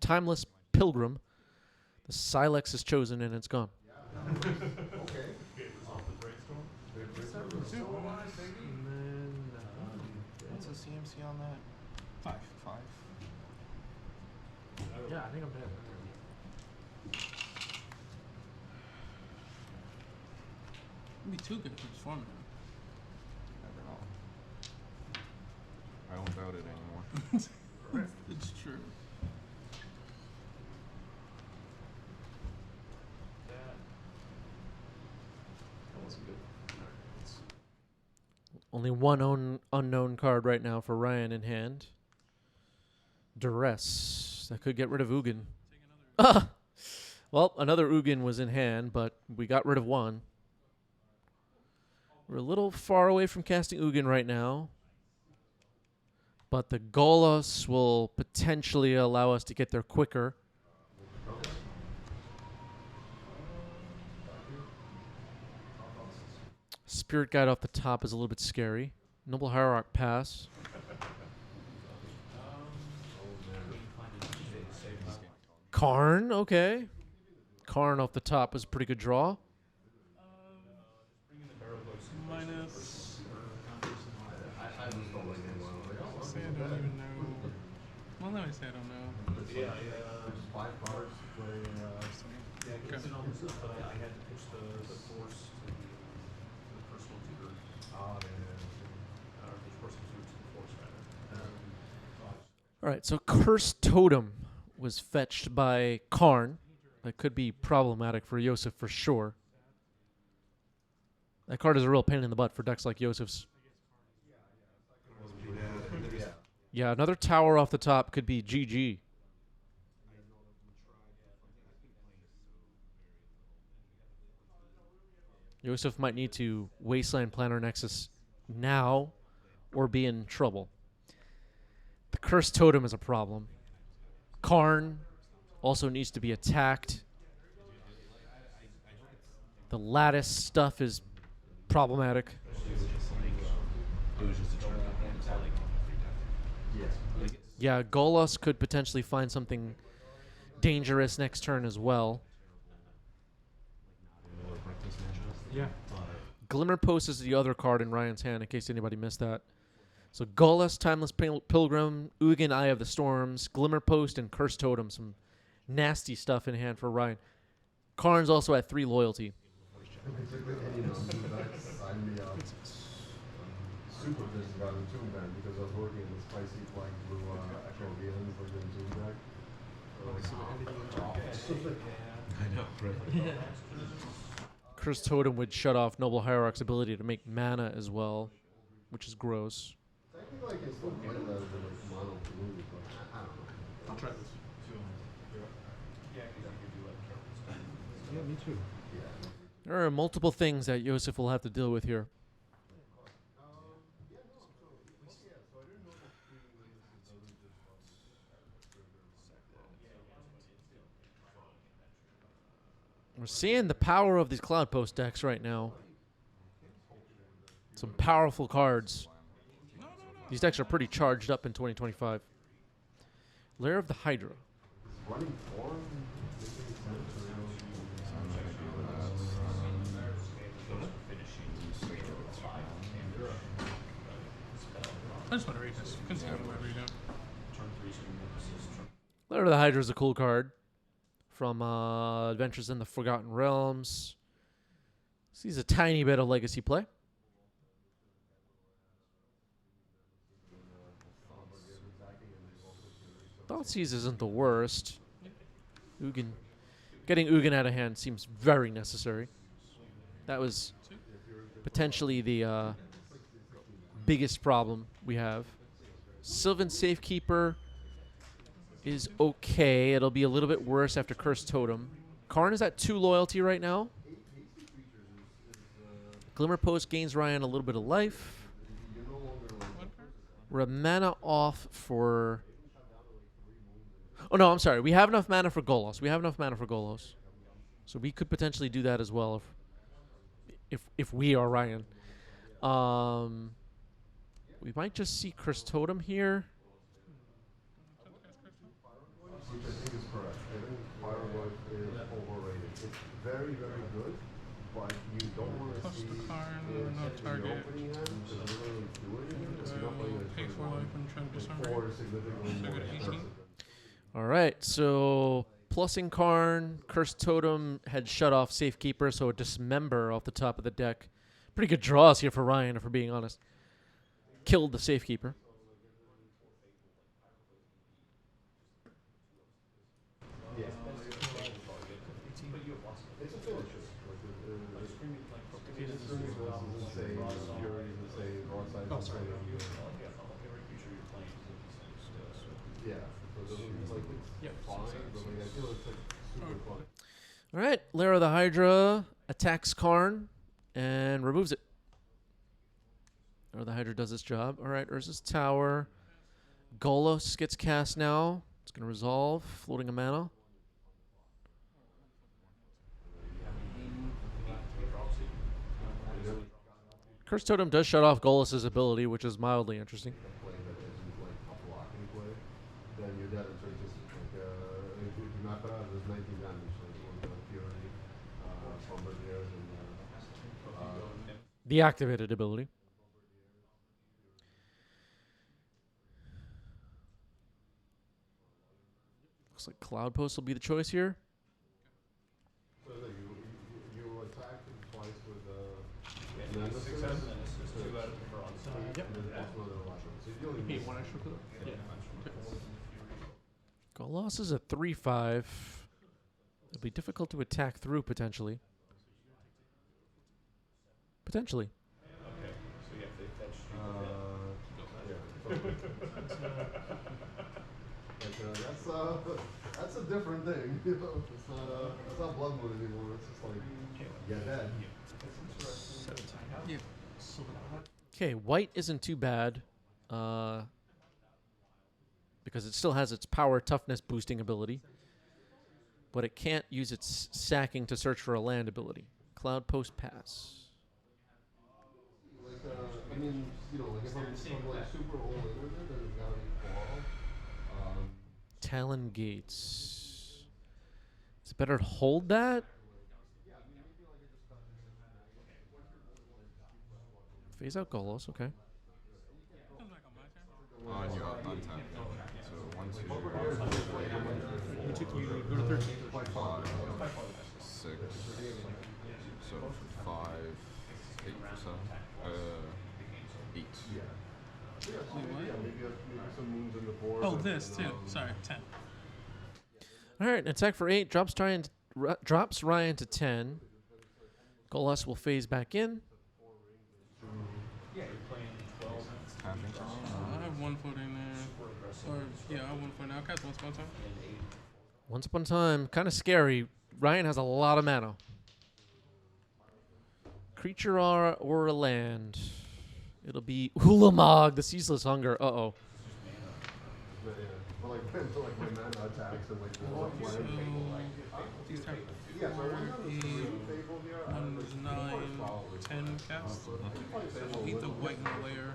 Timeless Pilgrim. The Silex is chosen and it's gone. Okay. What's the CMC on that? 5. Yeah, I think I'm dead. It'd be too good for transforming him. crowded anymore. It's true. Only one unknown card right now for Ryan in hand. Duress. That could get rid of Ugin. Well, another Ugin was in hand, but we got rid of one. We're a little far away from casting Ugin right now. But the Golos will potentially allow us to get there quicker. Spirit Guide off the top is a little bit scary. Noble Hierarch pass. Karn, okay. Karn off the top is a pretty good draw. Minus. Say I don't even know. Well, let me say I don't know. There's 5 cards to play. Okay. But I had to pitch the force to the personal tutor. Or the personal tutor to the force, rather. All right, so Cursed Totem was fetched by Karn. That could be problematic for Yosef for sure. That card is a real pain in the butt for decks like Yosef's. Yeah, another tower off the top could be GG. Yosef might need to Wasteland Planner Nexus now or be in trouble. The Cursed Totem is a problem. Karn also needs to be attacked. The Lattice stuff is problematic. Yeah, Golos could potentially find something dangerous next turn as well. Yeah. Glimmer Post is the other card in Ryan's hand, in case anybody missed that. So Golos, Timeless Pilgrim, Ugin, Eye of the Storms, Glimmer Post, and Cursed Totem. Some nasty stuff in hand for Ryan. Karn's also at 3 loyalty. Basically, any non-Doom decks, I'm the super pissed about Entomb then because I was working in the spicy black blue Echo Galen for the Entomb deck. I know, right? Cursed Totem would shut off Noble Hierarch's ability to make mana as well, which is gross. Technically, I can still play that as a like, mono blue, but I don't know. I'll try this. Yeah, me too. There are multiple things that Yosef will have to deal with here. We're seeing the power of these Cloud Post decks right now. Some powerful cards. These decks are pretty charged up in 2025. Lair of the Hydra. Running form? I just want to read this. Continue whatever you do. Lair of the Hydra is a cool card from Adventures in the Forgotten Realms. Sees a tiny bit of legacy play. Thoughtseize isn't the worst. Getting Ugin out of hand seems very necessary. That was potentially the biggest problem we have. Sylvan Safekeeper is okay. It'll be a little bit worse after Cursed Totem. Karn is at 2 loyalty right now. Glimmer Post gains Ryan a little bit of life. We're a mana off for... Oh, no, I'm sorry. We have enough mana for Golos. So we could potentially do that as well if we are Ryan. We might just see Cursed Totem here. Which I think is correct. I think Firewood is overrated. It's very, very good, but you don't want to Plus see the Karn, it no in the target. opening hand because it doesn't really do anything because you're not playing Pay a 4 life when trying to disarm. or significantly So more go to 18. expensive. All right, so plussing Karn, Cursed Totem had shut off Safekeeper, so a Dismember off the top of the deck. Pretty good draws here for Ryan, if we're being honest. Killed the Safekeeper. Yeah. So it's like it's fine, but like I feel it's like super fun. All right, Lara the Hydra attacks Karn and removes it. Lara the Hydra does its job. All right, Urza's Tower. Golos gets cast now. It's going to resolve, floating a mana. Curse Totem does shut off Golos' ability, which is mildly interesting. Play that isn't like a blocking play, then you're dead. So you just like if you knock it out, there's 19 damage. So you want the Fury, Bombardiers, and The activated ability. Looks like Cloud Post will be the choice here. so like you attack twice with Nemesis. And then also another weapon. So you only need One extra clip? Yeah. Golos is a 3/5. It'll be difficult to attack through, potentially. Potentially. That's a different thing. You know, it's not Blood Moon anymore. It's just like you're dead. Yeah. Okay, white isn't too bad. Because it still has its power toughness boosting ability. But it can't use its sacking to search for a land ability. Cloud Post pass. Like I mean, you know, like if I'm like super old with it, then it's gotta be claw. Talon Gates. Is it better to hold that? Phase out Golos, okay. On your untap. So 1, 2, Go to 13. 5, 6. So 5, 8 for 7. 8. Maybe some moves in the board. Oh, this too. Sorry, 10. All right, attack for 8. Drops Ryan to 10. Golos will phase back in. I have one foot in there. Or, yeah, I have one foot now. I'll cast once upon a time. Once upon a time, kind of scary. Ryan has a lot of mana. Creature or a land. It'll be Ulamog, the Ceaseless Hunger. Uh-oh. But like my mana attacks and like the So, these type yeah, so I'm not a 8, Fable here. 1, 9, 10 cast. Eat the white in the layer.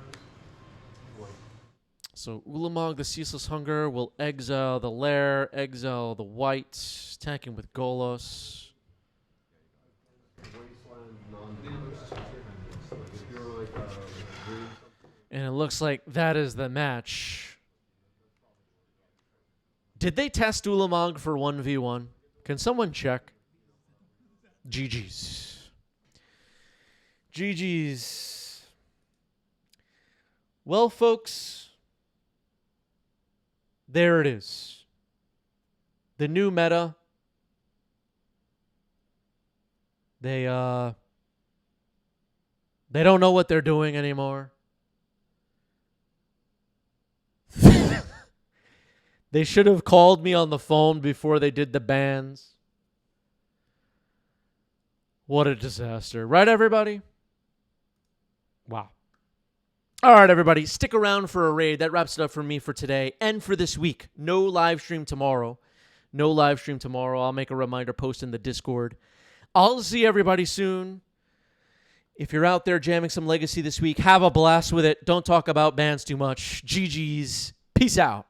So Ulamog, the Ceaseless Hunger, will exile the lair, exile the white, attacking with Golos. And it looks like that is the match. Did they test Ulamog for 1v1? Can someone check? GG's. GG's. Well, folks, there it is. The new meta. They don't know what they're doing anymore. They should have called me on the phone before they did the bans. What a disaster. Right, everybody? Wow. All right, everybody. Stick around for a raid. That wraps it up for me for today and for this week. No live stream tomorrow. No live stream tomorrow. I'll make a reminder post in the Discord. I'll see everybody soon. If you're out there jamming some Legacy this week, have a blast with it. Don't talk about bans too much. GG's. Peace out.